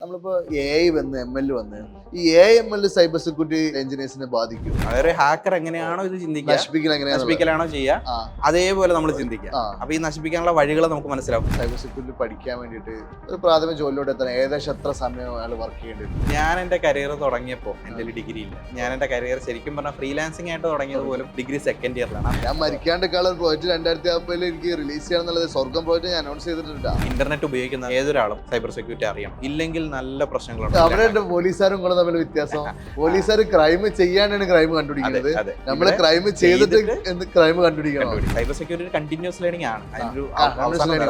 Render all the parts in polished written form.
നമ്മളിപ്പോ AI വന്ന് ML വന്ന് ഈ AML സൈബർ സെക്യൂരിറ്റി എഞ്ചിനീയേഴ്സിനെ ബാധിക്കും. അതൊരു ഹാക്കർ എങ്ങനെയാണോ ഇത് ചിന്തിക്കുക, നശിപ്പിക്കലാണോ ചെയ്യുക, അതേപോലെ നമ്മൾ ചിന്തിക്കുക. അപ്പൊ ഈ നശിപ്പിക്കാനുള്ള വഴികൾ നമുക്ക് മനസ്സിലാവും. സൈബർ സെക്യൂരിറ്റി പഠിക്കാൻ വേണ്ടിയിട്ട് ഒരു പ്രാഥമിക ജോലിയോടെ എത്താൻ ഏകദേശം എത്ര സമയം അയാൾ വർക്ക് ചെയ്യേണ്ടി വരും? ഞാൻ എന്റെ കരിയർ തുടങ്ങിയപ്പോൾ എന്റെ ഡിഗ്രി ഇല്ല. ഞാൻ എന്റെ കരിയർ ശരിക്കും പറഞ്ഞാൽ ഫ്രീലാൻസിംഗ് ആയിട്ട് തുടങ്ങിയത് പോലും ഡിഗ്രി സെക്കൻഡ് ഇയറിലാണ്. ഞാൻ മരിക്കാണ്ടൊക്കെയുള്ള പ്രോജക്റ്റ് 2050 എനിക്ക് റിലീസ് ചെയ്യണമെന്നുള്ളത് സ്വർഗം പ്രോജക്റ്റ് ഞാൻ അനൗൺസ് ചെയ്തിട്ടുണ്ട്. ഇന്റർനെറ്റ് ഉപയോഗിക്കുന്ന ഏതൊരാളും സൈബർ സെക്യൂരിറ്റി അറിയാം, ഇല്ലെങ്കിൽ നല്ല പ്രശ്നങ്ങളുണ്ട്. അവരുടെ പോലീസുകാരും കൂടെ തമ്മിൽ വ്യത്യാസം. പോലീസുകാർ ക്രൈം ചെയ്യാനാണ് ക്രൈം കണ്ടുപിടിക്കുന്നത്, നമ്മള് ക്രൈം ചെയ്തിട്ട് ക്രൈം കണ്ടുപിടിക്കണം. സൈബർ സെക്യൂരിറ്റി കണ്ടിന്യൂസ് ലേണിംഗ് ആണ്.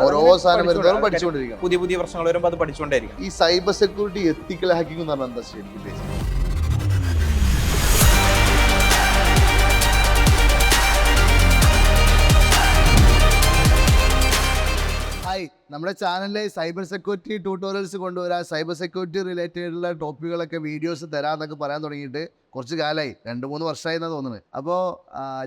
ഓരോ സാധനം വരുന്നവരും പഠിച്ചുകൊണ്ടിരിക്കണം. പുതിയ പ്രശ്നങ്ങൾ വരുമ്പോൾ അത് പഠിച്ചുകൊണ്ടേയിരിക്കും. ഈ സൈബർ സെക്യൂരിറ്റി എത്തിക്കൽ ഹാക്കിംഗ് എന്ന് പറഞ്ഞാൽ എന്താ ശരിക്കും? നമ്മുടെ ചാനലിൽ സൈബർ സെക്യൂരിറ്റി ട്യൂട്ടോറിയൽസ് കൊണ്ടുവരാൻ, സൈബർ സെക്യൂരിറ്റി റിലേറ്റഡ് ഉള്ള ടോപ്പിക്കുകളൊക്കെ വീഡിയോസ് തരാമെന്നൊക്കെ പറയാൻ തുടങ്ങിയിട്ട് കുറച്ച് കാലമായി, 2-3 വർഷമായി എന്നാണ് തോന്നുന്നത്. അപ്പോൾ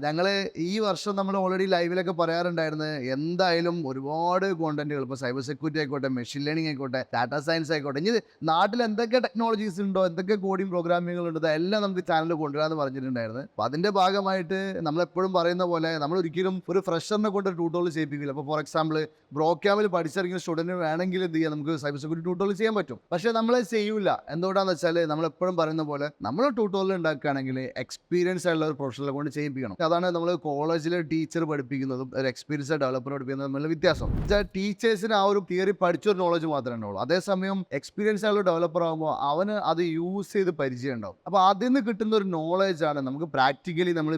ഞങ്ങൾ ഈ വർഷം നമ്മൾ ഓൾറെഡി ലൈവിലൊക്കെ പറയാറുണ്ടായിരുന്നു, എന്തായാലും ഒരുപാട് കോണ്ടന്റുകൾ, ഇപ്പോൾ സൈബർ സെക്യൂരിറ്റി ആയിക്കോട്ടെ, മെഷീൻ ലേണിംഗ് ആയിക്കോട്ടെ, ഡാറ്റാ സയൻസ് ആയിക്കോട്ടെ, ഇനി നാട്ടിൽ എന്തൊക്കെ ടെക്നോളജീസ് ഉണ്ടോ, എന്തൊക്കെ കോഡിംഗ് പ്രോഗ്രാമിങ്ങുകൾ ഉണ്ടോ, എല്ലാം നമുക്ക് ചാനലിൽ കൊണ്ടുവരാമെന്ന് പറഞ്ഞിട്ടുണ്ടായിരുന്നു. അപ്പോൾ അതിൻ്റെ ഭാഗമായിട്ട് നമ്മളെപ്പോഴും പറയുന്ന പോലെ നമ്മൾ ഒരിക്കലും ഒരു ഫ്രഷറിനെ കൊണ്ട് ട്യൂട്ടോറിയൽ ചെയ്യിപ്പിക്കില്ല. അപ്പോൾ ഫോർ എക്സാമ്പിൾ ബ്രോക്യാമിൽ പഠിച്ചിറങ്ങിയ സ്റ്റുഡൻറ്റ് വേണമെങ്കിൽ എന്ത് ചെയ്യാം, നമുക്ക് സൈബർ സെക്യൂരിറ്റി ട്യൂട്ടോറിയൽ ചെയ്യാൻ പറ്റും. പക്ഷേ നമ്മൾ ചെയ്യൂല. എന്തുകൊണ്ടാണെന്ന് വെച്ചാൽ നമ്മളെപ്പോഴും പറയുന്ന പോലെ നമ്മൾ ട്യൂട്ടോറിയൽ ഉണ്ടാക്കുകയാണെങ്കിൽ എക്സ്പീരിയൻസ് ആയിട്ടുള്ള ഒരു പ്രൊഫഷണലെ കൊണ്ട് ചെയ്യിപ്പിക്കണം. അതാണ് നമ്മൾ കോളേജിലെ ടീച്ചർ പഠിപ്പിക്കുന്നതും ഒരു എക്സ്പീരിയൻസ് ഡെവലപ്പർ പഠിപ്പിക്കുന്നതും തമ്മിലുള്ള വ്യത്യാസം. ടീച്ചേഴ്സിന് ആ ഒരു തിയറി പഠിച്ചൊരു നോളജ് മാത്രമേ ഉണ്ടാവുള്ളൂ. അതേസമയം എക്സ്പീരിയൻസ് ആയിട്ടുള്ള ഡെവലപ്പർ ആകുമ്പോൾ അവന് അത് യൂസ് ചെയ്ത് പരിചയം ഉണ്ടാവും. അപ്പോൾ അതിൽ നിന്ന് കിട്ടുന്ന ഒരു നോളജ് ആണ് നമുക്ക് പ്രാക്ടിക്കലി നമ്മൾ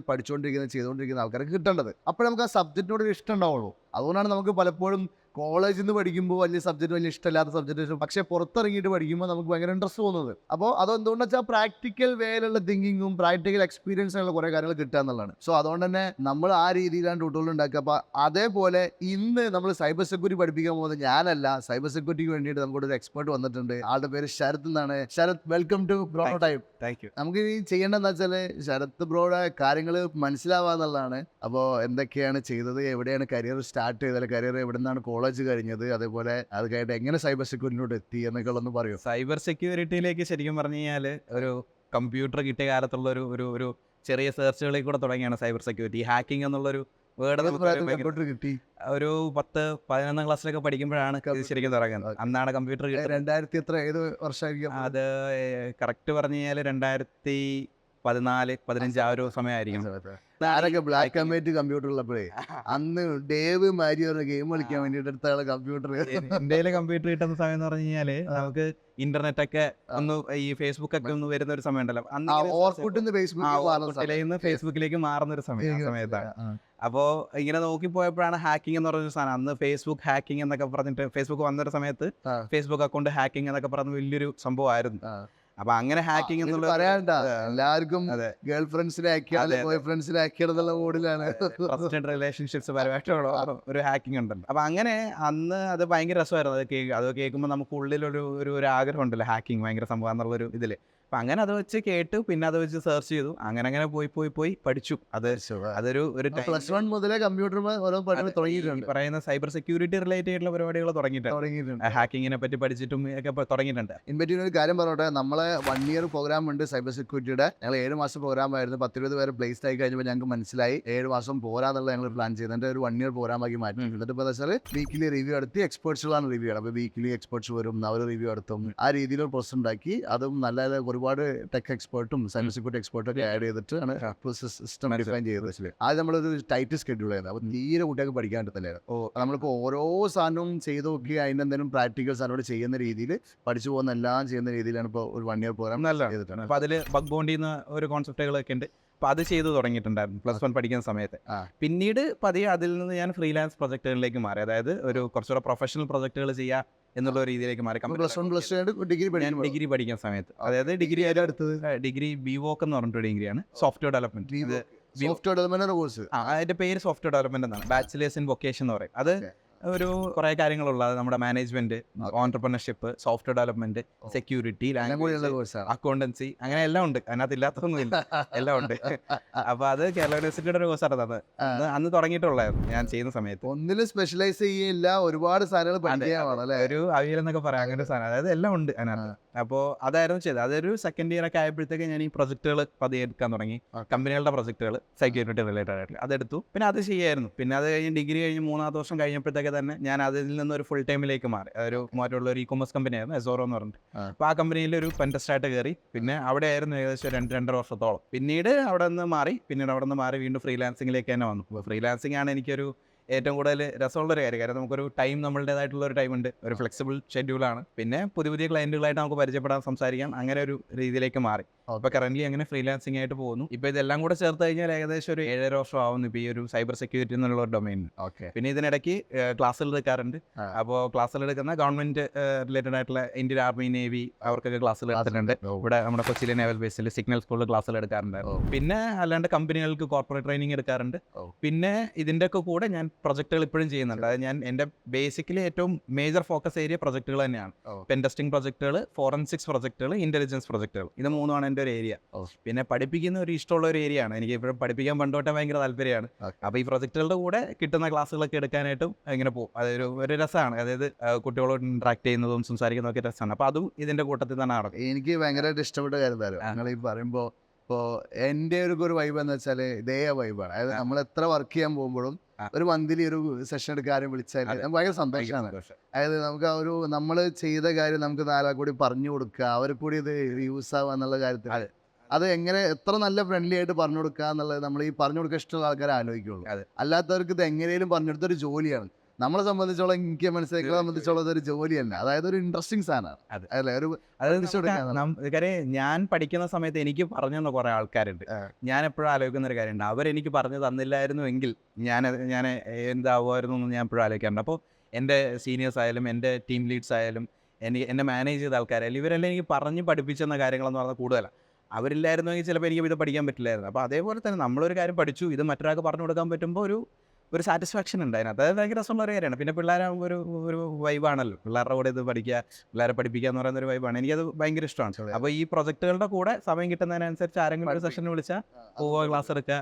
ചെയ്തുകൊണ്ടിരിക്കുന്ന ആൾക്കാർക്ക് കിട്ടേണ്ടത്. അപ്പോൾ നമുക്ക് ആ സബ്ജക്റ്റിനോട് ഇഷ്ടം ഉണ്ടാവുള്ളൂ. അതുകൊണ്ടാണ് നമുക്ക് പലപ്പോഴും കോളേജിൽ നിന്ന് പഠിക്കുമ്പോൾ വലിയ സബ്ജക്റ്റ്, വലിയ ഇഷ്ടമില്ലാത്ത സബ്ജക്റ്റ്, പക്ഷേ പുറത്തിറങ്ങിയിട്ട് പഠിക്കുമ്പോൾ നമുക്ക് ഭയങ്കര ഇൻട്രസ്റ്റ് തോന്നുന്നത്. അപ്പോൾ അതെന്തുകൊണ്ടെന്ന് വെച്ചാൽ പ്രാക്ടിക്കൽ വേയിലുള്ള തിങ്കിങ്ങും പ്രാക്ടിക്കൽ എക്സ്പീരിയൻസ് ഉള്ള കുറേ കാര്യങ്ങൾ കിട്ടുക എന്നുള്ളതാണ്. സോ അതുകൊണ്ട് തന്നെ നമ്മൾ ആ രീതിയിലാണ് ട്യൂട്ടോറിയൽ ഉണ്ടാക്കുക. അപ്പോൾ അതേപോലെ ഇന്ന് നമ്മൾ സൈബർ സെക്യൂരിറ്റി പഠിപ്പിക്കാൻ പോകുന്നത് ഞാനല്ല, സൈബർ സെക്യൂരിറ്റിക്ക് വേണ്ടിയിട്ട് നമുക്കൊരു എക്സ്പെർട്ട് വന്നിട്ടുണ്ട്. ആളുടെ പേര് ശരത് എന്നാണ്. Sharath, welcome to prototype. Thank you. നമുക്ക് ഈ ചെയ്യേണ്ടതെന്ന് വെച്ചാൽ ശരത് ബ്രോയുടെ കാര്യങ്ങൾ മനസ്സിലാവാന്നുള്ളതാണ്. അപ്പോൾ എന്തൊക്കെയാണ് ചെയ്തത്, എവിടെയാണ് കരിയർ സ്റ്റാർട്ട് ചെയ്തത്, കരിയർ എവിടെ നിന്നാണ് കോളേജ് കഴിഞ്ഞത്, അതേപോലെ അത് കഴിഞ്ഞിട്ട് എങ്ങനെ സൈബർ സെക്യൂരിറ്റിയിലോട്ട് എത്തി എന്നൊക്കെ ഒന്ന് പറയൂ. സൈബർ സെക്യൂരിറ്റിയിലേക്ക് ശരിക്കും പറഞ്ഞു കഴിഞ്ഞാൽ ഒരു കമ്പ്യൂട്ടർ കിട്ടിയ കാലത്തുള്ള ഒരു ചെറിയ സെർച്ചുകളിൽ കൂടെ തുടങ്ങിയാണ് സൈബർ സെക്യൂരിറ്റി. ഹാക്കിംഗ് എന്നുള്ളൊരു വേർഡ് കമ്പ്യൂട്ടർ കിട്ടി ഒരു 10-11 ക്ലാസ്സിലൊക്കെ പഠിക്കുമ്പോഴാണ് ശരിക്കും തുടങ്ങുന്നത്. അന്നാണ് കമ്പ്യൂട്ടർ 2000 ഏത് വർഷമായിരിക്കും അത്? കറക്റ്റ് പറഞ്ഞു കഴിഞ്ഞാൽ 2014-15 ആ ഒരു സമയമായിരിക്കും. ആരൊക്കെ ബ്ലാക്ക് ആൻഡ് വൈറ്റ് കമ്പ്യൂട്ടർ ഉള്ളപ്പോഴേ അന്ന് ഡേവ് മാരിയോ ഗെയിം കളിക്കാൻ വേണ്ടിട്ട് എടുത്ത കമ്പ്യൂട്ടർ. ഇന്ത്യയിലെ കമ്പ്യൂട്ടർ കിട്ടുന്ന സമയം എന്ന് പറഞ്ഞു കഴിഞ്ഞാല് നമുക്ക് ഇന്റർനെറ്റ് ഒക്കെ ഒന്ന്, ഈ ഫേസ്ബുക്ക് ഒക്കെ ഒന്ന് വരുന്ന ഒരു സമയം ഉണ്ടല്ലോ, ഫേസ്ബുക്കിലേക്ക് മാറുന്ന ഒരു സമയത്താണ്. അപ്പോൾ ഇങ്ങനെ നോക്കിപ്പോയപ്പോഴാണ് ഹാക്കിംഗ് എന്ന് പറഞ്ഞൊരു സാധനം. അന്ന് ഫേസ്ബുക്ക് ഹാക്കിംഗ് എന്നൊക്കെ പറഞ്ഞിട്ട്, ഫേസ്ബുക്ക് വന്നൊരു സമയത്ത് ഫേസ്ബുക്ക് അക്കൗണ്ട് ഹാക്കിംഗ് എന്നൊക്കെ പറഞ്ഞ വലിയൊരു സംഭവമായിരുന്നു. അപ്പൊ അങ്ങനെ ഹാക്കിംഗ് എന്നുള്ള പറയാണ്ട എല്ലാവർക്കും ഗേൾ ഫ്രണ്ട്സിനെ ബോയ് ഫ്രണ്ട്സിനെ ആക്കിയെന്നുള്ള മോഡിലാണ് റിലേഷൻഷിപ്സ് പരമായിട്ടുള്ള ഒരു ഹാക്കിംഗ് ഉണ്ടല്ലോ. അപ്പൊ അങ്ങനെ അന്ന് അത് ഭയങ്കര രസമായിരുന്നു. അത് കേൾക്കുമ്പോൾ നമുക്ക് ഉള്ളിലൊരു ആഗ്രഹം ഉണ്ടല്ലോ, ഹാക്കിംഗ് ഭയങ്കര സംഭവം എന്നുള്ളൊരു ഇതില്. അപ്പൊ അങ്ങനെ അത് വെച്ച് കേട്ടു, പിന്നെ അത് വെച്ച് സെർച്ച് ചെയ്തു, അങ്ങനെ പോയി പഠിച്ചു. അതൊരു +1 മുതലേ കമ്പ്യൂട്ടർ തുടങ്ങിയിട്ടുണ്ട്. പറയുന്ന സൈബർ സെക്യൂരിറ്റി റിലേറ്റഡ് ആയിട്ടുള്ള പരിപാടികൾ തുടങ്ങിയിട്ടുണ്ട്. ഹാക്കിങ്ങിനെ പറ്റി പഠിച്ചിട്ടും ഒക്കെ തുടങ്ങിയിട്ടുണ്ട്. ഇൻപറ്റി ഒരു കാര്യം പറഞ്ഞോട്ടെ, നമ്മളെ 1 ഇയർ പ്രോഗ്രാം ഉണ്ട് സൈബർ സെക്യൂരിറ്റിയുടെ. ഞങ്ങൾ 7 മാസം പ്രോഗ്രാം ആയിരുന്നു. 10-20 പേര് പ്ലേസ്ഡ് ആയി കഴിഞ്ഞപ്പോൾ ഞങ്ങൾക്ക് മനസ്സിലായി 7 മാസം പോരാന്നുള്ള ഞങ്ങൾ പ്ലാൻ ചെയ്തിട്ട് ഒരു 1 ഇയർ പ്രോഗ്രാം ആക്കി മാറ്റി. എന്നിട്ട് ഇപ്പോൾ വെച്ചാൽ വീക്കിലി റിവ്യൂ എടുത്ത് എക്സ്പേർട്സുകളാണ് റിവ്യൂ ചെയ്യുന്നത്. അപ്പോൾ വീക്കിലി എക്സ്പേർട്സ് വരും, അവർ റിവ്യൂ എടുത്തും ആ രീതിയിലൊരു പ്രോസസ് ഉണ്ടാക്കി. അതും നല്ല ഒരുപാട് ടെക് എക്സ്പേർട്ടും സൈബർ സെക്യൂരിറ്റി എക്സ്പേർട്ടും ഒക്കെ ആഡ് ചെയ്തിട്ടാണ് സിസ്റ്റം ഡിഫൈൻ ചെയ്തത്. അത് നമ്മളൊരു ടൈറ്റ് സ്കെഡ്യൂൾ ചെയ്യുന്നത്. അപ്പോൾ തീരെ കുട്ടികൾക്ക് പഠിക്കാൻ പറ്റത്തില്ലായിരുന്നു. നമ്മൾക്ക് ഓരോ സാധനവും ചെയ്ത് നോക്കി അതിനെന്തെങ്കിലും പ്രാക്ടിക്കൽ സാധനോട് ചെയ്യുന്ന രീതിയിൽ പഠിച്ചു പോകുന്ന എല്ലാം ചെയ്യുന്ന രീതിയിലാണ് ഇപ്പോൾ ഒരു 1 ഇയർ പ്രോഗ്രാം ചെയ്തിട്ടാണ്. അപ്പോൾ അതിൽ ബഗ് ബൗണ്ട് ചെയ്യുന്ന ഒരു കോൺസെപ്റ്റുകളൊക്കെ ഉണ്ട്. അപ്പോൾ അത് ചെയ്ത് തുടങ്ങിയിട്ടുണ്ടായിരുന്നു +1 പഠിക്കുന്ന സമയത്ത്. പിന്നീട് പതിയെ അതിൽ നിന്ന് ഞാൻ ഫ്രീലാൻസ് പ്രൊജക്ടുകളിലേക്ക് മാറി. അതായത് ഒരു കുറച്ചുകൂടെ പ്രൊഫഷണൽ പ്രൊജക്ടുകൾ ചെയ്യുക എന്നുള്ള രീതിയിലേക്ക് മാറി. ഡിഗ്രി പഠിക്കുന്ന സമയത്ത്, അതായത് ഡിഗ്രി BVOC എന്ന് പറഞ്ഞിട്ട് ഡിഗ്രിയാണ്, സോഫ്റ്റ്വെയർ ഡെവലപ്മെന്റ്. അതിന്റെ പേര് സോഫ്റ്റ്വെയർ ഡെവലപ്മെന്റ് എന്നാണ്. ബാച്ചിലേഴ്സ് ഇൻ വൊക്കേഷൻ എന്ന് പറയും. അത് ഒരു കുറേ കാര്യങ്ങളുള്ളത്, നമ്മുടെ management, entrepreneurship, software development, security, language, accountancy, അങ്ങനെ എല്ലാം ഉണ്ട്. അതിനകത്ത് ഇല്ലാത്തൊന്നുമില്ല, എല്ലാം ഉണ്ട്. അപ്പൊ അത് കേരള യൂണിവേഴ്സിറ്റിയുടെ ഒരു കോഴ്സാണ്. അത് അന്ന് തുടങ്ങിയിട്ടുള്ളായിരുന്നു ഞാൻ ചെയ്യുന്ന സമയത്ത്. ഒന്നിലും സ്പെഷ്യലൈസ് ചെയ്യില്ല, ഒരുപാട് സാധനങ്ങൾ പഠിക്കാനാണ്. ഒരു അവിയൽ എന്നൊക്കെ പറയാം, അങ്ങനെ ഒരു സാധനം. അതായത് എല്ലാം ഉണ്ട് അതിനകത്ത്. അപ്പോൾ അതായിരുന്നു ചെയ്തത്. അതൊരു സെക്കൻഡ് ഇയർ ഒക്കെ ആയപ്പോഴത്തേക്ക് ഞാൻ ഈ പ്രൊജക്റ്റുകൾ പതിയെ എടുക്കാൻ തുടങ്ങി. കമ്പനികളുടെ പ്രൊജക്റ്റുകൾ സെക്യൂരിറ്റി റിലേറ്റഡ് ആയിട്ട് അതെടുത്തു. പിന്നെ അത് ചെയ്യായിരുന്നു. പിന്നെ അത് കഴിഞ്ഞ് ഡിഗ്രി കഴിഞ്ഞ് 3-ാമത്തെ വർഷം കഴിഞ്ഞപ്പോഴത്തേക്ക് തന്നെ ഞാൻ അതിൽ നിന്നൊരു ഫുൾ ടൈമിലേക്ക് മാറി. അതൊരു മാറ്റുള്ള ഒരു ഇ-കൊമേഴ്സ് കമ്പനിയായിരുന്നു, എസോറോ എന്ന് പറഞ്ഞിട്ട്. അപ്പോൾ ആ കമ്പനിയിൽ ഒരു പെൻറ്റസ്റ്റായിട്ട് കയറി. പിന്നെ അവിടെ ആയിരുന്നു ഏകദേശം 2-2.5 വർഷത്തോളം. പിന്നീട് അവിടെ നിന്ന് മാറി വീണ്ടും ഫ്രീലാൻസിങ്ങിലേക്ക് തന്നെ വന്നു. അപ്പോൾ ഫ്രീലാൻസിങ് ആണ് എനിക്കൊരു ഏറ്റവും കൂടുതൽ രസമുള്ളൊരു കാര്യം. കാരണം നമുക്കൊരു ടൈം നമ്മളുടേതായിട്ടുള്ള ഒരു ടൈമുണ്ട്, ഒരു ഫ്ലെക്സിബിൾ ഷെഡ്യൂളാണ്. പിന്നെ പുതിയ ക്ലയൻറ്റുകളായിട്ട് നമുക്ക് പരിചയപ്പെടാൻ, സംസാരിക്കാം, അങ്ങനെ ഒരു രീതിയിലേക്ക് മാറി. അപ്പോൾ കറന്റ് അങ്ങനെ ഫ്രീലാൻസിംഗ് ആയിട്ട് പോകുന്നു. ഇപ്പോൾ ഇതെല്ലാം കൂടെ ചേർത്ത് കഴിഞ്ഞാൽ ഏകദേശം ഒരു 7.5 വർഷം ആവുന്നു ഇപ്പോൾ ഈ ഒരു സൈബർ സെക്യൂരിറ്റി എന്നുള്ള ഒരു ഡൊമൈനിൽ. പിന്നെ ഇതിനിടയ്ക്ക് ക്ലാസ്സുകൾ എടുക്കാറുണ്ട്. അപ്പോൾ ക്ലാസ്സുകൾ എടുക്കുന്ന ഗവൺമെന്റ് റിലേറ്റഡ് ആയിട്ടുള്ള ഇന്ത്യൻ ആർമി, നേവി അവർക്കൊക്കെ ക്ലാസ്സുകൾ എടുത്തിട്ടുണ്ട്. ഇവിടെ നമ്മുടെ കൊച്ചിയിലെ നേവൽ ബേസിൽ സിഗ്നൽ സ്കൂളിൽ ക്ലാസ്സുകൾ എടുക്കാറുണ്ട്. പിന്നെ അല്ലാണ്ട് കമ്പനികൾക്ക് കോർപ്പറേറ്റ് ട്രെയിനിങ് എടുക്കാറുണ്ട്. പിന്നെ ഇതിൻ്റെ ഒക്കെ കൂടെ ഞാൻ പ്രൊജക്റ്റുകൾ ഇപ്പോഴും ചെയ്യുന്നുണ്ട്. അതായത് ഞാൻ എൻ്റെ ബേസിക്കലി ഏറ്റവും മേജർ ഫോക്കസ് ഏരിയ പ്രൊജക്റ്റുകൾ തന്നെയാണ്. പെൻ ടെസ്റ്റിംഗ് പ്രൊജക്റ്റുകൾ, ഫോറൻസിക്സ് പ്രൊജക്റ്റുകൾ, ഇന്റലിജൻസ് പ്രൊജക്റ്റുകൾ, ഇത് മൂന്നുമാണ് എൻ്റെ ഒരു ഏരിയ. പിന്നെ പഠിപ്പിക്കുന്ന ഒരു ഇഷ്ടമുള്ള ഒരു ഏരിയ ആണ്. എനിക്ക് ഇപ്പോഴും പഠിപ്പിക്കാൻ പണ്ടോട്ടെ ഭയങ്കര താല്പര്യമാണ്. അപ്പോൾ ഈ പ്രൊജക്റ്റുകളുടെ കൂടെ കിട്ടുന്ന ക്ലാസ്സുകളൊക്കെ എടുക്കാനായിട്ടും ഇങ്ങനെ പോകും. അതൊരു രസമാണ്. അതായത് കുട്ടികളോട് ഇൻട്രാക്ട് ചെയ്യുന്നതും സംസാരിക്കുന്നതും ഒക്കെ രസമാണ്. അപ്പോൾ അതും ഇതിൻ്റെ കൂട്ടത്തിൽ തന്നെ നടക്കും. എനിക്ക് ഭയങ്കരമായിട്ട് ഇഷ്ടപ്പെട്ട കാര്യം തരാം നിങ്ങൾ ഈ പറയുമ്പോൾ. ഇപ്പോൾ എൻ്റെ ഒരു വൈബ് എന്ന് വെച്ചാൽ ഇതേ വൈബാണ്. അതായത് നമ്മൾ എത്ര വർക്ക് ചെയ്യാൻ പോകുമ്പോഴും ഒരു മന്ത്ലി ഒരു സെഷൻ എടുക്കാനും വിളിച്ചാൽ ഭയങ്കര സന്തോഷമാണ്. അതായത് നമുക്ക് ആ ഒരു നമ്മൾ ചെയ്ത കാര്യം നമുക്ക് 4 കൂടി പറഞ്ഞു കൊടുക്കുക, അവർക്ക് കൂടി ഇത് യൂസ് ആവുക എന്നുള്ള കാര്യത്തിൽ അത് എങ്ങനെ എത്ര നല്ല ഫ്രണ്ട്ലി ആയിട്ട് പറഞ്ഞു കൊടുക്കുക എന്നുള്ളത് നമ്മൾ ഈ പറഞ്ഞു കൊടുക്കാൻ ഇഷ്ടമുള്ള ആൾക്കാരെ ആലോചിക്കുള്ളൂ. അല്ലാത്തവർക്ക് ഇത് എങ്ങനെയും പറഞ്ഞെടുത്തൊരു ജോലിയാണ്. നമ്മളെ സംബന്ധിച്ചോളം, എനിക്ക് മനസ്സിലാക്കിയെ സംബന്ധിച്ചോളം ഒരു ജോലി തന്നെ. അതായത് ഒരു ഇൻട്രസ്റ്റിംഗ് സാധനമാണ്. കാര്യം ഞാൻ പഠിക്കുന്ന സമയത്ത് എനിക്ക് പറഞ്ഞു തന്ന കുറെ ആൾക്കാരുണ്ട്. ഞാൻ എപ്പോഴും ആലോചിക്കുന്ന ഒരു കാര്യമുണ്ട്, അവരെനിക്ക് പറഞ്ഞു തന്നില്ലായിരുന്നു എങ്കിൽ ഞാൻ എന്താവുമായിരുന്നു എന്ന് ഞാൻ എപ്പോഴും ആലോചിക്കാറുണ്ട്. അപ്പോൾ എൻ്റെ സീനിയേഴ്സ് ആയാലും എൻ്റെ ടീം ലീഡ്സ് ആയാലും എന്നെ മാനേജ് ചെയ്ത ആൾക്കാരായാലും ഇവരെല്ലാം എനിക്ക് പറഞ്ഞ് പഠിപ്പിച്ചെന്ന കാര്യങ്ങളെന്ന് പറഞ്ഞാൽ കൂടുതലാണ്. അവരില്ലായിരുന്നെങ്കിൽ ചിലപ്പോൾ എനിക്ക് ഇത് പഠിക്കാൻ പറ്റില്ലായിരുന്നു. അപ്പോൾ അതേപോലെ തന്നെ നമ്മളൊരു കാര്യം പഠിച്ചു, ഇത് മറ്റൊരാൾക്ക് പറഞ്ഞു കൊടുക്കാൻ പറ്റുമ്പോൾ ഒരു സാറ്റിസ്ഫാക്ഷൻ ഉണ്ട് അതിനകത്ത്. അത് ഭയങ്കര രസമുള്ള ഒരു കാര്യമാണ്. പിന്നെ പിള്ളേരാകുമ്പോൾ ഒരു വൈബാണല്ലോ, പിള്ളേരുടെ കൂടെ ഇത് പഠിക്കുക, പിള്ളേരെ പഠിപ്പിക്കുക എന്ന് പറയുന്ന ഒരു വൈബാണ്. എനിക്കത് ഭയങ്കര ഇഷ്ടമാണ്. അപ്പോൾ ഈ പ്രൊജക്റ്റുകളുടെ കൂടെ സമയം കിട്ടുന്നതിനനുസരിച്ച് ആരെങ്കിലും ഒരു സെഷന് വിളിച്ചാൽ പോവുക, ക്ലാസ് എടുക്കുക,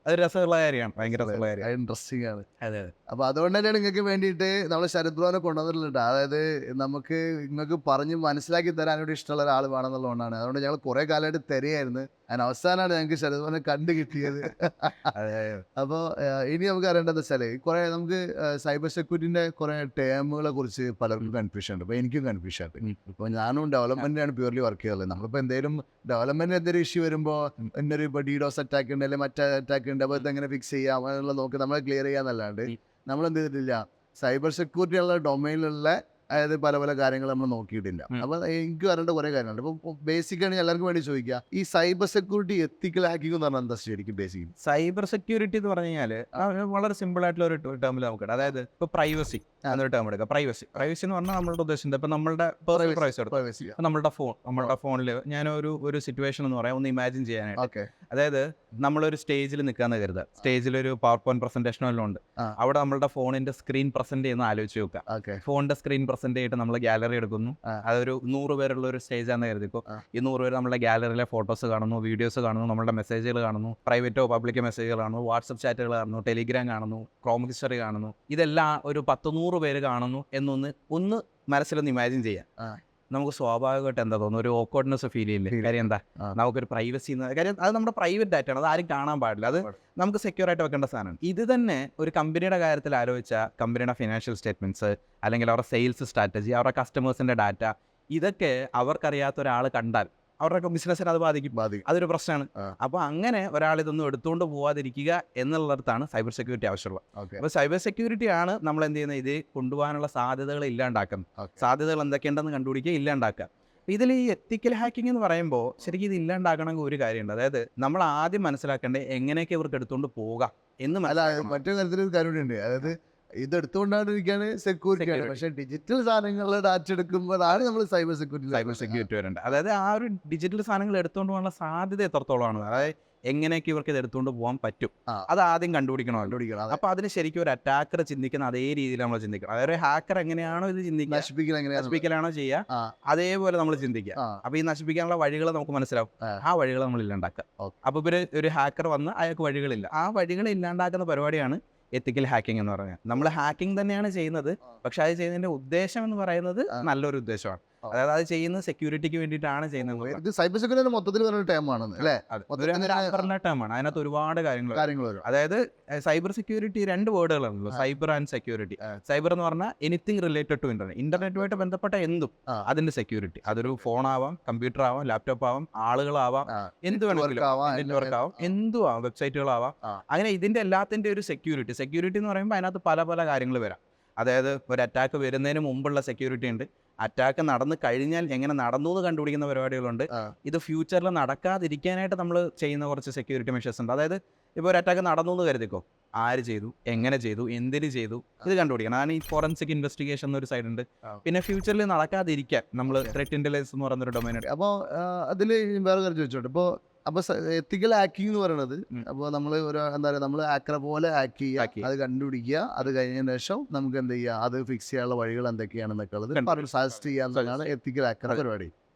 അത് രസമുള്ള കാര്യമാണ്. ഭയങ്കര രസമുള്ള കാര്യം, ഇൻട്രസ്റ്റിംഗ് ആണ്. അതെ. അപ്പോൾ അതുകൊണ്ട് തന്നെയാണ് നിങ്ങൾക്ക് വേണ്ടിയിട്ട് നമ്മൾ ശരത് ബ്രോനെ കൊണ്ടുവന്നിട്ടുണ്ട്. അതായത് നമുക്ക് നിങ്ങൾക്ക് പറഞ്ഞ് മനസ്സിലാക്കി തരാനോട് ഇഷ്ടമുള്ള ഒരാൾ വേണമെന്നുള്ളതുകൊണ്ടാണ്. അതുകൊണ്ട് ഞങ്ങൾ കുറേ കാലമായിട്ട് തിരയായിരുന്നു. അതിന് അവസാനമാണ് ഞങ്ങൾക്ക് ശരത് ബ്രോനെ കണ്ടു കിട്ടിയത്. അപ്പോൾ ഇനി നമുക്ക് അറിയേണ്ടത് വെച്ചാൽ കുറേ നമുക്ക് സൈബർ സെക്യൂരിറ്റിൻ്റെ കുറേ ടേമുകളെ കുറിച്ച് പലർക്കും കൺഫ്യൂഷൻ ഉണ്ട്. ഇപ്പോൾ എനിക്കും കൺഫ്യൂഷൻ ഉണ്ട്. ഇപ്പോൾ ഞാനും ഡെവലപ്മെൻറ്റിനാണ് പ്യൂർലി വർക്ക് ചെയ്യുന്നത്. നമ്മളിപ്പോൾ എന്തെങ്കിലും ഡെവലപ്മെൻറ്റിന് എന്തെങ്കിലും ഇഷ്യൂ വരുമ്പോൾ ഇന്നൊരു ഇപ്പോൾ DDoS അറ്റാക്ക് ഉണ്ട്, അല്ലെങ്കിൽ മറ്റേ അറ്റാക്ക് ഉണ്ട്, അപ്പോൾ ഇതെങ്ങനെ ഫിക്സ് ചെയ്യാം എന്നുള്ളത് നോക്കി നമ്മൾ ക്ലിയർ ചെയ്യാന്നല്ലാണ്ട് നമ്മൾ എന്ത് ചെയ്തിട്ടില്ല, സൈബർ സെക്യൂരിറ്റി ഉള്ള ഡൊമൈനിലുള്ള അതായത് പല കാര്യങ്ങൾ നമ്മൾ നോക്കിയിട്ടില്ല. അപ്പോൾ എനിക്ക് അറിയേണ്ട കുറേ കാര്യങ്ങളുണ്ട്. ഇപ്പോൾ ബേസിക്കാണ് എല്ലാവർക്കും വേണ്ടി ചോദിക്കുക, ഈ സൈബർ സെക്യൂരിറ്റി എത്തിക്കൽ ഹാക്കിംഗ് എന്ന് പറഞ്ഞാൽ എന്താ ശരിക്കും ബേസിക്കലി? സൈബർ സെക്യൂരിറ്റി എന്ന് പറഞ്ഞു കഴിഞ്ഞാൽ വളരെ സിമ്പിൾ ആയിട്ടുള്ള ഒരു ടേമിൽ നമുക്ക് ഇടാം. അതായത് ഇപ്പോൾ പ്രൈവസി എന്നൊരു ടേം എടുക്കുക. പ്രൈവസി എന്ന് പറഞ്ഞാൽ നമ്മളുടെ ഉദ്ദേശം ഇപ്പം നമ്മളുടെ പേഴ്സണൽ പ്രൈവസി എടുക്കും. നമ്മളുടെ ഫോണിൽ ഞാനൊരു സിറ്റുവേഷൻ എന്ന് പറയാം, ഒന്ന് ഇമാജിൻ ചെയ്യാനായിട്ട്. അതായത് നമ്മളൊരു സ്റ്റേജിൽ നിൽക്കാന്ന് കരുതുക. സ്റ്റേജിലൊരു പവർ പോയിന്റ് പ്രസന്റേഷനോ എല്ലാം ഉണ്ട്. അവിടെ നമ്മളുടെ ഫോണിന്റെ സ്ക്രീൻ പ്രസന്റ് ചെയ്യുന്ന ആലോചിച്ച് നോക്കുക. ഫോണിന്റെ സ്ക്രീൻ പ്രസന്റ് ചെയ്തിട്ട് നമ്മൾ ഗാലറി എടുക്കുന്നു. അതൊരു 100 പേരുള്ള ഒരു സ്റ്റേജ് ആണെന്ന് കരുതിക്കോ. ഈ 100 പേര് നമ്മുടെ ഗാലറിയിലെ ഫോട്ടോസ് കാണുന്നു, വീഡിയോസ് കാണുന്നു, നമ്മുടെ മെസ്സേജുകൾ കാണുന്നു, പ്രൈവറ്റോ പബ്ലിക്കോ മെസ്സേജുകൾ കാണുന്നു, വാട്സപ്പ് ചാറ്റുകൾ കാണുന്നു, ടെലിഗ്രാം കാണുന്നു, ക്രോം ഹിസ്റ്ററി കാണുന്നു. ഇതെല്ലാം ഒരു 10-100 പേര് കാണുന്നു എന്നൊന്ന് മനസ്സിലൊന്ന് ഇമാജിൻ ചെയ്യാം. നമുക്ക് സ്വാഭാവികമായിട്ട് എന്താ തോന്നുന്നു, ഒരു ഓക്വേർഡ്നെസ് ഫീൽ ചെയ്യില്ലേ? കാര്യം എന്താ, നമുക്കൊരു പ്രൈവസി കാര്യം അത് നമ്മുടെ പ്രൈവറ്റ് ഡാറ്റ ആണ്, അത് ആരും കാണാൻ പാടില്ല, അത് നമുക്ക് സെക്യൂർ ആയിട്ട് വെക്കേണ്ട സാധനമാണ്. ഇത് തന്നെ ഒരു കമ്പനിയുടെ കാര്യത്തിൽ ആലോചിച്ചാൽ കമ്പനിയുടെ ഫിനാൻഷ്യൽ സ്റ്റേറ്റ്മെന്റ്സ്, അല്ലെങ്കിൽ അവരുടെ സെയിൽസ് സ്ട്രാറ്റജി, അവരുടെ കസ്റ്റമേഴ്സിന്റെ ഡാറ്റ, ഇതൊക്കെ അവർക്കറിയാത്ത ഒരാൾ കണ്ടാൽ അവരുടെ ബിസിനസ്സിനെ അത് ബാധിക്കും. അതൊരു പ്രശ്നമാണ്. അപ്പോൾ അങ്ങനെ ഒരാൾ ഇതൊന്നും എടുത്തുകൊണ്ട് പോവാതിരിക്കുക എന്നുള്ളിടത്താണ് സൈബർ സെക്യൂരിറ്റി ആവശ്യമുള്ളത്. അപ്പോൾ സൈബർ സെക്യൂരിറ്റി ആണ് നമ്മൾ എന്ത് ചെയ്യുന്നത്, ഇത് കൊണ്ടുപോകാനുള്ള സാധ്യതകൾ ഇല്ലാണ്ടാക്കുന്നത്. സാധ്യതകൾ എന്തൊക്കെയുണ്ടെന്ന് കണ്ടുപിടിക്കുക, ഇല്ലാണ്ടാക്കുക. ഇതിൽ ഈ എത്തിക്കൽ ഹാക്കിംഗ് എന്ന് പറയുമ്പോൾ ശരിക്കും ഇത് ഇല്ലാണ്ടാക്കണമെങ്കിൽ ഒരു കാര്യമുണ്ട്. അതായത് നമ്മൾ ആദ്യം മനസ്സിലാക്കേണ്ടത് എങ്ങനെയൊക്കെ ഇവർക്ക് എടുത്തുകൊണ്ട് പോകാം എന്ന്. മറ്റൊരു കാര്യത്തിലൊരു കാര്യമുണ്ട്, അതായത് ഇത് എടുത്തുകൊണ്ടാണ്ടിരിക്കുകയാണ് സെക്യൂരിറ്റി ആണ്. പക്ഷേ ഡിജിറ്റൽ സാധനങ്ങളുടെ ഡാറ്റ എടുക്കുമ്പോഴാണ് നമ്മൾ സൈബർ സെക്യൂരിറ്റി വരേണ്ടത്. അതായത് ആ ഒരു ഡിജിറ്റൽ സാധനങ്ങൾ എടുത്തുകൊണ്ട് പോകാനുള്ള സാധ്യത എത്രത്തോളമാണ്, അതായത് എങ്ങനെയൊക്കെ ഇവർക്ക് ഇത് എടുത്തുകൊണ്ട് പോകാൻ പറ്റും, അത് ആദ്യം കണ്ടുപിടിക്കണം. അപ്പോൾ അതിന് ശരിക്കും ഒരു അറ്റാക്കർ ചിന്തിക്കുന്ന അതേ രീതിയിൽ നമ്മൾ ചിന്തിക്കണം. അതായത് ഒരു ഹാക്കർ എങ്ങനെയാണോ ഇത് ചിന്തിക്കുക, നശിപ്പിക്കലാണോ ചെയ്യുക, അതേപോലെ നമ്മൾ ചിന്തിക്കുക. അപ്പോൾ ഈ നശിപ്പിക്കാനുള്ള വഴികൾ നമുക്ക് മനസ്സിലാവും. ആ വഴികൾ നമ്മൾ ഇല്ലാണ്ടാക്കുക. അപ്പോൾ ഇവര് ഒരു ഹാക്കർ വന്ന് അയാൾക്ക് വഴികളില്ല, ആ വഴികൾ ഇല്ലാണ്ടാക്കുന്ന പരിപാടിയാണ് എത്തിക്കൽ ഹാക്കിംഗ് എന്ന് പറഞ്ഞാൽ. നമ്മൾ ഹാക്കിംഗ് തന്നെയാണ് ചെയ്യുന്നത്, പക്ഷെ അത് ചെയ്യുന്നതിന്റെ ഉദ്ദേശം എന്ന് പറയുന്നത് നല്ലൊരു ഉദ്ദേശമാണ്. അതായത് അത് ചെയ്യുന്നത് സെക്യൂരിറ്റിക്ക് വേണ്ടിയിട്ടാണ് ചെയ്യുന്നത്. ഇത് സൈബർ സെക്യൂരിറ്റി മൊത്തത്തിൽ പറഞ്ഞ ടേമാണ് അല്ലേ? ടേമാണ്. അതിനകത്ത് ഒരുപാട് കാര്യങ്ങൾ വരും. അതായത് സൈബർ സെക്യൂരിറ്റി 2 വേർഡുകളാണല്ലോ, സൈബർ ആൻഡ് സെക്യൂരിറ്റി. സൈബർ എന്ന് പറഞ്ഞാൽ എനിത്തിങ് റിലേറ്റഡ് ടു ഇന്റർനെറ്റുമായിട്ട് ബന്ധപ്പെട്ട എന്തും അതിന്റെ സെക്യൂരിറ്റി. അതൊരു ഫോൺ ആവാം, കമ്പ്യൂട്ടർ ആവാം, ലാപ്ടോപ്പ് ആവാം, ആളുകളാവാം, എന്ത് വേണമെങ്കിലും, നെറ്റ്വർക്ക് ആവാം, എന്തും ആവാം, വെബ്സൈറ്റുകളാവാം. അങ്ങനെ ഇതിന്റെ എല്ലാത്തിന്റെ ഒരു സെക്യൂരിറ്റി എന്ന് പറയുമ്പോൾ അതിനകത്ത് പല പല കാര്യങ്ങൾ വരാം. അതായത് ഒരു അറ്റാക്ക് വരുന്നതിന് മുമ്പുള്ള സെക്യൂരിറ്റി ഉണ്ട്, അറ്റാക്ക് നടന്നു കഴിഞ്ഞാൽ എങ്ങനെ നടന്നു എന്ന് കണ്ടുപിടിക്കുന്ന പരിപാടികളുണ്ട്, ഇത് ഫ്യൂച്ചറിൽ നടക്കാതിരിക്കാനായിട്ട് നമ്മൾ ചെയ്യുന്ന കുറച്ച് സെക്യൂരിറ്റി മെഷേഴ്സ് ഉണ്ട്. അതായത് ഇപ്പോൾ ഒരു അറ്റാക്ക് നടന്നു എന്ന് കരുതിക്കോ, ആര് ചെയ്തു, എങ്ങനെ ചെയ്തു, എന്തിന് ചെയ്തു, ഇത് കണ്ടുപിടിക്കണം. അതാണ് ഈ ഫോറൻസിക് ഇൻവെസ്റ്റിഗേഷൻ എന്നൊരു സൈഡ് ഉണ്ട്. പിന്നെ ഫ്യൂച്ചറിൽ നടക്കാതിരിക്കാൻ നമ്മൾ ത്രെറ്റ് ഇന്റലിജൻസ് എന്ന് പറയുന്നൊരു ഡൊമൈൻ ഉണ്ട്. അപ്പോൾ അതിൽ വേറെ കാര്യം ചോദിച്ചോട്ടെ, ഇപ്പോൾ അപ്പോൾ എത്തിക്കൽ ഹാക്കിംഗ് എന്ന് പറയുന്നത്, അപ്പോൾ നമ്മൾ ഒരു എന്താ പറയുക, നമ്മൾ ഹാക്കറെ പോലെ ഹാക്ക് ചെയ്യുക, അത് കണ്ടുപിടിക്കുക, അത് കഴിഞ്ഞതിന് ശേഷം നമുക്ക് എന്ത് ചെയ്യുക, അത് ഫിക്സ് ചെയ്യാനുള്ള വഴികൾ എന്തൊക്കെയാണെന്നൊക്കെ ഉള്ളത് സജസ്റ്റ് ചെയ്യാന്നുള്ളതാണ് എത്തിക്കൽ ഹാക്കർ പരിപാടി.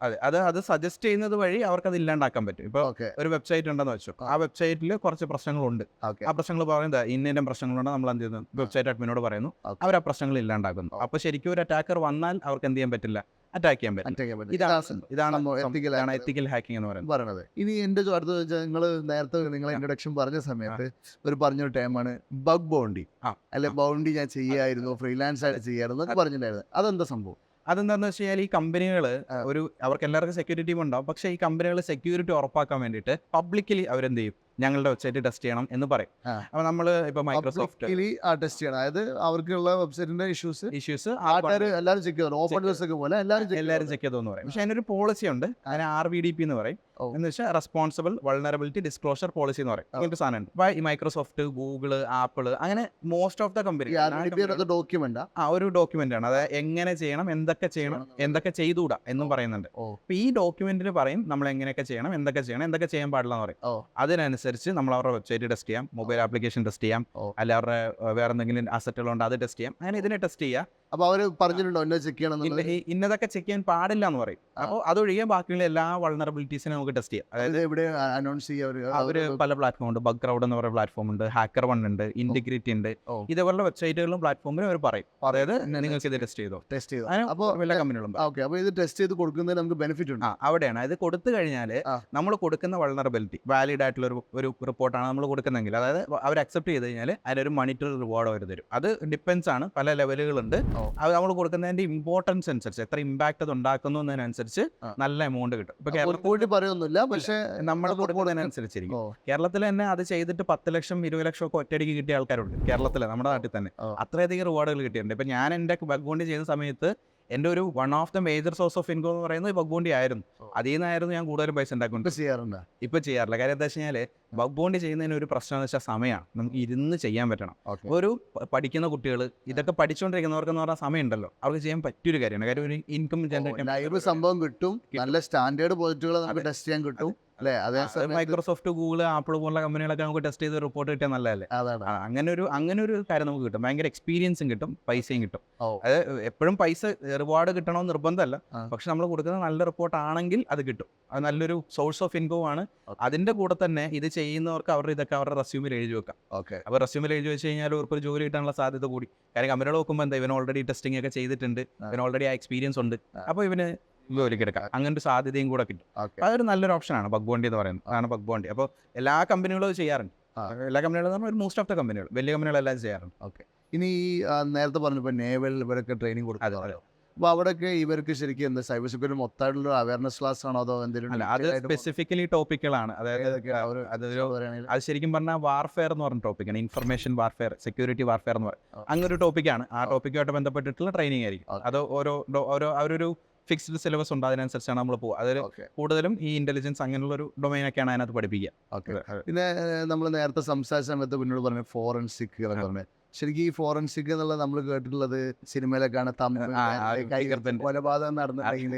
അതെ, അത് സജസ്റ്റ് ചെയ്യുന്നത് വഴി അവർക്ക് അത് ഇല്ലാണ്ടാക്കാൻ പറ്റും. ഇപ്പോൾ ഒരു വെബ്സൈറ്റ് ഉണ്ടെന്ന് വെച്ചു, ആ വെബ്സൈറ്റിൽ കുറച്ച് പ്രശ്നങ്ങളുണ്ട്, ആ പ്രശ്നങ്ങൾ പറയുന്നത് ഇന്ന പ്രശ്നങ്ങളുണ്ട്, നമ്മൾ എന്ത് ചെയ്യുന്നു, വെബ്സൈറ്റ് അഡ്മിനോട് പറയുന്നു, അവർ ആ പ്രശ്നങ്ങൾ ഇല്ലാണ്ടാക്കുന്നു. അപ്പോൾ ശരിക്കും ഒരു അറ്റാക്കർ വന്നാൽ അവർക്ക് എന്ത് ചെയ്യാൻ പറ്റില്ല, അറ്റാക്ക് ചെയ്യാൻ പറ്റും. ഇതാണ് എത്തിക്കൽ ഹാക്കിംഗ് എന്ന് പറയുന്നത്. ഇനി എന്റെ അടുത്ത് വെച്ചാൽ നിങ്ങൾ നേരത്തെ നിങ്ങൾ ഇൻട്രൊഡക്ഷൻ പറഞ്ഞ സമയത്ത് പറഞ്ഞൊരു ടൈമാണ് ബഗ് ബൗണ്ടി, അല്ലെ ബൗണ്ടി ഞാൻ ചെയ്യായിരുന്നു, ഫ്രീലാൻസ് ആയിട്ട് ചെയ്യായിരുന്നു എന്നൊക്കെ പറഞ്ഞിട്ടുണ്ടായിരുന്നു. അതെന്താ സംഭവം? അതെന്താണെന്ന് വെച്ച് കഴിഞ്ഞാൽ ഈ കമ്പനികൾ അവർക്ക് എല്ലാവർക്കും സെക്യൂരിറ്റി ടീം ഉണ്ടാവും, പക്ഷേ ഈ കമ്പനികൾ സെക്യൂരിറ്റി ഉറപ്പാക്കാൻ വേണ്ടിയിട്ട് പബ്ലിക്കലി അവരെന്ത് ചെയ്യും, ഞങ്ങളുടെ വെബ്സൈറ്റ് ടെസ്റ്റ് ചെയ്യണം എന്ന് പറയും. അപ്പോൾ നമ്മൾ ഇപ്പോൾ മൈക്രോസോഫ്റ്റ് ടെസ്റ്റ് ചെയ്യണം, അതായത് അവർക്കുള്ള വെബ്സൈറ്റിന്റെ ഇഷ്യൂസ് ആൾക്കാർ എല്ലാവരും ചെക്ക് ചെയ്യണം, ഓപ്പൺ സോഴ്സ് ഒക്കെ പോലെ എല്ലാവരും ചെക്ക് ചെയ്തെന്ന് പറയും. പക്ഷേ അതിനൊരു പോളിസി ഉണ്ട്, അതിന് RVDP എന്ന് പറയും, എന്ന് വെച്ചാൽ റെസ്പോൺസിബിൾ വൾനറബിലിറ്റി ഡിസ്ക്ലോഷർ പോളിസി എന്ന് പറയും. അങ്ങനത്തെ സാധനം ഉണ്ട്. ഈ മൈക്രോസോഫ്റ്റ്, ഗൂഗിള്, ആപ്പിൾ, അങ്ങനെ മോസ്റ്റ് ഓഫ് ദ കമ്പനി ഒരു ഡോക്യുമെന്റ് ആണ്, അതായത് എങ്ങനെ ചെയ്യണം, എന്തൊക്കെ ചെയ്യണം, എന്തൊക്കെ ചെയ്തുകൂടാ എന്നും പറയുന്നുണ്ട്. അപ്പൊ ഈ ഡോക്യുമെന്റിൽ പറയും നമ്മൾ എങ്ങനെയൊക്കെ ചെയ്യണം, എന്തൊക്കെ ചെയ്യണം, എന്തൊക്കെ ചെയ്യാൻ പാടില്ല എന്ന് പറയും. അതിനനുസരിച്ച് നമ്മൾ അവരുടെ വെബ്സൈറ്റ് ടെസ്റ്റ് ചെയ്യാം, മൊബൈൽ ആപ്ലിക്കേഷൻ ടെസ്റ്റ് ചെയ്യാം, അല്ല അവരുടെ വേറെ എന്തെങ്കിലും അസറ്റുകളുണ്ട് അത് ടെസ്റ്റ് ചെയ്യാം, അങ്ങനെ ഇതിനെ ടെസ്റ്റ് ചെയ്യാം. അപ്പൊ അവര് പറഞ്ഞിട്ടുണ്ടോ ചെക്ക് ചെയ്യണം, ഇന്നതൊക്കെ ചെക്ക് ചെയ്യാൻ പാടില്ല എന്ന് പറയും. അപ്പോൾ അതൊഴികെ ബാക്കിയുള്ള എല്ലാ വൾനറബിലിറ്റീസിനെ നമുക്ക് ടെസ്റ്റ് ചെയ്യാം. അതായത് ഇവിടെ അനൗൺസ് ചെയ്യാം, അവര് പല പ്ലാറ്റ്ഫോം ഉണ്ട്, ബഗ് ക്രൗഡ് എന്ന് പറയുന്ന പ്ലാറ്റ്ഫോം ഉണ്ട്, ഹാക്കർ വൺ ഉണ്ട്, ഇന്റഗ്രിറ്റി ഉണ്ട്, ഇതേപോലുള്ള വെബ്സൈറ്റുകളും പ്ലാറ്റ്ഫോമിലും അവർ പറയും, അതായത് നിങ്ങൾക്ക് ഇത് ടെസ്റ്റ് ചെയ്തോ. അപ്പോൾ എല്ലാ കമ്പനികളും അപ്പോൾ ഇത് ടെസ്റ്റ് ചെയ്ത് കൊടുക്കുന്നതിന് നമുക്ക് ബെനിഫിറ്റ് ഉണ്ട്. അവിടെയാണ് ഇത് കൊടുത്തു കഴിഞ്ഞാൽ നമ്മൾ കൊടുക്കുന്ന വൾനറബിലിറ്റി വാലിഡ് ആയിട്ടുള്ള ഒരു റിപ്പോർട്ടാണ് നമ്മൾ കൊടുക്കുന്നതെങ്കിൽ, അതായത് അവർ അക്സെപ്റ്റ് ചെയ്ത് കഴിഞ്ഞാൽ അതിനൊരു മണിറ്ററി റിവാർഡ് അവർ തരും. അത് ഡിപ്പെൻസ് ആണ്, പല ലെവലുകളുണ്ട്. അത് നമ്മൾ കൊടുക്കുന്നതിന്റെ ഇമ്പോർട്ടൻസ് അനുസരിച്ച്, എത്ര ഇമ്പാക്ട് അത് ഉണ്ടാക്കുന്നു എന്നതിനനുസരിച്ച് നല്ല എമൗണ്ട് കിട്ടും. ഇപ്പൊ കേരളത്തിൽ പറയുന്നില്ല, പക്ഷേ നമ്മൾ കൊടുക്കുന്നതിനനുസരിച്ചിരിക്കും. കേരളത്തിൽ തന്നെ അത് ചെയ്തിട്ട് 10 ലക്ഷം 20 ലക്ഷം ഒക്കെ ഒറ്റയടിക്ക് കിട്ടിയ ആൾക്കാരുണ്ട് കേരളത്തിലെ, നമ്മുടെ നാട്ടിൽ തന്നെ അത്രയധികം റിവാർഡുകൾ കിട്ടിയിട്ടുണ്ട്. ഇപ്പൊ ഞാൻ എൻ്റെ ബഗ് ബൗണ്ടി ചെയ്യുന്ന സമയത്ത് എൻ്റെ ഒരു one of the major source of income എന്ന് പറയുന്നത് ബഗ് ബൗണ്ടി ആയിരുന്നു. അതിൽ നിന്നായിരുന്നു ഞാൻ കൂടുതലും പൈസ ഉണ്ടാക്കുന്നത്. ഇപ്പൊ ചെയ്യാറില്ല. കാര്യം എന്താ വെച്ച് കഴിഞ്ഞാൽ ബഗ് ബൗണ്ടി ചെയ്യുന്നതിന് ഒരു പ്രശ്നം എന്ന് വെച്ചാൽ സമയമാണ്. നമുക്ക് ഇരുന്ന് ചെയ്യാൻ പറ്റണം. ഒരു പഠിക്കുന്ന കുട്ടികൾ, ഇതൊക്കെ പഠിച്ചുകൊണ്ടിരിക്കുന്നവർക്ക് എന്ന് പറഞ്ഞാൽ സമയം ഉണ്ടല്ലോ, അവർക്ക് ചെയ്യാൻ പറ്റിയൊരു കാര്യമാണ്. കാര്യം ഒരു ഇൻകം ജനറേറ്റ് സംഭവം കിട്ടും, നല്ല സ്റ്റാൻഡേർഡ് പ്രോജക്റ്റുകൾ നമുക്ക് ടെസ്റ്റ് ചെയ്യാൻ കിട്ടും. മൈക്രോസോഫ്റ്റ്, ഗൂഗിൾ, ആപ്പിൾ പോലുള്ള കമ്പനികളൊക്കെ നമുക്ക് ടെസ്റ്റ് ചെയ്ത് റിപ്പോർട്ട് കിട്ടിയാൽ നല്ലതല്ലേ. അങ്ങനെ ഒരു കാര്യം നമുക്ക് കിട്ടും. ഭയങ്കര എക്സ്പീരിയൻസും കിട്ടും, പൈസയും കിട്ടും. അതായത് എപ്പോഴും പൈസ റിവാർഡ് കിട്ടണമെന്ന് നിർബന്ധമല്ല, പക്ഷെ നമ്മൾ കൊടുക്കുന്ന നല്ല റിപ്പോർട്ട് ആണെങ്കിൽ അത് കിട്ടും. അത് നല്ലൊരു സോഴ്സ് ഓഫ് ഇൻകം ആണ്. അതിന്റെ കൂടെ തന്നെ ഇത് ചെയ്യുന്നവർക്ക് ഇതൊക്കെ അവരുടെ റെസ്യൂമിൽ എഴുതി വെക്കാം. അപ്പോൾ റെസ്യൂമിൽ എഴുതി വെച്ച് കഴിഞ്ഞാൽ അവർക്ക് ഒരു ജോലി കിട്ടാനുള്ള സാധ്യത കൂടി. കാര്യം കമ്പനികൾ നോക്കുമ്പോൾ എന്താ, ഇവൻ ഓൾറെഡി ടെസ്റ്റിംഗ് ഒക്കെ ചെയ്തിട്ടുണ്ട്, ഇവൻ ഓൾറെഡി ആ എക്സ്പീരിയൻസ് ഉണ്ട്, അപ്പോൾ ഇവന് ജോലിക്ക് എടുക്കാം. അങ്ങനെ ഒരു സാധ്യതയും കൂടെ കിട്ടും. അതൊരു നല്ലൊരു ഓപ്ഷനാണ് ബഗ് ബൗണ്ടി എന്ന് പറയുന്നത്. അതാണ് ബഗ് ബൗണ്ടി. അപ്പോൾ എല്ലാ കമ്പനികളും ചെയ്യാറുണ്ട്. എല്ലാ കമ്പനികളും പറഞ്ഞാൽ മോസ്റ്റ് ഓഫ് ദ കമ്പനികൾ, വലിയ കമ്പനികളെല്ലാം ചെയ്യാറുണ്ട്. ഇനി നേരത്തെ പറഞ്ഞപ്പോൾ നേവൽ ഇവരൊക്കെ ട്രെയിനിങ് കൊടുക്കും. അപ്പോൾ അവിടെയൊക്കെ ഇവർക്ക് ശരിക്കും എന്താ സൈബർ സെക്യൂരിറ്റി മൊത്തമായിട്ടുള്ള അവയർനെസ് ക്ലാസ് ആണോ, അതോ എന്തെങ്കിലും? അത് സ്പെസിഫിക്കലി ടോപ്പിക്കുകളാണ്. അതായത് അത് ശരിക്കും പറഞ്ഞാൽ വാർഫെയർ എന്ന് പറഞ്ഞ ടോപ്പിക്കാണ്. ഇൻഫർമേഷൻ വാർഫെയർ, സെക്യൂരിറ്റി വാർഫെയർ എന്ന് പറയും. അങ്ങനെ ഒരു ടോപ്പിക്കാണ്. ആ ടോപ്പിക്കുമായിട്ട് ബന്ധപ്പെട്ടിട്ടുള്ള ട്രെയിനിങ് ആയിരിക്കും. അത് അവരൊരു ഫിക്സ്ഡ് സിലബസ് ഉണ്ട്, അതിനനുസരിച്ചാണ് നമ്മൾ പോകുക. അതിൽ കൂടുതലും ഈ ഇന്റലിജൻസ് അങ്ങനെയുള്ള ഒരു ഡൊമൈനൊക്കെയാണ് അതിനകത്ത് പഠിപ്പിക്കുക. പിന്നെ നമ്മൾ നേരത്തെ സംസാരിച്ച സമയത്ത് പിന്നീട് പറഞ്ഞ ഫോറൻസിക് പറഞ്ഞത്, ശരിക്കും ഈ ഫോറൻസിക് എന്നുള്ളത് നമ്മൾ കേട്ടിട്ടുള്ളത് സിനിമയിലൊക്കെയാണ്, കൊലപാതകം നടന്നിട്ടുണ്ടെങ്കിൽ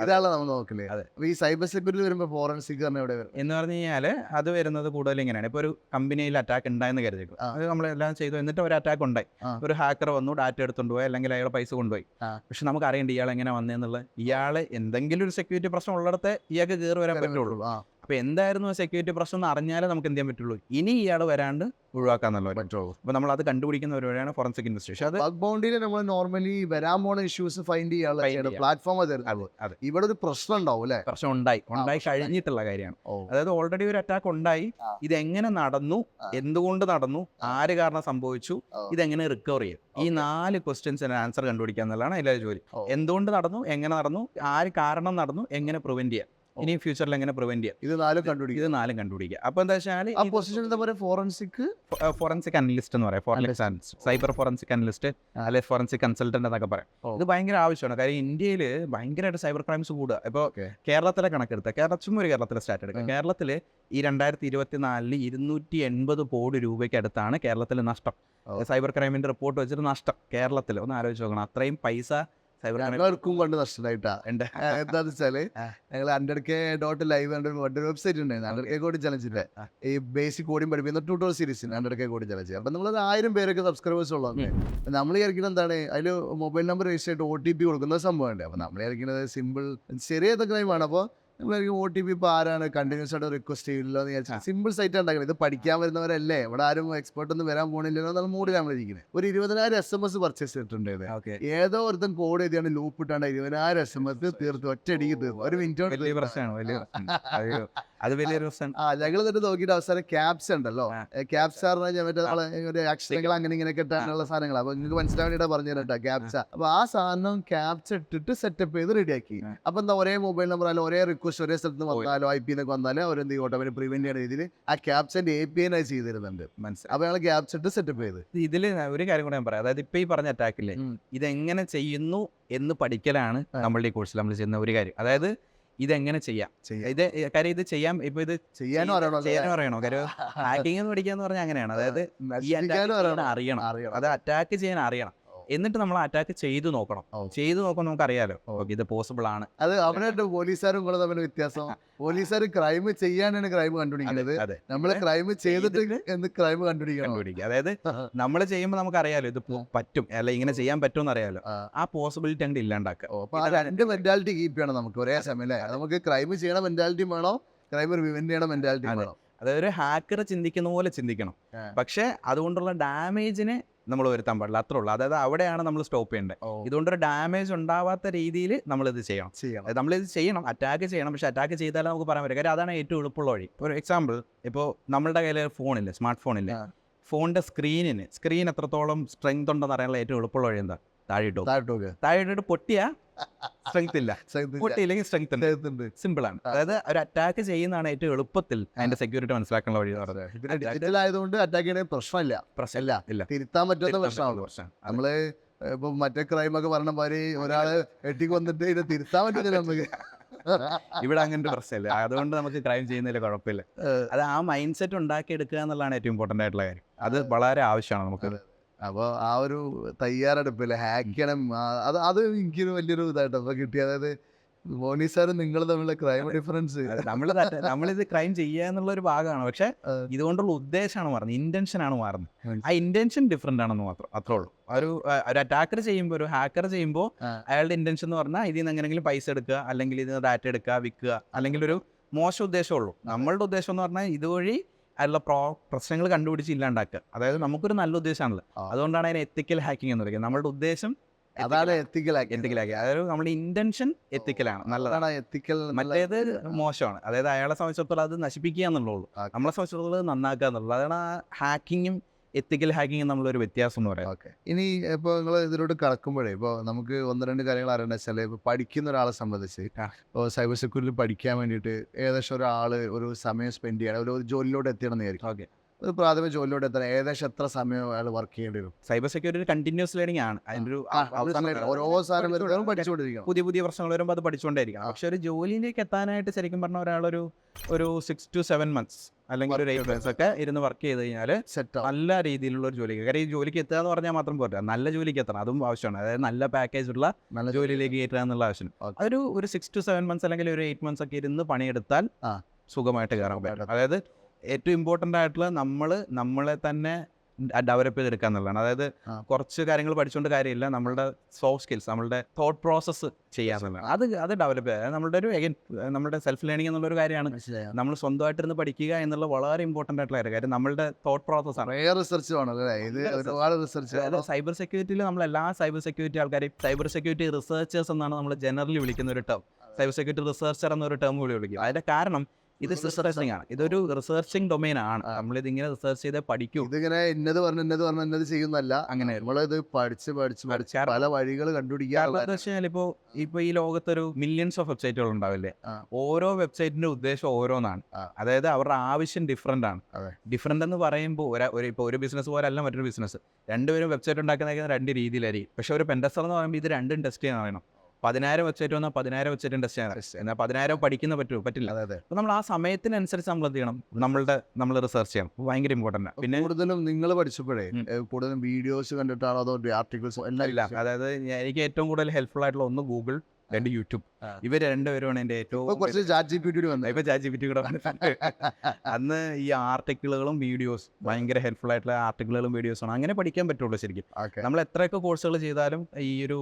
ഇതാണ് നമ്മൾ നോക്കില്ലേ. അപ്പൊ ഈ സൈബർ സെക്യൂരിറ്റി വരുമ്പോൾ ഫോറൻസിക് എവിടെ വരും എന്ന് പറഞ്ഞു കഴിഞ്ഞാൽ അത് വരുന്നത് കൂടുതൽ ഇങ്ങനെയാണ്. ഇപ്പൊ ഒരു കമ്പനിയിൽ അറ്റാക്ക് ഉണ്ടായെന്ന് കരുതിക്കും, അത് നമ്മളെല്ലാം ചെയ്തു, എന്നിട്ട് ഒരു അറ്റാക്ക് ഉണ്ടായി, ഒരു ഹാക്കർ വന്നു, ഡാറ്റ എടുത്തുകൊണ്ട് പോയി, അല്ലെങ്കിൽ അയാളെ പൈസ കൊണ്ടുപോയി. പക്ഷെ നമുക്ക് അറിയണ്ട ഇയാൾ എങ്ങനെ വന്നേന്നുള്ളത്. ഇയാളെ എന്തെങ്കിലും ഒരു സെക്യൂരിറ്റി പ്രശ്നം ഉള്ളിടത്ത് ഇയാൾക്ക് കയറി വരാൻ പറ്റുള്ളൂ. അപ്പൊ അപ്പോൾ എന്തായിരുന്നു സെക്യൂരിറ്റി പ്രശ്നം എന്ന് അറിഞ്ഞാലേ നമുക്ക് എന്ത് ചെയ്യാൻ പറ്റുള്ളൂ, ഇനി ഇയാൾ വരാണ്ട് ഒഴിവാക്കാന്നുള്ളത് പറ്റുള്ളൂ. അപ്പോൾ നമ്മൾ അത് കണ്ടുപിടിക്കുന്ന പരിപാടിയാണ് ഫോറൻസിക് ഇൻവെസ്റ്റിഗേഷൻ. അത് ബഗ് ബൗണ്ടിയിൽ നമ്മൾ നോർമലി വരാൻ പോണ ഇഷ്യൂസ് ഫൈൻഡ് ചെയ്യാനുള്ള പ്ലാറ്റ്ഫോം തരുന്നത്. അതെ, ഇവിടെ ഒരു പ്രശ്നം ഉണ്ടാവും അല്ലേ? പ്രശ്നം ഉണ്ടായി കഴിഞ്ഞിട്ടുള്ള കാര്യമാണ്. അതായത് ഓൾറെഡി ഒരു അറ്റാക്ക് ഉണ്ടായി, ഇതെങ്ങനെ നടന്നു, എന്തുകൊണ്ട് നടന്നു, ആര് കാരണം സംഭവിച്ചു, ഇതെങ്ങനെ റിക്കവർ ചെയ്യും, ഈ 4 ക്വസ്റ്റ്യൻസിന് ആൻസർ കണ്ടുപിടിക്കുക എന്നുള്ളതാണ് അതിലെ ജോലി. എന്തുകൊണ്ട് നടന്നു, എങ്ങനെ നടന്നു, ആര് കാരണം നടന്നു, എങ്ങനെ പ്രിവെന്റ് ചെയ്യാം, ഇനി ഫ്യൂച്ചറിൽ എങ്ങനെ പ്രിവെന്റ് ചെയ്യാം, ഇത് 4 കണ്ടുപിടിക്കുക. അപ്പൊ എന്താ വെച്ചാൽ ഫോറൻസിക് അനലിസ്റ്റ് എന്ന് പറയാം, സൈബർ ഫോറൻസിക് അനലിസ്റ്റ് അല്ലെങ്കിൽ ഫോറൻസിക് കൺസൾട്ടന്റ് എന്നൊക്കെ പറയാം. ഇത് ഭയങ്കര ആവശ്യമാണ്. കാര്യം ഇന്ത്യയിൽ ഭയങ്കരമായിട്ട് സൈബർ ക്രൈംസ് കൂടുക. ഇപ്പോൾ കേരളത്തിലെ കണക്കെടുത്ത കേരളത്തിലെ സ്റ്റാറ്റ് എടുക്കുക. കേരളത്തിൽ ഈ 2024 280 കോടി രൂപയ്ക്ക് അടുത്താണ് കേരളത്തിൽ നഷ്ടം. സൈബർ ക്രൈമിന്റെ റിപ്പോർട്ട് വെച്ചിട്ട് നഷ്ടം കേരളത്തിൽ. ഒന്ന് ആലോചിച്ച് നോക്കണം, അത്രയും പൈസ ഞങ്ങൾക്കും കൊണ്ട് നഷ്ടമായിട്ടാ. എന്താന്ന് വെച്ചാല് ഞങ്ങൾ 100K.live വെബ്സൈറ്റ് ഉണ്ടായിരുന്നു, 100K കോടി ചലഞ്ചിന്റെ ഈ ബേസിക് കോഡിയും പഠിപ്പിക്കുന്ന ട്യൂട്ടോറിയൽ സീരീസ് 100K കോടി ചലഞ്ച്. അപ്പൊ നമ്മളത് 1000 പേരൊക്കെ സബ്സ്ക്രൈബേഴ്സ് ഉള്ളത്. നമ്മൾ വിചാരിക്കുന്നത് എന്താണ്, അതിൽ മൊബൈൽ നമ്പർ രജിസ്റ്റർ ചെയ്തിട്ട് OTP കൊടുക്കുന്ന സംഭവമുണ്ട്. അപ്പൊ നമ്മൾ വിചാരിക്കുന്നത് സിമ്പിൾ ചെറിയ ക്രൈമാണ്. അപ്പോൾ നമ്മളായിരിക്കും OTP ഇപ്പോൾ ആരാണ് കണ്ടിന്യൂസ് ആയിട്ട് റിക്വസ്റ്റ് ചെയ്യില്ലോ എന്ന് വിചാരിച്ചാൽ സിമ്പിൾ സൈറ്റ് ഉണ്ടാക്കുന്നത്. ഇത് പഠിക്കാൻ വരുന്നവരല്ലേ, ഇവിടെ ആരും എക്സ്പെർട്ട് ഒന്നും വരാൻ പോകണില്ലല്ലോ എന്നുള്ള മൂഡിൽ നമ്മൾ ഇരിക്കുന്നത്. ഒരു 20,000 SMS പർച്ചേസ് ചെയ്തിട്ടുണ്ട്. ഏതോ ഒരുത്തൻ കോഡ് എഴുതിയാണ് ലൂപ്പ് ഇട്ടാണ്ട് 20,000 SMS തീർത്തു, ഒറ്റയടിക്ക് തീർന്നു. ഒരു മിനിറ്റോട് വലിയ പ്രശ്നമാണ്. അത് വലിയൊരു ഞങ്ങൾ എന്നിട്ട് നോക്കിയിട്ട് അവസാനം ക്യാപ്സ് ഉണ്ടല്ലോ, ക്യാപ്സ മറ്റേ അക്ഷരങ്ങൾ അങ്ങനെ ഇങ്ങനെയൊക്കെ ഇട്ടാനുള്ള സാധനങ്ങൾ. അപ്പൊ നിങ്ങൾക്ക് മനസ്സിലാൻ വേണ്ടിയിട്ട് പറഞ്ഞു തരട്ടോ ക്യാപ്സ. അപ്പൊ ആ സാധനം ക്യാപ്സ ഇട്ടിട്ട് സെറ്റപ്പ് ചെയ്ത് റെഡിയാക്കി. അപ്പൊ എന്താ, ഒരേ മൊബൈൽ നമ്പർ ആയാലും ഒരേ റിക്വസ്റ്റ് ഒരേ സ്ഥലത്ത് വന്നാലോ IP എന്നൊക്കെ വന്നാലും അവരെന്ത് ചെയ്യും, ഓട്ടോമാറ്റിക് പ്രിവെന്റ് ചെയ്യുന്ന രീതിയിൽ ആ ക്യാപ്സിന്റെ API ചെയ്ത് തരുന്നുണ്ട്. മനസ്സിലായി. അപ്പൊ ഞങ്ങൾ ക്യാപ്സ ഇട്ട് സെറ്റപ്പ് ചെയ്ത്. ഇതിൽ ഒരു കാര്യം കൂടെ ഞാൻ പറയാം. അതായത് ഇപ്പൊ ഈ പറഞ്ഞ അറ്റാക്കില്ലേ, ഇതെങ്ങനെ ചെയ്യുന്നു എന്ന് പഠിക്കലാണ് നമ്മളുടെ ഈ കോഴ്സിൽ നമ്മൾ ചെയ്യുന്ന ഒരു കാര്യം. അതായത് ഇതെങ്ങനെ ചെയ്യാം, കാര്യം ഇത് ചെയ്യാം, ഇപ്പൊ ഇത് ചെയ്യാനോ അറിയണോ, കാര്യം ഹാക്കിംഗ് എന്ന് പഠിക്കാന്ന് പറഞ്ഞാൽ അങ്ങനെയാണ്. അതായത് ഈ അറിയണം, അത് അറ്റാക്ക് ചെയ്യാൻ അറിയണം. എന്നിട്ട് നമ്മൾ അറ്റാക്ക് ചെയ്തു നോക്കണം. നമുക്ക് അറിയാലോ ഇത് പോസിബിൾ ആണ്. അത് അവനായിട്ട് പോലീസുകാരും കൂടെ തമ്മിൽ വ്യത്യാസം. പോലീസുകാർ ക്രൈം ചെയ്യാനാണ് ക്രൈം കണ്ടുപിടിക്കുന്നത്, നമ്മള് ക്രൈം ചെയ്തിട്ട് ക്രൈം കണ്ടുപിടിക്കണം. അതായത് നമ്മൾ ചെയ്യുമ്പോൾ നമുക്ക് അറിയാലോ ഇത് പറ്റും, അല്ല ഇങ്ങനെ ചെയ്യാൻ പറ്റുമെന്ന് അറിയാലോ. ആ പോസിബിലിറ്റി അങ്ങോട്ട് ഇല്ലാണ്ടാക്കുക. അപ്പൊ ആ 2 മെന്റാലിറ്റി കീപ്പ് ചെയ്യണം നമുക്ക് ഒരേ സമയം അല്ലേ. നമുക്ക് ക്രൈം ചെയ്യണ മെന്റാലിറ്റി വേണോ, ക്രൈം പ്രിവെന്റ് ചെയ്യണ മെന്റാലിറ്റി വേണം. അതായത് ഒരു ഹാക്കർ ചിന്തിക്കുന്ന പോലെ ചിന്തിക്കണം, പക്ഷെ അതുകൊണ്ടുള്ള ഡാമേജിനെ നമ്മൾ വരുത്താൻ പാടില്ല, അത്രേ ഉള്ളൂ. അതായത് അവിടെയാണ് നമ്മൾ സ്റ്റോപ്പ് ചെയ്യേണ്ടത്. ഇതുകൊണ്ടൊരു ഡാമേജ് ഉണ്ടാവാത്ത രീതിയിൽ നമ്മളിത് ചെയ്യണം. നമ്മളിത് ചെയ്യണം, അറ്റാക്ക് ചെയ്യണം. പക്ഷെ അറ്റാക്ക് ചെയ്താലേ നമുക്ക് പറയാൻ പറ്റും. കാര്യം അതാണ് ഏറ്റവും എളുപ്പമുള്ള വഴി. ഒരു എക്സാമ്പിൾ, ഇപ്പോൾ നമ്മളുടെ കയ്യിൽ ഫോണില്ലേ, സ്മാർട്ട് ഫോണില്ലേ, ഫോണിന്റെ സ്ക്രീൻ എത്രത്തോളം സ്ട്രെങ്ത് ഉണ്ടെന്ന് അറിയാനുള്ള ഏറ്റവും എളുപ്പമുള്ള വഴി എന്താ, താഴെയിട്ട് പൊട്ടിയാ സ്ട്രെങ്ത് ഇല്ല, പൊട്ടിയില്ലെങ്കിൽ സ്ട്രെങ്ത് ഉണ്ട്. സിമ്പിൾ ആണ്. അതായത് ഒരു അറ്റാക്ക് ചെയ്യുന്നതാണ് ഏറ്റവും എളുപ്പത്തിൽ അതിന്റെ സെക്യൂരിറ്റി മനസ്സിലാക്കാനുള്ള വഴി എന്ന് പറയുന്നത്. ഡിജിറ്റൽ ആയതുകൊണ്ട് അറ്റാക്ക് ചെയ്യണ പ്രശ്നമില്ല, തിരുത്താൻ പറ്റുന്ന പ്രശ്നമാണ്. നമ്മള് ഇപ്പൊ മറ്റേ ക്രൈം ഒക്കെ പറഞ്ഞ മാതിരി ഒരാള് എട്ടിക്ക് വന്നിട്ട് ഇത് തിരുത്താൻ പറ്റുന്നില്ല നമുക്ക്. ഇവിടെ അങ്ങനത്തെ പ്രശ്നമില്ല. അതുകൊണ്ട് നമുക്ക് ക്രൈം ചെയ്യുന്നതിൽ കുഴപ്പമില്ല. അത് ആ മൈൻഡ് സെറ്റ് ഉണ്ടാക്കി എടുക്കുക എന്നുള്ളതാണ് ഏറ്റവും ഇമ്പോർട്ടൻ്റ് ആയിട്ടുള്ള കാര്യം. അത് വളരെ ആവശ്യമാണ് നമുക്ക്. അപ്പോൾ ആ ഒരു തയ്യാറെടുപ്പില്ല, ഹാക്ക് ചെയ്യണം, അത് എനിക്കൊരു വലിയൊരു ഇതായിട്ടപ്പോൾ കിട്ടി. അതായത് മോനി സാറും നിങ്ങൾ തമ്മിലുള്ള ക്രൈം ഡിഫറൻസ്, നമ്മളിത് ക്രൈം ചെയ്യുക എന്നുള്ള ഒരു ഭാഗമാണ്. പക്ഷെ ഇതുകൊണ്ടുള്ള ഉദ്ദേശമാണ് മാറുന്നത്, ഇന്റൻഷനാണ് മാറുന്നത്. ആ ഇന്റൻഷൻ ഡിഫറെന്റ് ആണെന്ന് മാത്രം, അത്രേ ഉള്ളൂ. ഒരു അറ്റാക്കർ ചെയ്യുമ്പോൾ, ഒരു ഹാക്കർ ചെയ്യുമ്പോൾ അയാളുടെ ഇന്റൻഷൻ എന്ന് പറഞ്ഞാൽ ഇതിൽ നിന്ന് എങ്ങനെയെങ്കിലും പൈസ എടുക്കുക, അല്ലെങ്കിൽ ഇതിന് ഡാറ്റ എടുക്കുക, വിൽക്കുക, അല്ലെങ്കിൽ ഒരു മോശം ഉദ്ദേശമുള്ളൂ. നമ്മളുടെ ഉദ്ദേശം എന്ന് പറഞ്ഞാൽ ഇതുവഴി അതിലുള്ള പ്രശ്നങ്ങൾ കണ്ടുപിടിച്ച് ഇല്ലാണ്ടാക്കുക. അതായത് നമുക്കൊരു നല്ല ഉദ്ദേശമാണല്ലോ, അതുകൊണ്ടാണ് അതിനെ എത്തിക്കൽ ഹാക്കിംഗ് എന്ന് പറയുന്നത്. നമ്മളുടെ ഉദ്ദേശം അതാണ് എത്തിക്കൽ ഹാക്കി. അതായത് നമ്മുടെ ഇന്റൻഷൻ എത്തിക്കലാണ്, നല്ലതാണ്. എത്തിക്കൽ മറ്റേത് മോശമാണ്. അതായത് അയാളെ സംബന്ധിച്ചിടത്തോളം അത് നശിപ്പിക്കുക എന്നുള്ളൂ, നമ്മളെ സംബന്ധിച്ചിടത്തോളം നന്നാക്കുക എന്നുള്ളത്. അതാണ് ഹാക്കിങ്ങും എത്തിക്കൽ ഹാക്കിങ്ങും നമ്മളൊരു വ്യത്യാസം എന്ന് പറയാം. ഓക്കെ, ഇനി ഇപ്പോൾ നിങ്ങൾ ഇതിലോട്ട് കടക്കുമ്പോഴേ ഇപ്പോൾ നമുക്ക് 1-2 കാര്യങ്ങൾ അറിയേണ്ട വെച്ചാൽ, ഇപ്പോൾ പഠിക്കുന്ന ഒരാളെ സംബന്ധിച്ച് ഇപ്പോൾ സൈബർ സെക്യൂരിറ്റി പഠിക്കാൻ വേണ്ടിയിട്ട് ഏകദേശം ഒരാൾ ഒരു സമയം സ്പെൻഡ് ചെയ്യണം, ഒരു ജോലിയിലോട്ട് എത്തിയണമെന്ന് വിചാരിക്കും. ഓക്കെ, ഒരു പ്രാഥമിക ജോലിയിലോട്ട് എത്താൻ ഏകദേശം എത്ര സമയം അയാൾ വർക്ക് ചെയ്യേണ്ടി വരും? സൈബർ സെക്യൂരിറ്റി കണ്ടിന്യൂസ് ലേണിംഗ് ആണ്. അതിൻ്റെ ഒരു ഓരോ സാധനം വരുമ്പോഴും പഠിച്ചുകൊണ്ടിരിക്കണം, പുതിയ പ്രശ്നങ്ങൾ വരുമ്പോൾ അത് പഠിച്ചുകൊണ്ടേയിരിക്കണം. പക്ഷെ ഒരു ജോലിയിലേക്ക് എത്താനായിട്ട് ശരിക്കും പറഞ്ഞ ഒരാളൊരു 6 to 7 months അല്ലെങ്കിൽ ഒരു 8 months ഒക്കെ ഇരുന്ന് വർക്ക് ചെയ്ത് കഴിഞ്ഞാൽ നല്ല രീതിയിലുള്ള ഒരു ജോലിക്ക്, കാര്യം ഈ ജോലിക്ക് എത്തുക എന്ന് പറഞ്ഞാൽ മാത്രം പോരാ, നല്ല ജോലിക്ക് എത്തണം, അതും ആവശ്യമാണ്. അതായത് നല്ല പാക്കേജ് ഉള്ള നല്ല ജോലിയിലേക്ക് കയറ്റുക എന്നുള്ള ആവശ്യം. അതൊരു 6 to 7 months അല്ലെങ്കിൽ ഒരു 8 months ഒക്കെ ഇരുന്ന് പണിയെടുത്താൽ സുഖമായിട്ട് കയറാൻ പറ്റും. അതായത് ഏറ്റവും ഇമ്പോർട്ടൻ്റ് ആയിട്ടുള്ള നമ്മളെ തന്നെ ഡെവലപ്പ് ചെയ്തെടുക്കുക എന്നുള്ളതാണ്. അതായത് കുറച്ച് കാര്യങ്ങൾ പഠിച്ചുകൊണ്ട് കാര്യമില്ല, നമ്മളുടെ സോഫ്റ്റ് സ്കിൽസ്, നമ്മളുടെ തോട്ട് പ്രോസസ്സ് ചെയ്യാന്നുള്ളതാണ്. അത് ഡെവലപ്പ് ചെയ്യുക നമ്മളുടെ ഒരു നമ്മുടെ സെൽഫ് ലേണിംഗ് എന്നുള്ളൊരു കാര്യമാണ്. നമ്മൾ സ്വന്തമായിട്ടിരുന്ന് പഠിക്കുക എന്നുള്ള വളരെ ഇമ്പോർട്ടൻ്റ് ആയിട്ടുള്ള കാര്യം നമ്മളുടെ തോട്ട് പ്രോസസ്സാണ്. റിസർച്ച് വേണം അല്ലേ, ഇത് ഒരുപാട് റിസർച്ച്. അതായത് സൈബർ സെക്യൂരിറ്റിയിൽ നമ്മൾ എല്ലാ സൈബർ സെക്യൂരിറ്റി ആൾക്കാരെയും സൈബർ സെക്യൂരിറ്റി റിസർച്ചേഴ്സ് എന്നാണ് നമ്മൾ ജനറലി വിളിക്കുന്ന ഒരു ടേം. സൈബർ സെക്യൂരിറ്റി റിസർച്ചർ എന്നൊരു ടേം കൂടി വിളിക്കും. അതിന്റെ കാരണം ഇത് റിസർച്ചിങ് ആണ്, ഇതൊരു റിസർച്ചിങ് ഡൊമൈൻ ആണ്. നമ്മളിത് ഇങ്ങനെ റിസർച്ച് ചെയ്ത് പഠിക്കും. ഇതിങ്ങനെ ഇന്നത് ചെയ്യുന്നല്ല, അങ്ങനെ നമ്മളിത് പഠിച്ച് പല വഴികൾ കണ്ടുപിടിക്കുക. ഇപ്പൊ ഈ ലോകത്തൊരു മില്യൺസ് ഓഫ് വെബ്സൈറ്റുകൾ ഉണ്ടാവില്ലേ, ഓരോ വെബ്സൈറ്റിന്റെ ഉദ്ദേശം ഓരോന്നാണ്. അതായത് അവരുടെ ആവശ്യം ഡിഫറെന്റ് ആണ്. ഡിഫറെന്റ് എന്ന് പറയുമ്പോൾ ഇപ്പൊ ഒരു ബിസിനസ് പോലെ അല്ല മറ്റൊരു ബിസിനസ്. രണ്ടുപേരും വെബ്സൈറ്റ് ഉണ്ടാക്കുന്ന രണ്ട് രീതിയിലായിരിക്കും. പക്ഷെ ഒരു പെൻടെസ്റ്റർ എന്ന് പറയുമ്പോൾ ഇത് രണ്ടും ടെസ്റ്റ് ചെയ്യാൻ അറിയണം. 10,000 വെബ്സൈറ്റ് വന്നാൽ 10,000 വെബ്സൈറ്റും ടെസ്റ്റ് ചെയ്യാൻ, എന്നാൽ 10,000 പഠിക്കുന്ന പറ്റില്ല. അപ്പോൾ നമ്മൾ ആ സമയത്തിനനുസരിച്ച് നമ്മൾ എന്ത് ചെയ്യണം, നമ്മൾ റിസർച്ച് ചെയ്യണം. ഭയങ്കര ഇമ്പോർട്ടൻ്റ് ആണ്. പിന്നെ കൂടുതലും നിങ്ങൾ പഠിച്ചപ്പോഴേ കൂടുതലും വീഡിയോസ് കണ്ടിട്ടാണോ അതോ ആർട്ടിക്കിൾസ്? ഇല്ല, അതായത് എനിക്ക് ഏറ്റവും കൂടുതൽ ഹെൽപ്ഫുൾ ആയിട്ടുള്ള ഒന്ന് ഗൂഗിൾ, രണ്ട് യൂട്യൂബ്. ഇവർ രണ്ടുപേരുമാണ് എൻ്റെ ഏറ്റവും. ഇപ്പൊ ChatGPT കൂടെ അന്ന് ഈ ആർട്ടിക്കിളുകളും വീഡിയോസ് ഭയങ്കര ഹെൽപ്ഫുൾ ആയിട്ടുള്ള ആർട്ടിക്കിളുകളും വീഡിയോസാണ്. അങ്ങനെ പഠിക്കാൻ പറ്റുള്ളൂ ശരിക്കും. നമ്മൾ എത്രയൊക്കെ കോഴ്സുകൾ ചെയ്താലും ഈ ഒരു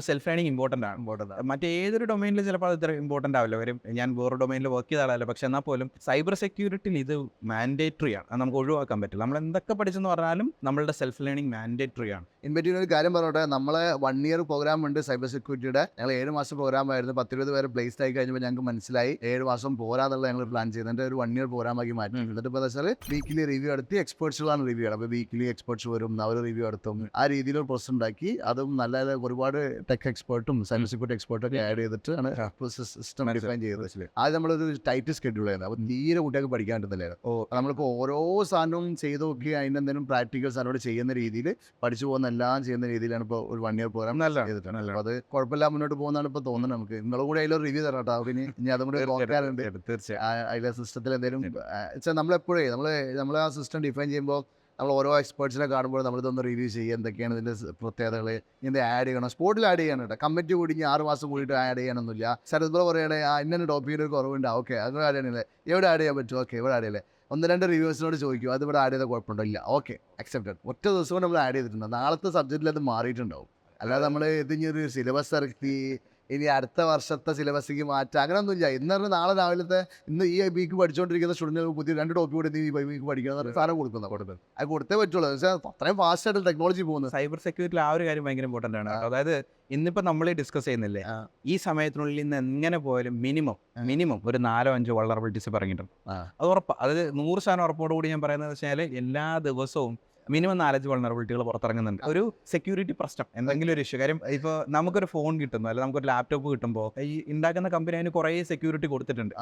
സെൽഫ് ലേണിംഗ് ഇമ്പോർട്ടൻ്റ് ആണ്. മറ്റേതൊരു ഡൊമൈനിൽ ചിലപ്പോൾ അത് ഇത്ര ഇമ്പോർട്ടൻ്റ് ആവില്ല. ഞാൻ വേറെ ഡൊമൈനിൽ വർക്ക് ചെയ്ത ആളല്ല, പക്ഷെ എന്നാൽ പോലും സൈബർ സെക്യൂരിറ്റിയിൽ ഇത് മാൻഡേറ്ററി ആണ്. അത് നമുക്ക് ഒഴിവാക്കാൻ പറ്റില്ല. നമ്മൾ എന്തൊക്കെ പഠിച്ചെന്ന് പറഞ്ഞാലും നമ്മളുടെ സെൽഫ് ലേണിംഗ് മാൻഡേറ്ററി ആണ്. ഇൻപറ്റിന് ഒരു കാര്യം പറഞ്ഞോട്ടെ, നമ്മളെ 1 year പ്രോഗ്രാം ഉണ്ട് സൈബർ സെക്യൂരിറ്റിയുടെ. ഞങ്ങൾ 7 മാസം പ്രോഗ്രാം ആയിരുന്നു. 10-20 പേര് പ്ലേസ്ഡ് ആയി കഴിഞ്ഞപ്പോൾ ഞങ്ങൾക്ക് മനസ്സിലായി 7 മാസം പോരാന്നുള്ള ഞങ്ങൾ പ്ലാൻ ചെയ്തിട്ട് ഒരു 1 year പ്രോഗ്രാം ആക്കി മാറ്റി. എന്നിട്ട് ഇപ്പോൾ വെച്ചാൽ വീക്കിലി റിവ്യൂ എടുത്ത് എക്സ്പേർട്സുകളാണ് റിവ്യൂ ചെയ്യുന്നത്. അപ്പോൾ വീക്കിലി എക്സ്പേർട്സ് വരും, അവർ റിവ്യൂ എടുത്തും ആ രീതിയിൽ ഒരു പ്രൊസസ് ഉണ്ടാക്കി. അതും നല്ല ഒരുപാട് ടെക് എക്സ്പേർട്ടും സൈബർ സെക്യൂരിറ്റി എക്സ്പേർട്ടും ഒക്കെ ആഡ് ചെയ്തിട്ടാണ് സിസ്റ്റം ഡിഫൈൻ ചെയ്തത്. അത് നമ്മളൊരു ടൈറ്റ് സ്കെഡ്യൂൾ ചെയ്യുന്നത്. അപ്പോൾ തീരെ കുട്ടികൾക്ക് പഠിക്കാൻ പറ്റുന്നില്ലായിരുന്നു. നമ്മളിപ്പോൾ ഓരോ സാധനവും ചെയ്ത് നോക്കി അതിൻ്റെ എന്തെങ്കിലും പ്രാക്ടിക്കൽ സാധനോട് ചെയ്യുന്ന രീതിയിൽ പഠിച്ചു പോകുന്ന എല്ലാം ചെയ്യുന്ന രീതിയിലാണ് ഇപ്പോൾ ഒരു 1 year പ്രോഗ്രാം ചെയ്തിട്ടുണ്ട്. അപ്പോൾ അത് കുഴപ്പമില്ല, മുന്നോട്ട് പോകുന്നതാണ് ഇപ്പോൾ തോന്നുന്നത്. നമുക്ക് നിങ്ങളും കൂടെ അതിലൊരു റിവ്യൂ തരാം കേട്ടോ. പിന്നെ ഇനി അതും കൂടി നോക്കാറുണ്ട്. തീർച്ചയായും അതിലെ സിസ്റ്റത്തിൽ എന്തെങ്കിലും വെച്ചാൽ നമ്മളെപ്പോഴേ നമ്മൾ ആ സിസ്റ്റം ഡിഫൈൻ ചെയ്യുമ്പോൾ നമ്മൾ ഓരോ എക്സ്പേർട്സിനെ കാണുമ്പോൾ നമ്മളിതൊന്ന് റിവ്യൂ ചെയ്യുക, എന്തൊക്കെയാണ് ഇതിൻ്റെ പ്രത്യേകതകൾ, ഇതിൻ്റെ ആഡ് ചെയ്യണം. സ്പോട്ടിൽ ആഡ് ചെയ്യാൻ കേട്ടോ. കമ്മിറ്റി കൂടി 6 മാസം കൂടിയിട്ട് ആഡ് ചെയ്യാനൊന്നുമില്ല. ശരത് പറയുകയാണെങ്കിൽ ഇന്ന ടോപ്പിക്കിൽ ഒരു കുറവുണ്ട്, ഓക്കെ അത് ആഡ് ചെയ്യണില്ലേ, എവിടെ ആഡ് ചെയ്യാൻ പറ്റും, ഓക്കെ ഇവിടെ ആഡ് ചെയ്യില്ലേ. 1-2 റിവ്യൂസിനോട് ചോദിക്കും, അത് ഇവിടെ ആഡ് ചെയ്ത കുഴപ്പമുണ്ടോ, ഇല്ല, ഓക്കെ അക്സെപ്റ്റഡ്. ഒറ്റ ദിവസം നമ്മൾ ആഡ് ചെയ്തിട്ടുണ്ട്. നാളത്തെ സബ്ജക്റ്റിൽ അത് മാറിയിട്ടുണ്ടാവും. അല്ലാതെ നമ്മൾ ഇതിഞ്ഞൊരു സിലബസ് ഇറക്കി ഇനി അടുത്ത വർഷത്തെ സിലബസിലേക്ക് മാറ്റാം അങ്ങനെയൊന്നുമില്ല. ഇന്ന് പറഞ്ഞാൽ നാളെ രാവിലത്തെ ഇന്ന് ഈ വീക്ക് പഠിച്ചുകൊണ്ടിരിക്കുന്ന സ്റ്റുഡൻറ്റുകൾ പുതിയ 2 ടോപ്പിക് കൂടി ഈ വീക്ക് പഠിക്കുന്ന സാധനം കൊടുക്കുന്നത് അത് കൊടുത്തേ പറ്റുള്ളൂ. പക്ഷേ അത്രയും ഫാസ്റ്റായിട്ട് ടെക്നോളജി പോകുന്നത്. സൈബർ സെക്യൂരിറ്റിയിൽ ആ ഒരു കാര്യം ഭയങ്കര ഇമ്പോർട്ടൻ്റ് ആണ്. അതായത് ഇന്നിപ്പോൾ നമ്മൾ ഡിസ്കസ് ചെയ്യുന്നില്ലേ, ഈ സമയത്തിനുള്ളിൽ ഇന്ന് എങ്ങനെ പോയാലും മിനിമം ഒരു 4-5 വൾനറബിലിറ്റീസ് പറഞ്ഞിട്ടുണ്ട്. അത് ഉറപ്പാണ്. അത് 100% ഉറപ്പോടുകൂടി ഞാൻ പറയുന്നത് വെച്ചാൽ എല്ലാ ദിവസവും മിനിമം 4-5 വൾനറബിലിറ്റികൾ പുറത്തിറങ്ങുന്നുണ്ട്. ഒരു സെക്യൂരിറ്റി പ്രശ്നം, എന്തെങ്കിലും ഒരു ഇഷ്യൂ. കാര്യം ഇപ്പോൾ നമുക്കൊരു ഫോൺ കിട്ടുന്നു, അല്ലെങ്കിൽ നമുക്കൊരു ലാപ്ടോപ്പ് കിട്ടുമ്പോൾ ഈ ഉണ്ടാക്കുന്ന കമ്പനി അതിന് കുറേ സെക്യൂരിറ്റി കൊടുത്തിട്ടുണ്ട്.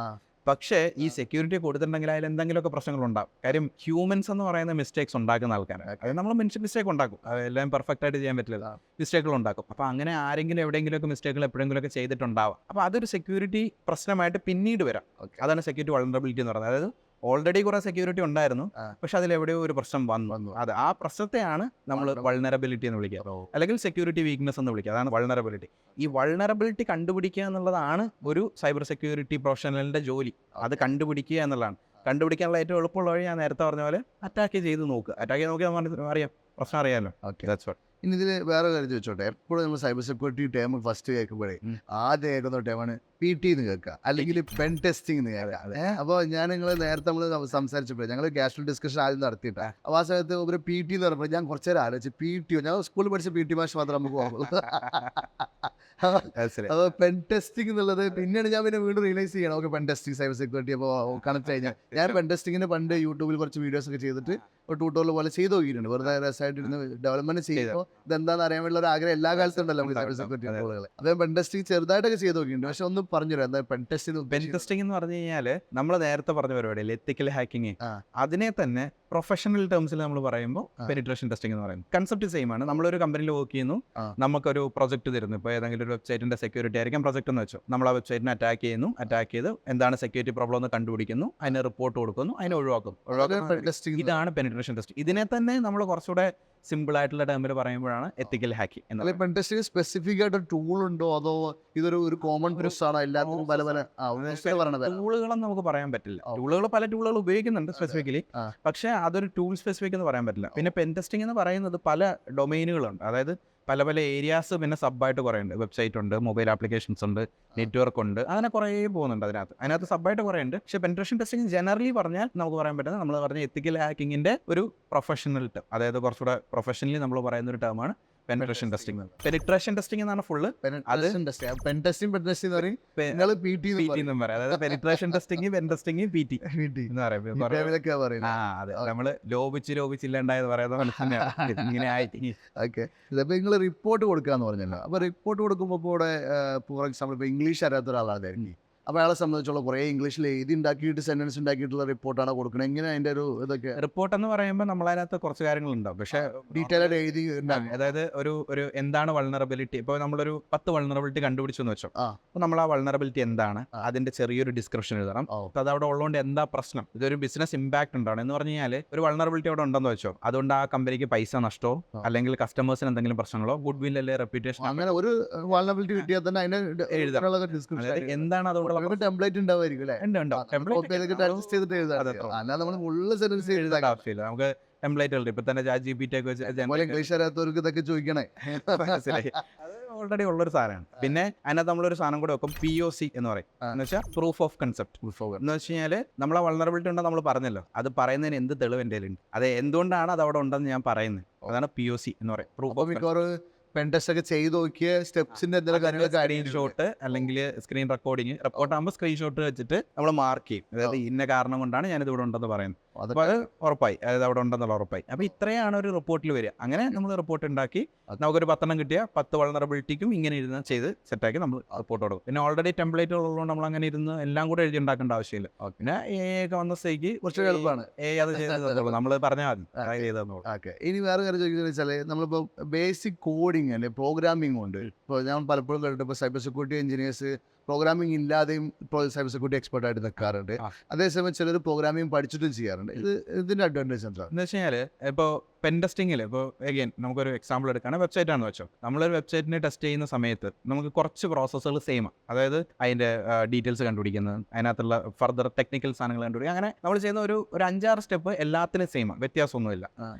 പക്ഷേ ഈ സെക്യൂരിറ്റി കൊടുത്തിട്ടുണ്ടെങ്കിൽ അതിൽ എന്തെങ്കിലുമൊക്കെ പ്രശ്നങ്ങളുണ്ടാകും. കാര്യം ഹ്യൂമൻസ് എന്ന് പറയുന്ന മിസ്റ്റേക്സ് ഉണ്ടാക്കുന്ന ആൾക്കാരാണ്. അത് നമ്മൾ മനുഷ്യ മിസ്റ്റേക്ക് ഉണ്ടാക്കും, എല്ലാം പെർഫെക്റ്റ് ആയിട്ട് ചെയ്യാൻ പറ്റില്ല, മിസ്റ്റേക്കുകൾ ഉണ്ടാക്കും. അപ്പോൾ അങ്ങനെ ആരെങ്കിലും എവിടെയെങ്കിലുമൊക്കെ മിസ്റ്റേക്കുകൾ എപ്പോഴെങ്കിലുമൊക്കെ ചെയ്തിട്ടുണ്ടാവാം. അപ്പോൾ അതൊരു സെക്യൂരിറ്റി പ്രശ്നമായിട്ട് പിന്നീട് വരാം. അതാണ് സെക്യൂരിറ്റി വൾനറബിലിറ്റി എന്ന് പറയുന്നത്. അതായത് ഓൾറെഡി കുറെ സെക്യൂരിറ്റി ഉണ്ടായിരുന്നു, പക്ഷെ അതിലെവിടെയോ ഒരു പ്രശ്നം വന്നു. അത് ആ പ്രശ്നത്തെയാണ് നമ്മൾ വൾനറബിലിറ്റി എന്ന് വിളിക്കുക, അല്ലെങ്കിൽ സെക്യൂരിറ്റി വീക്ക്നെസ് എന്ന് വിളിക്കുക. അതാണ് വൾനറബിലിറ്റി. ഈ വൾനറബിലിറ്റി കണ്ടുപിടിക്കുക എന്നുള്ളതാണ് ഒരു സൈബർ സെക്യൂരിറ്റി പ്രൊഫഷണലിന്റെ ജോലി. അത് കണ്ടുപിടിക്കുക എന്നുള്ളതാണ്. കണ്ടുപിടിക്കാനുള്ള ഏറ്റവും എളുപ്പമുള്ള വഴി ഞാൻ നേരത്തെ പറഞ്ഞ പോലെ അറ്റാക്ക് ചെയ്ത് നോക്കുക. അറ്റാക്ക് ചെയ്ത് നോക്കിയാൽ അറിയാം, പ്രശ്നം അറിയാമല്ലോ. ഓക്കെ, ഇനി ഇതിൽ വേറെ കാര്യം ചോദിച്ചോട്ടെ. എപ്പോഴും നമ്മൾ സൈബർ സെക്യൂരിറ്റി ടേം ഫസ്റ്റ് കേൾക്കുമ്പോഴേ ആദ്യം കേൾക്കുന്ന ടേമാണ് PT എന്ന് കേൾക്കുക, അല്ലെങ്കിൽ പെൻ ടെസ്റ്റിംഗ് എന്ന് കേൾക്കുക. അപ്പോൾ ഞാൻ നിങ്ങൾ നേരത്തെ നമ്മൾ സംസാരിച്ചപ്പോൾ ഞങ്ങൾ കാഷ്വൽ ഡിസ്കഷൻ ആദ്യം നടത്തിയിട്ടാണ്. അപ്പോൾ ആ സമയത്ത് ഒരു PT എന്ന് പറഞ്ഞപ്പോൾ ഞാൻ കുറച്ച് നേരം ആലോചിച്ച്, PTO ഞാൻ സ്കൂളിൽ പഠിച്ച PT മാഷ് മാത്രം നമുക്ക് പോകുള്ളൂ. അപ്പോൾ പെൻ ടെസ്റ്റിംഗ് എന്നുള്ളത് പിന്നെയാണ് ഞാൻ വീണ്ടും റിയലൈസ് ചെയ്യണം. Okay, pen testing cyber security അപ്പോൾ കണക്ട് കഴിഞ്ഞാൽ ഞാൻ പെൻ ടെസ്റ്റിങ്ങിന് പണ്ട് യൂട്യൂബിൽ കുറച്ച് വീഡിയോസ് ഒക്കെ ചെയ്തിട്ട് ഒരു ട്യൂട്ടോറിയൽ പോലെ ചെയ്ത് നോക്കിയിട്ടുണ്ട്. വെറുതെ രസമായിട്ട് ഇരുന്ന് ഡെവലപ്മെന്റ് ചെയ്യുമ്പോൾ ഇതെന്താണെന്ന് അറിയാൻ വേണ്ടിയുള്ള ഒരു ആഗ്രഹം എല്ലാ കാലത്തും ഉണ്ടല്ലോ സൈബർ സെക്യൂരിറ്റി ടൂളുകൾ. അപ്പോൾ പെൻ ടെസ്റ്റിംഗ് ചെറുതായിട്ടൊക്കെ ചെയ്ത് നോക്കിയിട്ടുണ്ട്. പക്ഷെ ഒന്ന് പറഞ്ഞു എന്താ പെൻ ടെസ്റ്റിംഗ്? പെൻ ടെസ്റ്റിംഗ് എന്ന് പറഞ്ഞു കഴിഞ്ഞാൽ നമ്മൾ നേരത്തെ പറഞ്ഞ പരിപാടിയിൽ എത്തിക്കൽ ഹാക്കിങ്, അതിനെ തന്നെ പ്രൊഫഷണൽ ടേംസിൽ നമ്മൾ പറയുമ്പോൾ പെനിട്രേഷൻ ടെസ്റ്റിംഗ് എന്ന് പറയുന്നത് കൺസെപ്റ്റ് സെയിം ആണ്. നമ്മളൊരു കമ്പനിയിൽ വർക്ക് ചെയ്യുന്നു, നമുക്കൊരു പ്രൊജക്ട് തരുന്നു. ഇപ്പോൾ ഏതെങ്കിലും ഒരു വെബ്സൈറ്റിന്റെ സെക്യൂരിറ്റി ആയിരിക്കും പ്രൊജക്ട് എന്ന് വെച്ചോ. നമ്മൾ ആ വെബ്സൈറ്റിനെ അറ്റാക്ക് ചെയ്യുന്നു, അറ്റാക്ക് ചെയ്ത് എന്താണ് സെക്യൂരിറ്റി പ്രോബ്ലം എന്ന് കണ്ടുപിടിക്കുന്നു, അതിന് റിപ്പോർട്ട് കൊടുക്കുന്നു, അതിനെ ഒഴിവാക്കുന്നു. ഇതാണ് പെനിട്രേഷൻ ടെസ്റ്റ്. ഇതിനെ തന്നെ നമ്മൾ കുറച്ചുകൂടെ സിമ്പിൾ ആയിട്ടുള്ള ടേമിൽ പറയുമ്പോഴാണ് എത്തിക്കൽ ഹാക്കിംഗ് അല്ലെ എന്നുള്ളത്. പെൻടെസ്റ്റിംഗ് സ്പെസിഫിക് ആയിട്ട് ടൂൾ ഉണ്ടോ അതോ ഇതൊരു ഒരു കോമൺ പ്രോസസ് ആണോ എല്ലാത്തിനും പല പല പറയണത് ടൂളുകളെന്ന് നമുക്ക് പറയാൻ പറ്റില്ല. ഓ. പല ടൂളുകൾ ഉപയോഗിക്കുന്നുണ്ട് സ്പെസിഫിക്കലി, ആ. പക്ഷേ അതൊരു ടൂൾ സ്പെസിഫിക് എന്ന് പറയാൻ പറ്റില്ല. പിന്നെ പെൻ ടെസ്റ്റിംഗ് എന്ന് പറയുന്നത് പല ഡൊമൈനുകളുണ്ട്, അതായത് പല പല ഏരിയാസ് പിന്നെ സബ്ബായിട്ട് കുറേ ഉണ്ട്. വെബ്സൈറ്റ് ഉണ്ട്, മൊബൈൽ ആപ്ലിക്കേഷൻസ് ഉണ്ട്, നെറ്റ്വർക്ക് ഉണ്ട്, അങ്ങനെ കുറേ പോകുന്നുണ്ട് അതിനകത്ത് സബ്ബായിട്ട് കുറേ ഉണ്ട്. പക്ഷേ പെൻട്രേഷൻ ടെസ്റ്റിംഗ് ജനറലി പറഞ്ഞാൽ നമുക്ക് പറയാൻ പറ്റുന്നത് നമ്മൾ പറഞ്ഞ എത്തിക്കൽ ഹാക്കിങ്ങിന്റെ ഒരു പ്രൊഫഷണൽ ടേം, അതായത് കുറച്ചുകൂടെ പ്രൊഫഷണലി നമ്മൾ പറയുന്ന ഒരു ടേമാണ് പെനിട്രേഷൻ ടെസ്റ്റിംഗ്. പെനിട്രേഷൻ ടെസ്റ്റിംഗ് എന്നാണ് ഫുള്ള് നിങ്ങൾ PT എന്നും പറയാം. അതായത് penetration testing, pen testing, PT എന്ന് പറയും. അതെ, നമ്മള് ലോപിച്ചില്ലാണ്ടായത് പറയുന്ന പോലെ തന്നെയാണ് ഇങ്ങനെ ആയിട്ട്. ഓക്കെ, ഇതിപ്പോ നിങ്ങൾ റിപ്പോർട്ട് കൊടുക്കാന്ന് പറഞ്ഞല്ലോ. അപ്പൊ റിപ്പോർട്ട് കൊടുക്കുമ്പോൾ ഇവിടെ ഫോർ എക്സാമ്പിൾ ഇപ്പൊ ഇംഗ്ലീഷ് അറിയാത്ത ഒരാളായിരിക്കും. അപ്പോൾ അയാളെ സംബന്ധിച്ചുള്ള കുറേ ഇംഗ്ലീഷിൽ എഴുതി ഉണ്ടാക്കിയിട്ട് സെന്റൻസ് ഉണ്ടാക്കിയിട്ടുള്ള റിപ്പോർട്ടാണ് കൊടുക്കുന്നത്. എങ്ങനെ അതിന്റെ ഒരു ഇതൊക്കെ റിപ്പോർട്ട് എന്ന് പറയുമ്പോൾ നമ്മളതിനകത്ത് കുറച്ച് കാര്യങ്ങളുണ്ടാവും. പക്ഷേ ഡീറ്റെയിൽ ആയിട്ട് എഴുതി അതായത് ഒരു എന്താണ് വൾണറബിലിറ്റി, ഇപ്പോൾ നമ്മളൊരു 10 വൾണറബിലിറ്റി കണ്ടുപിടിച്ചു എന്ന് വെച്ചോ. അപ്പോൾ നമ്മൾ ആ വൾണറബിലിറ്റി എന്താണ്, അതിന്റെ ചെറിയൊരു ഡിസ്ക്രിപ്ഷൻ എഴുതണം. അപ്പോൾ അത് അവിടെ ഉള്ളതുകൊണ്ട് എന്താ പ്രശ്നം, ഇതൊരു ബിസിനസ് ഇമ്പാക്ട് ഉണ്ടാണ് എന്ന് പറഞ്ഞു കഴിഞ്ഞാൽ ഒരു വൾണറബിലിറ്റി അവിടെ ഉണ്ടെന്ന് വെച്ചോ, അതുകൊണ്ട് ആ കമ്പനിക്ക് പൈസ നഷ്ടമോ അല്ലെങ്കിൽ കസ്റ്റമേഴ്സിന് എന്തെങ്കിലും പ്രശ്നങ്ങളോ ഗുഡ് വിൽ അല്ലെ റെപ്യൂട്ടേഷൻ, അങ്ങനെ ഒരു വൾണറബിലിറ്റി കിട്ടിയാൽ തന്നെ അതിന്റെ എഴുതണം. എന്താണ് അതുകൊണ്ട് ടെംപ്ലേറ്റ് ഉണ്ടാവുമായിരിക്കും അല്ലേ? എഴുതേണ്ട ആവശ്യമില്ല, നമുക്ക് ടെംപ്ലേറ്റുകൾ ഇപ്പൊ തന്നെ ChatGPT ഒക്കെ ഇംഗ്ലീഷ് അറിയാത്തവർക്ക് ഇതൊക്കെ ചോദിക്കണേ. അത് ഓൾറെഡി ഉള്ളൊരു സാധനമാണ്. പിന്നെ അതിനകത്ത് നമ്മളൊരു സാധനം കൂടെ വെക്കും, POC എന്ന് പറയും. എന്ന് വെച്ചാൽ പ്രൂഫ് ഓഫ് കൺസെപ്റ്റ്. എന്ന് വെച്ച് കഴിഞ്ഞാൽ നമ്മളെ വൾണറബിലിറ്റി ഉണ്ടെന്ന് നമ്മൾ പറഞ്ഞല്ലോ, അത് പറയുന്നതിന് എന്ത് തെളിവ് എൻ്റെ കയ്യിലുണ്ട്, അത് എന്തുകൊണ്ടാണ് അത് അവിടെ ഉണ്ടെന്ന് ഞാൻ പറയുന്നത്, അതാണ് POC എന്ന് പറയും. പ്രൂഫ് ഓഫ് പെൻടെസ്റ്റ് ഒക്കെ ചെയ്ത് നോക്കിയ സ്റ്റെപ്സിന്റെ എന്തെങ്കിലും കാര്യങ്ങളൊക്കെ സ്ക്രീൻഷോട്ട് അല്ലെങ്കിൽ സ്ക്രീൻ റെക്കോർഡിങ്. റിപ്പോർട്ട് ആകുമ്പോൾ സ്ക്രീൻഷോട്ട് വെച്ചിട്ട് നമ്മൾ മാർക്ക് ചെയ്യും, അതായത് ഇന്ന കാരണം കൊണ്ടാണ് ഞാനിത് ഇവിടെ ഉണ്ടെന്ന് പറയുന്നത്. അപ്പോൾ അത് ഉറപ്പായി, അതായത് അവിടെ ഉണ്ടെന്നുള്ള ഉറപ്പായി. അപ്പോൾ ഇത്രയാണ് ഒരു റിപ്പോർട്ടിൽ വരിക. അങ്ങനെ നമ്മൾ റിപ്പോർട്ട് ഉണ്ടാക്കി നമുക്കൊരു 10 എണ്ണം കിട്ടിയ 10 വൾണറബിലിറ്റിക്കും ഇങ്ങനെ ഇരുന്ന് ചെയ്ത് സെറ്റാക്കി നമ്മൾ റിപ്പോർട്ട് കൊടുക്കും. പിന്നെ ഓൾറെഡി ടെംപ്ലേറ്റുകൾ ഉള്ളതുകൊണ്ട് നമ്മൾ അങ്ങനെ ഇരുന്ന് എല്ലാം കൂടെ എഴുതി ഉണ്ടാക്കേണ്ട ആവശ്യമില്ല. പിന്നെ ഒക്കെ വന്ന സ്ഥിതിക്ക് കുറച്ച് എളുപ്പമാണ് അത് ചെയ്തോളൂ, നമ്മൾ പറഞ്ഞാൽ മതി ചെയ്തോളൂ. ഓക്കെ, ഇനി വേറെ കാര്യം ചോദിക്കുന്നത് വെച്ചാൽ നമ്മളിപ്പോൾ ബേസിക് കോഡിങ് അല്ലെ പ്രോഗ്രാമിംഗ് ഉണ്ട്. ഇപ്പോൾ ഞാൻ പലപ്പോഴും കേട്ടിട്ട് ഇപ്പോൾ സൈബർ സെക്യൂരിറ്റി എഞ്ചിനീയേഴ്സ് പ്രോഗ്രാമിംഗ് ഇല്ലാതെയും ഇപ്പോൾ സൈബർ സെക്യൂരിറ്റി എക്സ്പെർട്ട് ആയിട്ട് നിൽക്കാറുണ്ട്. അതേസമയം ചിലർ പ്രോഗ്രാമിംഗ് പഠിച്ചിട്ടും ചെയ്യാറുണ്ട്. ഇതിന്റെ അഡ്വാൻറ്റേജ് എന്താ എന്ന് വെച്ച് കഴിഞ്ഞാൽ ഇപ്പോൾ പെൻ ടെസ്റ്റിങ്ങിൽ ഇപ്പോൾ അഗൈൻ നമുക്കൊരു എക്സാമ്പിൾ എടുക്കുകയാണ്, വെബ്സൈറ്റ് ആണെന്ന് വെച്ചോ. നമ്മളൊരു വെബ്സൈറ്റിനെ ടെസ്റ്റ് ചെയ്യുന്ന സമയത്ത് നമുക്ക് കുറച്ച് പ്രോസസ്സുകൾ സെയിം, അതായത് അതിൻ്റെ ഡീറ്റെയിൽസ് കണ്ടുപിടിക്കുന്നത്, അതിനകത്തുള്ള ഫർദർ ടെക്നിക്കൽ സാധനങ്ങൾ കണ്ടുപിടിക്കുക, അങ്ങനെ നമ്മൾ ചെയ്യുന്ന ഒരു 5-6 സ്റ്റെപ്പ് എല്ലാത്തിനും സെയിം, വ്യത്യാസമൊന്നുമില്ല.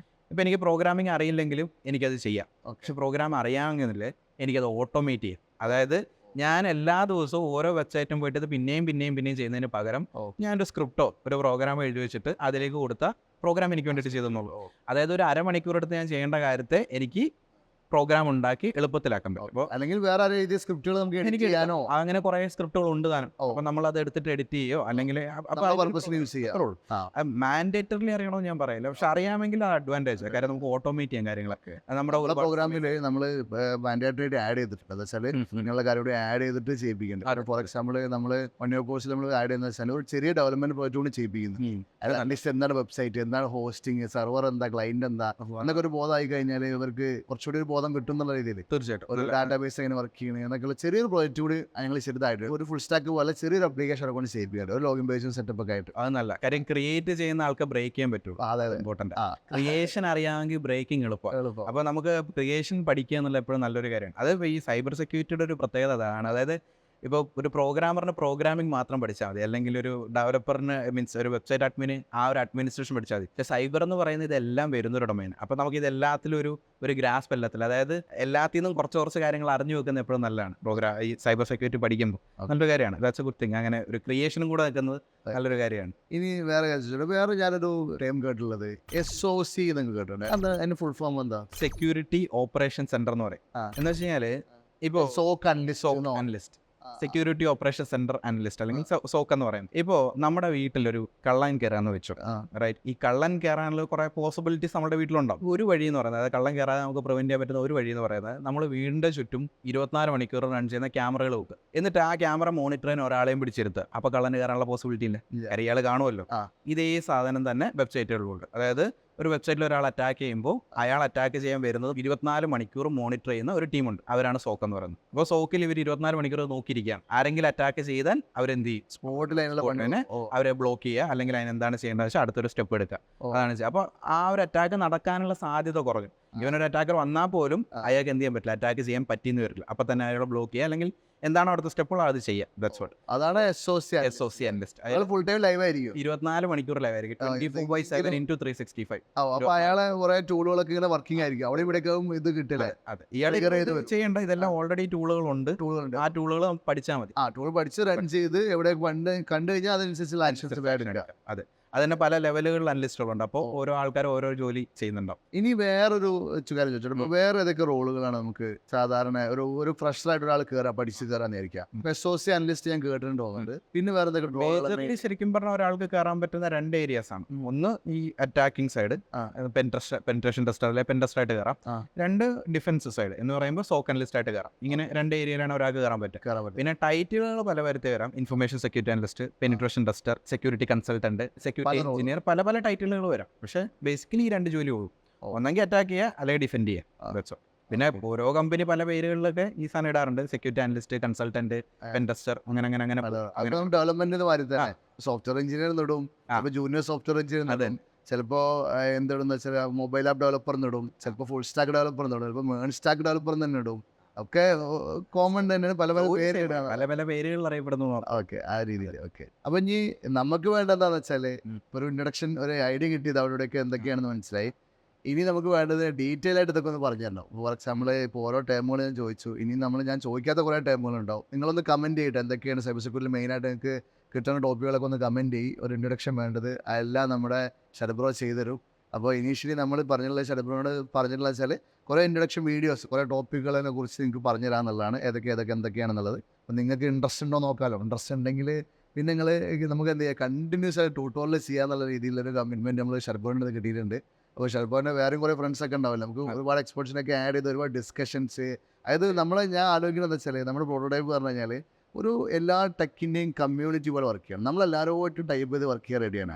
ഇപ്പം എനിക്ക് പ്രോഗ്രാമിംഗ് അറിയില്ലെങ്കിലും എനിക്കത് ചെയ്യാം. പക്ഷെ പ്രോഗ്രാം അറിയാമെങ്കിൽ എനിക്കത് ഓട്ടോമേറ്റ് ചെയ്യും. അതായത് ഞാൻ എല്ലാ ദിവസവും ഓരോ വെബ്സൈറ്റും പോയിട്ട് ഇത് പിന്നെയും ചെയ്യുന്നതിന് പകരം ഞാനൊരു സ്ക്രിപ്റ്റോ ഒരു പ്രോഗ്രാമോ എഴുതി വെച്ചിട്ട് അതിലേക്ക് കൊടുത്ത പ്രോഗ്രാം എനിക്ക് വേണ്ടിയിട്ട് ചെയ്തെന്നുള്ളൂ. അതായത് ഒരു അരമണിക്കൂർ എടുത്ത് ഞാൻ ചെയ്യേണ്ട കാര്യത്തെ എനിക്ക് പ്രോഗ്രാം ഉണ്ടാക്കി എളുപ്പത്തിലാക്കാൻ പറ്റും. അല്ലെങ്കിൽ വേറെ എഴുതിയ സ്ക്രിപ്റ്റുകൾ നമുക്ക് എനിക്ക് ചെയ്യാനോ അങ്ങനെ കുറെ സ്ക്രിപ്റ്റുകൾ ഉണ്ട് താനും. അപ്പൊ നമ്മൾ അത് എടുത്തിട്ട് എഡിറ്റ് ചെയ്യോ അല്ലെങ്കിൽ മാൻഡേറ്ററിലി അറിയണമെന്ന് ഞാൻ പറയില്ല, പക്ഷെ അറിയാമെങ്കിൽ അത് അഡ്വാൻറ്റേജ്. കാര്യം നമുക്ക് ഓട്ടോമേറ്റ് ചെയ്യാൻ കാര്യങ്ങളൊക്കെ നമ്മുടെ പ്രോഗ്രാമിൽ നമ്മൾ മാൻഡേറ്ററി ആഡ് ചെയ്തിട്ടുണ്ട്. അത് വെച്ചാൽ നിങ്ങളുടെ കാര്യം ആഡ് ചെയ്തിട്ട് ചെയ്യിപ്പിക്കുന്നുണ്ട്. ഫോർ എക്സാമ്പിൾ നമ്മൾ 1 year കോഴ്സിൽ നമ്മൾ ആഡ് ചെയ്യുന്ന വെച്ചാൽ ഒരു ചെറിയ ഡെവലപ്മെന്റ് പ്രോജക്റ്റ് കൊണ്ട് ചെയ്യിപ്പിക്കുന്നു. അറ്റ്ലീസ്റ്റ് എന്താണ് വെബ്സൈറ്റ്, എന്താണ് ഹോസ്റ്റിംഗ്, സെർവർ എന്താ, ക്ലൈന്റ് എന്താ എന്നൊക്കെ ഒരു ബോധമായി കഴിഞ്ഞാൽ ഇവർക്ക് കുറച്ചുകൂടി ഒരു ബോധം കിട്ടും എന്നുള്ള രീതിയിൽ. തീർച്ചയായിട്ടും ഒരു ഡാറ്റാബേസ് എങ്ങനെ വർക്ക് ചെയ്യണം എന്നൊക്കെയുള്ള ചെറിയൊരു പ്രോജക്റ്റ് കൂടി ഞങ്ങൾ ചെറുതായിട്ട് ഒരു ഫുൾ സ്റ്റാക്ക് പോലെ ചെറിയൊരു അപ്ലിക്കേഷൻ കൊണ്ട് ചെയ്യിപ്പിക്കാറ്, ഒരു ലോഗിൻ പേജും സെറ്റപ്പ് ഒക്കെ ആയിട്ട്. അത് നല്ല കാര്യം. ക്രിയേറ്റ് ചെയ്യുന്ന ആൾക്ക് ബ്രേക്ക് ചെയ്യാൻ പറ്റും. ഇമ്പോർട്ടന്റ്. ക്രിയേഷൻ അറിയാമെങ്കിൽ ബ്രേക്കിംഗ് എളുപ്പം. അപ്പോൾ നമുക്ക് ക്രിയേഷൻ പഠിക്കുക എന്നുള്ള എപ്പോഴും നല്ലൊരു കാര്യമാണ്. അത് ഈ സൈബർ സെക്യൂരിറ്റിയുടെ ഒരു പ്രത്യേകത അതാണ്. അതായത് ഇപ്പോൾ ഒരു പ്രോഗ്രാമറിന് പ്രോഗ്രാമിംഗ് മാത്രം പഠിച്ചാൽ മതി, അല്ലെങ്കിൽ ഒരു ഡെവലപ്പറിന് മീൻസ് ഒരു വെബ്സൈറ്റ് അഡ്മിന് ആ ഒരു അഡ്മിനിസ്ട്രേഷൻ പഠിച്ചാൽ മതി. പക്ഷേ സൈബർ എന്ന് പറയുന്നത് ഇതെല്ലാം വരുന്നൊരു ഡൊമൈൻ. അപ്പോൾ നമുക്ക് ഇതെല്ലാത്തിലും ഒരു ഗ്രാസ്പ് എല്ലാത്തില്ല. അതായത് എല്ലാത്തിൽ നിന്നും കുറച്ച് കാര്യങ്ങൾ അറിഞ്ഞു വെക്കുന്നത് എപ്പോഴും നല്ലതാണ്. ഈ സൈബർ സെക്യൂരിറ്റി പഠിക്കുമ്പോൾ നല്ലൊരു കാര്യമാണ്. That's A good thing. അങ്ങനെ ഒരു ക്രിയേഷനും കൂടെ നിൽക്കുന്നത് നല്ലൊരു കാര്യമാണ്. ഇനി വേറെ ഞാനൊരു ടൈം കേട്ടുള്ളത് SOC എന്നൊക്കെ കേട്ടിട്ടുണ്ട്. എന്താ അതിന്റെ ഫുൾ ഫോം എന്താ? സെക്യൂരിറ്റി ഓപ്പറേഷൻ സെന്റർ എന്ന് പറയും. എന്ന് വെച്ച് കഴിഞ്ഞാൽ ഇപ്പോൾ analyst, security operation centre analyst അല്ലെങ്കിൽ സോക്ക് എന്ന് പറയുന്നത്. ഇപ്പോൾ നമ്മുടെ വീട്ടിലൊരു കള്ളൻ കയറാന്ന് വെച്ചു, റൈറ്റ്? ഈ കള്ളൻ കയറാനുള്ള കുറേ പോസിബിലിറ്റീസ് നമ്മുടെ വീട്ടിലുണ്ടാവും. ഒരു വഴി എന്ന് പറയുന്നത്, അതായത് കള്ളൻ കയറാതെ നമുക്ക് പ്രിവെന്റ് ചെയ്യാൻ പറ്റുന്ന ഒരു വഴി എന്ന് പറയുന്നത് നമ്മൾ വീടിന്റെ ചുറ്റും 24 മണിക്കൂർ റൺ ചെയ്യുന്ന ക്യാമറകൾ വെക്കുക. എന്നിട്ട് ആ ക്യാമറ മോണിറ്റർ ചെയ്യാൻ ഒരാളെയും പിടിച്ചെടുത്ത് അപ്പോൾ കള്ളന് കയറാനുള്ള പോസിബിലിറ്റി ഇല്ല, കാര്യം ഇയാൾ കാണുമല്ലോ. ഇതേ സാധനം തന്നെ വെബ്സൈറ്റുകളിലുണ്ട്. അതായത് ഒരു വെബ്സൈറ്റിൽ ഒരാൾ അറ്റാക്ക് ചെയ്യുമ്പോൾ അയാൾ അറ്റാക്ക് ചെയ്യാൻ വരുന്നത് 24 മണിക്കൂർ മോണിറ്റർ ചെയ്യുന്ന ഒരു ടീമുണ്ട്. അവരാണ് സോക്ക് എന്ന് പറയുന്നത്. അപ്പോൾ സോക്കിൽ ഇവർ 24 മണിക്കൂർ നോക്കിയിരിക്കുകയാണ്. ആരെങ്കിലും അറ്റാക്ക് ചെയ്താൽ അവരെന്ത് ചെയ്യും? സ്പോട്ടിൽ അവരെ ബ്ലോക്ക് ചെയ്യുക, അല്ലെങ്കിൽ അതിനെന്താണ് ചെയ്യേണ്ടത് വെച്ചാൽ അടുത്തൊരു സ്റ്റെപ്പ് എടുക്കുക. അതാണ് ചെയ്യുക. അപ്പോൾ ആ ഒരു അറ്റാക്ക് നടക്കാനുള്ള സാധ്യത കുറഞ്ഞു. ഇവനൊരു അറ്റാക്കർ വന്നാൽ പോലും അയാൾക്ക് എന്ത് ചെയ്യാൻ പറ്റില്ല, അറ്റാക്ക് ചെയ്യാൻ പറ്റിയെന്ന് വരില്ല. അപ്പോൾ തന്നെ അയാളെ ബ്ലോക്ക് ചെയ്യുക, അല്ലെങ്കിൽ എന്താണോ അടുത്ത സ്റ്റെപ്പുകൾ അത് ചെയ്യുക. That's what. അതാണ് SOC അനലിസ്റ്റ്. അയാൾ ഫുൾ ടൈം ലൈവ് ആയിരിക്കും, 24 മണിക്കൂർ ലൈവ് ആയിരിക്കും, 24/7 into 365. അപ്പൊ അയാളെ കുറെ ടൂളുകളൊക്കെ ഇങ്ങനെ വർക്കിംഗ് ആയിരിക്കും. അവിടെ ഇവിടെ ഇത് കിട്ടില്ലേ? അതെ, ഇയാൾ ചെയ്യേണ്ട ഇതെല്ലാം ഓൾറെഡി ടൂളുകളുണ്ട്. ആ ടൂളുകൾ പഠിച്ചാൽ മതി. ടൂൾ പഠിച്ച് റൺ ചെയ്ത് എവിടെ കണ്ടു കഴിഞ്ഞാൽ അതനുസരിച്ചുള്ള ആൻസർ. അതെ, അതിന് പല ലെവലുകളിൽ അനലിസ്റ്റുകളുണ്ട്. അപ്പോൾ ഓരോ ആൾക്കാർ ഓരോ ജോലി ചെയ്യുന്നുണ്ടാവും. ഇനി വേറൊരു കാര്യം ചോദിച്ചോട്ടെ, വേറെ ഏതൊക്കെ റോളുകളാണ് നമുക്ക് സാധാരണ ഒരു ഫ്രഷറായിട്ട് ഒരാൾ പഠിച്ച് കയറാന്ന് വിചാരിക്കാം? SOC അനലിസ്റ്റ് ഞാൻ കേട്ടിട്ടുണ്ട് തോന്നുന്നുണ്ട്. പിന്നെ വേറെ എന്തൊക്കെ റോളുകൾ? ശരിക്കും പറഞ്ഞ ഒരാൾക്ക് കയറാൻ പറ്റുന്ന 2 ഏരിയാസ് ആണ്. ഒന്ന് ഈ അറ്റാക്കിംഗ് സൈഡ്, പെൻട്രേഷൻ ടെസ്റ്റർ അല്ലെ പെൻ ടെസ്റ്റർ ആയിട്ട് കയറാം. 2 ഡിഫൻസ് സൈഡ് എന്ന് പറയുമ്പോൾ സോക്ക് അനലിസ്റ്റ് ആയിട്ട് കയറാം. ഇങ്ങനെ 2 ഏരിയയിലാണ് ഒരാൾക്ക് കയറാൻ പറ്റുക. പിന്നെ ടൈറ്റിലുകൾ പല വരുത്തി വരാം. Information security analyst, penetration tester, security consultant, security engineer, പല ടൈറ്റിലുകൾ വരാം. പക്ഷേ ബേസിക്കലി ഈ 2 ജോലി ഉള്ളൂ. ഒന്നെങ്കിൽ അറ്റാക്ക് ചെയ്യുക, അല്ലെങ്കിൽ ഡിഫെൻഡ് ചെയ്യുക. പിന്നെ ഓരോ കമ്പനി പല പേരുകളിലൊക്കെ ഈ സാധനം ഇടാറുണ്ട്. Security analyst, consultant, pen tester, അങ്ങനെ ഡെവലപ്മെന്റ് മാറി തന്നെ സോഫ്റ്റ്വെയർ എഞ്ചിനീയർ ഇടും, ജൂനിയർ സോഫ്റ്റ്വെയർ എഞ്ചിനീയർ, ചിലപ്പോ എന്താണെന്ന് വെച്ചാൽ മൊബൈൽ ആപ്പ് ഡെവലപ്പർ ഇടും, ചിലപ്പോൾ ഫുൾ സ്റ്റാക്ക് ഡെവലപ്പർ ഇടും, ചിലപ്പോൾ മേൺ സ്റ്റാക്ക് ഡെവലപ്പർ തന്നെ ഇടും. ഒക്കെ കോമൺ തന്നെയാണ്, പല പേരുകൾ അറിയപ്പെടുന്നു. ഓക്കെ, ആ രീതിയിൽ. ഓക്കെ, അപ്പൊ ഇനി നമുക്ക് വേണ്ടത് എന്താണെന്ന് വെച്ചാല് ഒരു ഇൻട്രഡക്ഷൻ, ഒരു ഐഡിയ കിട്ടിയത് അവിടെയൊക്കെ എന്തൊക്കെയാണെന്ന് മനസ്സിലായി. ഇനി നമുക്ക് വേണ്ടത് ഡീറ്റെയിൽ ആയിട്ട് ഇതൊക്കെ ഒന്ന് പറഞ്ഞു തരണം. ഫോർ എക്സാമ്പിൾ ഇപ്പോൾ ഓരോ ടേമുകൾ ഞാൻ ചോദിച്ചു, ഇനി ഞാൻ ചോദിക്കാത്ത കുറേ ടേമുകളുണ്ടാവും. നിങ്ങളൊന്ന് കമൻറ്റ് ചെയ്തിട്ട് എന്തൊക്കെയാണ് സൈബർ സെക്യൂരിറ്റി മെയിനായിട്ട് നിങ്ങൾക്ക് കിട്ടുന്ന ടോപ്പിക്കുകളൊക്കെ ഒന്ന് കമൻറ്റ് ചെയ്യും. ഒരു ഇൻട്രഡക്ഷൻ വേണ്ടത് അതെല്ലാം നമ്മുടെ ശരബ്രോ ചെയ്തുതരും. അപ്പോൾ ഇനീഷ്യലി നമ്മൾ പറഞ്ഞിട്ടുള്ള ശരബ്രോട് പറഞ്ഞിട്ടുള്ള വെച്ചാൽ കുറേ ഇൻട്രഡക്ഷൻ വീഡിയോസ്, കുറേ ടോപ്പിക്കുകളെ കുറിച്ച് നിങ്ങൾക്ക് പറഞ്ഞു തരാമെന്നുള്ളതാണ്. ഏതൊക്കെ എന്തൊക്കെയാണെന്നുള്ളത്. അപ്പോൾ നിങ്ങൾക്ക് ഇൻട്രസ്റ്റ് ഉണ്ടോ നോക്കാമല്ലോ. ഇൻട്രസ്റ്റ് ഉണ്ടെങ്കിൽ പിന്നെ നമുക്ക് എന്ത് ചെയ്യാം, കണ്ടിന്യൂസ് ആയിട്ട് ട്യൂട്ടോറിയൽ ചെയ്യാന്നുള്ള രീതിയിലൊരു കമ്മിറ്റ്മെൻറ്റ് നമ്മൾ ശരബ്രോൻ്റെ കിട്ടിയിട്ടുണ്ട്. അപ്പോൾ ഷെർബോൻ്റെ വേറെയും കുറേ ഫ്രണ്ട്സൊക്കെ ഉണ്ടാവില്ല. നമുക്ക് ഒരുപാട് എക്സ്പെർട്സിനൊക്കെ ആഡ് ചെയ്ത് ഒരുപാട് ഡിസ്കഷൻസ്. അതായത് ഞാൻ ആലോചിക്കുന്നത് എന്താ വെച്ചാൽ, നമ്മുടെ പ്രോട്ടോടൈപ്പ് പറഞ്ഞു കഴിഞ്ഞാൽ ഒരു എല്ലാ ടെക്കിൻ്റെയും കമ്മ്യൂണിറ്റി പോലെ വർക്ക് ചെയ്യണം. നമ്മളെല്ലാവരുമായിട്ട് ടൈപ്പ് ചെയ്ത് വർക്ക് ചെയ്യാൻ റെഡിയാണ്.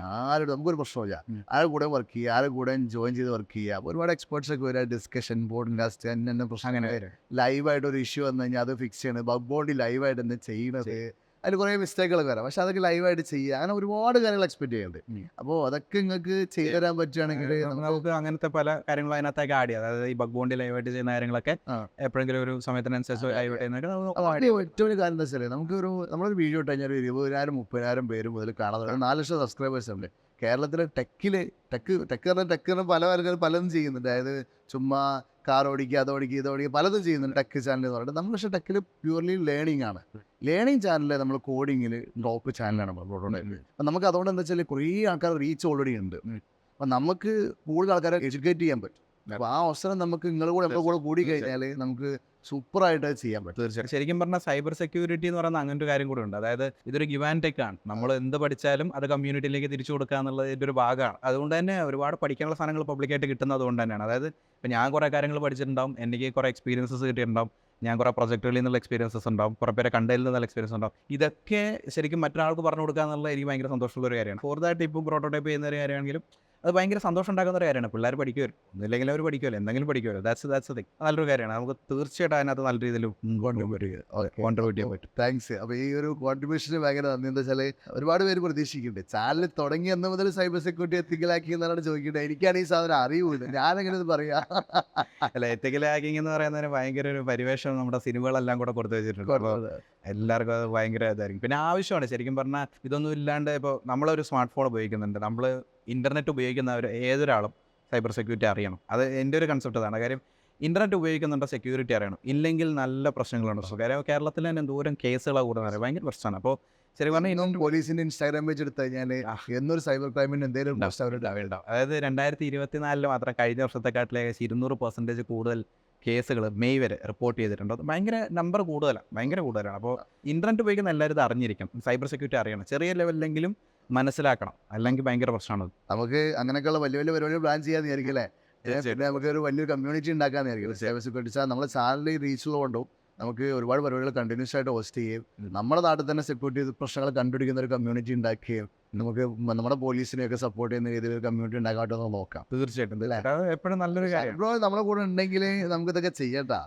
നമുക്കൊരു പ്രശ്നമില്ല. ആരുടെ കൂടെ വർക്ക് ചെയ്യുക, ആരുടെ കൂടെ ജോയിൻ ചെയ്ത് വർക്ക് ചെയ്യുക. ഒരുപാട് എക്സ്പെർട്സൊക്കെ വരിക, ഡിസ്കഷൻ, പോഡ്കാസ്റ്റ്, എന്നെ പ്രശ്നം അങ്ങനെ ലൈവായിട്ട് ഒരു ഇഷ്യൂ വന്നു കഴിഞ്ഞാൽ അത് ഫിക്സ് ചെയ്യണം. ബഗ് ബോർഡിൽ ലൈവായിട്ട് എന്താ ചെയ്യുന്നത്, അതിൽ കുറേ മിസ്റ്റേക്കുകളൊക്കെ വരാം. പക്ഷെ അതൊക്കെ ലൈവായിട്ട് ചെയ്യുക, അങ്ങനെ ഒരുപാട് കാര്യങ്ങൾ എക്സ്പെക്ട് ചെയ്യുന്നുണ്ട്. അപ്പോൾ അതൊക്കെ നിങ്ങൾക്ക് ചെയ്തു തരാൻ പറ്റുകയാണെങ്കിൽ നമുക്ക് അങ്ങനത്തെ പല കാര്യങ്ങളും അതിനകത്തേക്ക് ആഡ് ചെയ്യാം. അതായത് ഈ ബഗ് ബോണ്ടി ലൈവായിട്ട് ചെയ്യുന്ന കാര്യങ്ങളൊക്കെ എപ്പോഴെങ്കിലും ഒരു സമയത്തിനനുസരിച്ച് ലൈവായിട്ട് ഏറ്റവും വലിയ കാര്യം എന്താ വെച്ചാൽ, നമ്മളൊരു വീഡിയോ ഇട്ട് കഴിഞ്ഞാൽ 20,000-30,000 പേര് മുതൽ കാണാതെ 4 ലക്ഷം സബ്സ്ക്രൈബേഴ്സ് ഉണ്ട് കേരളത്തിലെ. ടെക്ക് പല പലതും ചെയ്യുന്നുണ്ട്. അതായത് ചുമ്മാ കാർ ഓടിക്കുക, ഇതോടിക്കുക പലതും ചെയ്യുന്നുണ്ട് ടെക്ക് ചാനൽ എന്ന് പറഞ്ഞിട്ട്. നമ്മൾ പക്ഷേ ടെക്കിൽ പ്യൂർലി ലേണിംഗ് ആണ്. ലേണിംഗ് ചാനലിൽ നമ്മൾ കോഡിങ്ങിൽ ടോപ്പ് ചാനലാണ് നമ്മൾ പ്രോട്ടോടൈപ്പ്. അപ്പം നമുക്ക് അതുകൊണ്ട് എന്താ വെച്ചാൽ കുറേ ആൾക്കാർ റീച്ച് ഓൾറെഡി ഉണ്ട്. അപ്പം നമുക്ക് കൂടുതൽ ആൾക്കാരെ എഡ്യൂക്കേറ്റ് ചെയ്യാൻ പറ്റും. അപ്പോൾ ആ അവസരം നമുക്ക് നമ്മുടെ കൂടെ കൂടി കഴിഞ്ഞാൽ നമുക്ക് സൂപ്പറായിട്ട് ചെയ്യാൻ പറ്റും. തീർച്ചയായും. ശരിക്കും പറഞ്ഞാൽ സൈബർ സെക്യൂരിറ്റി എന്ന് പറയുന്ന അങ്ങനത്തെ ഒരു കാര്യം കൂടെ ഉണ്ട്. അതായത് ഇതൊരു ഗിവ് ആൻഡ് ടേക്ക് ആണ്. നമ്മൾ എന്ത് പഠിച്ചാലും അത് കമ്മ്യൂണിറ്റിയിലേക്ക് തിരിച്ചു കൊടുക്കുക എന്നുള്ളത് ഇതിൻ്റെ ഒരു ഭാഗമാണ്. അതുകൊണ്ട് തന്നെ ഒരുപാട് പഠിക്കാനുള്ള സാധനങ്ങൾ പബ്ലിക്കായിട്ട് കിട്ടുന്നത് അതുകൊണ്ട് തന്നെയാണ്. അതായത് ഇപ്പം ഞാൻ കുറേ കാര്യങ്ങൾ പഠിച്ചിട്ടുണ്ടാവും, എനിക്ക് കുറേ എക്സ്പീരിയൻസസ് കിട്ടിയിട്ടുണ്ടാവും, ഞാൻ കുറേ പ്രൊജക്റ്റുകളിൽ നിന്നുള്ള എക്സ്പീരിയൻസസ് ഉണ്ടാവും, കുറേ പേരെ കണ്ടതിൽ നിന്നുള്ള എക്സ്പീരിയൻസ് ഉണ്ടാവും. ഇതൊക്കെ ശരിക്കും മറ്റൊരാൾക്ക് പറഞ്ഞു കൊടുക്കുക എന്നുള്ളത് എനിക്ക് ഭയങ്കര സന്തോഷമുള്ള ഒരു കാര്യമാണ്. ഫോർ ദാറ്റ് ഇപ്പോൾ പ്രോട്ടോടൈപ്പ് ചെയ്യുന്ന ഒരു കാര്യമാണെങ്കിലും അത് ഭയങ്കര സന്തോഷം ഉണ്ടാക്കുന്ന ഒരു കാര്യമാണ്. പിള്ളേർ പഠിക്കുമല്ലോ, ഒന്നില്ലെങ്കിൽ അവർ പഠിക്കുമല്ലോ, എന്തെങ്കിലും പഠിക്കുമല്ലോ. That's thing. നല്ലൊരു കാര്യമാണ്. നമുക്ക് തീർച്ചയായിട്ടും അതിനകത്ത് നല്ല രീതിയിൽ കോൺട്രിബ്യൂട്ട് ചെയ്യാൻ പറ്റും. താങ്ക്സ്. അപ്പോൾ ഈ ഒരു കോൺട്രിബ്യൂഷന് ഭയങ്കര നന്ദി. എന്താ വെച്ചാൽ ഒരുപാട് പേര് പ്രതീക്ഷിക്കുന്നുണ്ട് ചാനൽ തുടങ്ങി അന്ന് മുതൽ സൈബർ സെക്യൂരിറ്റി എത്തിക്കലാക്കി എന്നാണ് ചോദിക്കുന്നത്. എനിക്കാണ് ഈ സാധനം അറിയൂല, ഞാനെങ്ങനെ ഇത് പറയാ. അല്ല, എത്തിക്കൽ ഹാക്കിംഗ് എന്ന് പറയുന്നതിന് ഭയങ്കര ഒരു പരിവേഷം നമ്മുടെ സിനിമകളെല്ലാം കൂടെ കൊടുത്തു വെച്ചിട്ടുണ്ട്. എല്ലാവർക്കും അത് ഭയങ്കര ഇതായിരിക്കും. പിന്നെ ആവശ്യമാണ് ശരിക്കും പറഞ്ഞാൽ. ഇതൊന്നും ഇല്ലാണ്ട് ഇപ്പോൾ നമ്മളൊരു സ്മാർട്ട് ഫോൺ ഉപയോഗിക്കുന്നുണ്ട്, നമ്മൾ ഇൻ്റർനെറ്റ് ഉപയോഗിക്കുന്നവർ ഏതൊരാളും സൈബർ സെക്യൂരിറ്റി അറിയണം. അത് എൻ്റെ ഒരു കൺസെപ്റ്റ് അതാണ്. കാര്യം ഇൻ്റർനെറ്റ് ഉപയോഗിക്കുന്നുണ്ട്, സെക്യൂരിറ്റി അറിയണം. ഇല്ലെങ്കിൽ നല്ല പ്രശ്നങ്ങളുണ്ട്. കാര്യം കേരളത്തിൽ തന്നെ ദൂരം കേസുകളാണ് കൂടുതൽ ഭയങ്കര പ്രശ്നമാണ്. അപ്പോൾ ശരിക്കും പറഞ്ഞാൽ ഇന്നും പോലീസിൻ്റെ ഇൻസ്റ്റാഗ്രാം പേജ് എടുത്തു കഴിഞ്ഞാൽ എന്നൊരു സൈബർ ക്രൈമിന് എന്തെങ്കിലും ഉണ്ടാവും. അതായത് 2024 മാത്രം കഴിഞ്ഞ വർഷത്തെക്കാട്ടിൽ ഏകദേശം 200% കൂടുതൽ കേസുകൾ മെയ് വരെ റിപ്പോർട്ട് ചെയ്തിട്ടുണ്ട്. അത് ഭയങ്കര നമ്പർ കൂടുതലാണ്. അപ്പോൾ ഇൻ്റർനെറ്റ് ഉപയോഗിക്കുന്ന എല്ലാവരും ഇത് അറിഞ്ഞിരിക്കണം, സൈബർ സെക്യൂരിറ്റി അറിയണം, ചെറിയ ലെവലിലെങ്കിലും മനസ്സിലാക്കണം, അല്ലെങ്കിൽ ഭയങ്കര പ്രശ്നമാണ്. നമുക്ക് അങ്ങനെയൊക്കെയുള്ള വലിയ പരിപാടികൾ പ്ലാൻ ചെയ്യാൻ വിചാരിക്കില്ലേ. നമുക്ക് ഒരു വലിയൊരു കമ്മ്യൂണിറ്റി ഉണ്ടാക്കാൻ വിചാരിക്കും. സൈബർ സെക്യൂരിറ്റി നമ്മളെ ചാനലിൽ റീച്ച് ഉള്ളതുകൊണ്ടും നമുക്ക് ഒരുപാട് പരിപാടികൾ കണ്ടിന്യൂസ് ആയിട്ട് ഹോസ്റ്റ് ചെയ്യുകയും നമ്മുടെ നാട്ടിൽ തന്നെ സെക്യൂരിറ്റി പ്രശ്നങ്ങൾ കണ്ടുപിടിക്കുന്ന ഒരു കമ്മ്യൂണിറ്റി ഉണ്ടാക്കുകയും നമുക്ക് നമ്മുടെ പോലീസിനെയൊക്കെ സപ്പോർട്ട് ചെയ്യുന്ന രീതിയിൽ ഒരു കമ്മ്യൂണിറ്റി ഉണ്ടാക്കാട്ടോ എന്ന് നോക്കാം. തീർച്ചയായിട്ടും അത് എപ്പോഴും നല്ലൊരു കാര്യം. ബ്രോ നമ്മളെ കൂടെ ഉണ്ടെങ്കിൽ നമുക്ക് ഇതൊക്കെ ചെയ്യട്ടാ.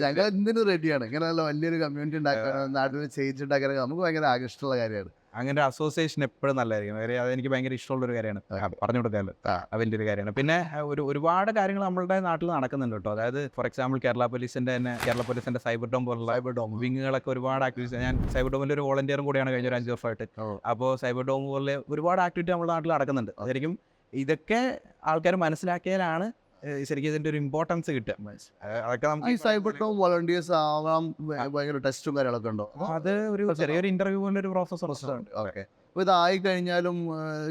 ഞങ്ങൾ എന്തിനും റെഡിയാണ്. ഇങ്ങനെയുള്ള വലിയൊരു കമ്മ്യൂണിറ്റി ഉണ്ടാക്കാൻ, നാട്ടിൽ ചേഞ്ച് ഉണ്ടാക്കാൻ നമുക്ക് ഭയങ്കര ആകർഷമുള്ള കാര്യമാണ്. അങ്ങനെ അസോസിയേഷൻ എപ്പോഴും നല്ലതായിരിക്കും. കാര്യം അതെനിക്ക് ഭയങ്കര ഇഷ്ടമുള്ളൊരു കാര്യമാണ്, പറഞ്ഞു കൊടുക്കാമല്ലോ, അതിൻ്റെ ഒരു കാര്യമാണ്. പിന്നെ ഒരുപാട് കാര്യങ്ങൾ നമ്മളുടെ നാട്ടിൽ നടക്കുന്നുണ്ട് കേട്ടോ. അതായത് ഫോർ എക്സാമ്പിൾ കേരള പോലീസിന്റെ സൈബർ ഡോം പോലുള്ള വിങ്ങുകളൊക്കെ ഒരുപാട് ആക്ടിവിറ്റീസ്. ഞാൻ സൈബർ ഡോമിൽ ഒരു വോളണ്ടിയറും കൂടിയാണ് കഴിഞ്ഞ ഒരു 5 വർഷമായിട്ട്. അപ്പോൾ സൈബർ ഡോം പോലെ ഒരുപാട് ആക്ടിവിറ്റി നമ്മുടെ നാട്ടിൽ നടക്കുന്നുണ്ട്. ശരിക്കും ഇതൊക്കെ ആൾക്കാർ മനസ്സിലാക്കിയാലാണ് ശരിക്കും ഇതിന്റെ ഒരു ഇമ്പോർട്ടൻസ് കിട്ടുക. അതൊക്കെ നമുക്ക് സൈബർ ഡോം വോളണ്ടിയേഴ്സ് ആവാൻ ഭയങ്കര ടെസ്റ്റും കാര്യങ്ങളൊക്കെ ഉണ്ടോ? അത് ഒരു ചെറിയൊരു ഇന്റർവ്യൂ പോലെ ഒരു പ്രോസസ്സ് ഉണ്ട്. ഓക്കെ. അപ്പോൾ ഇതായി കഴിഞ്ഞാലും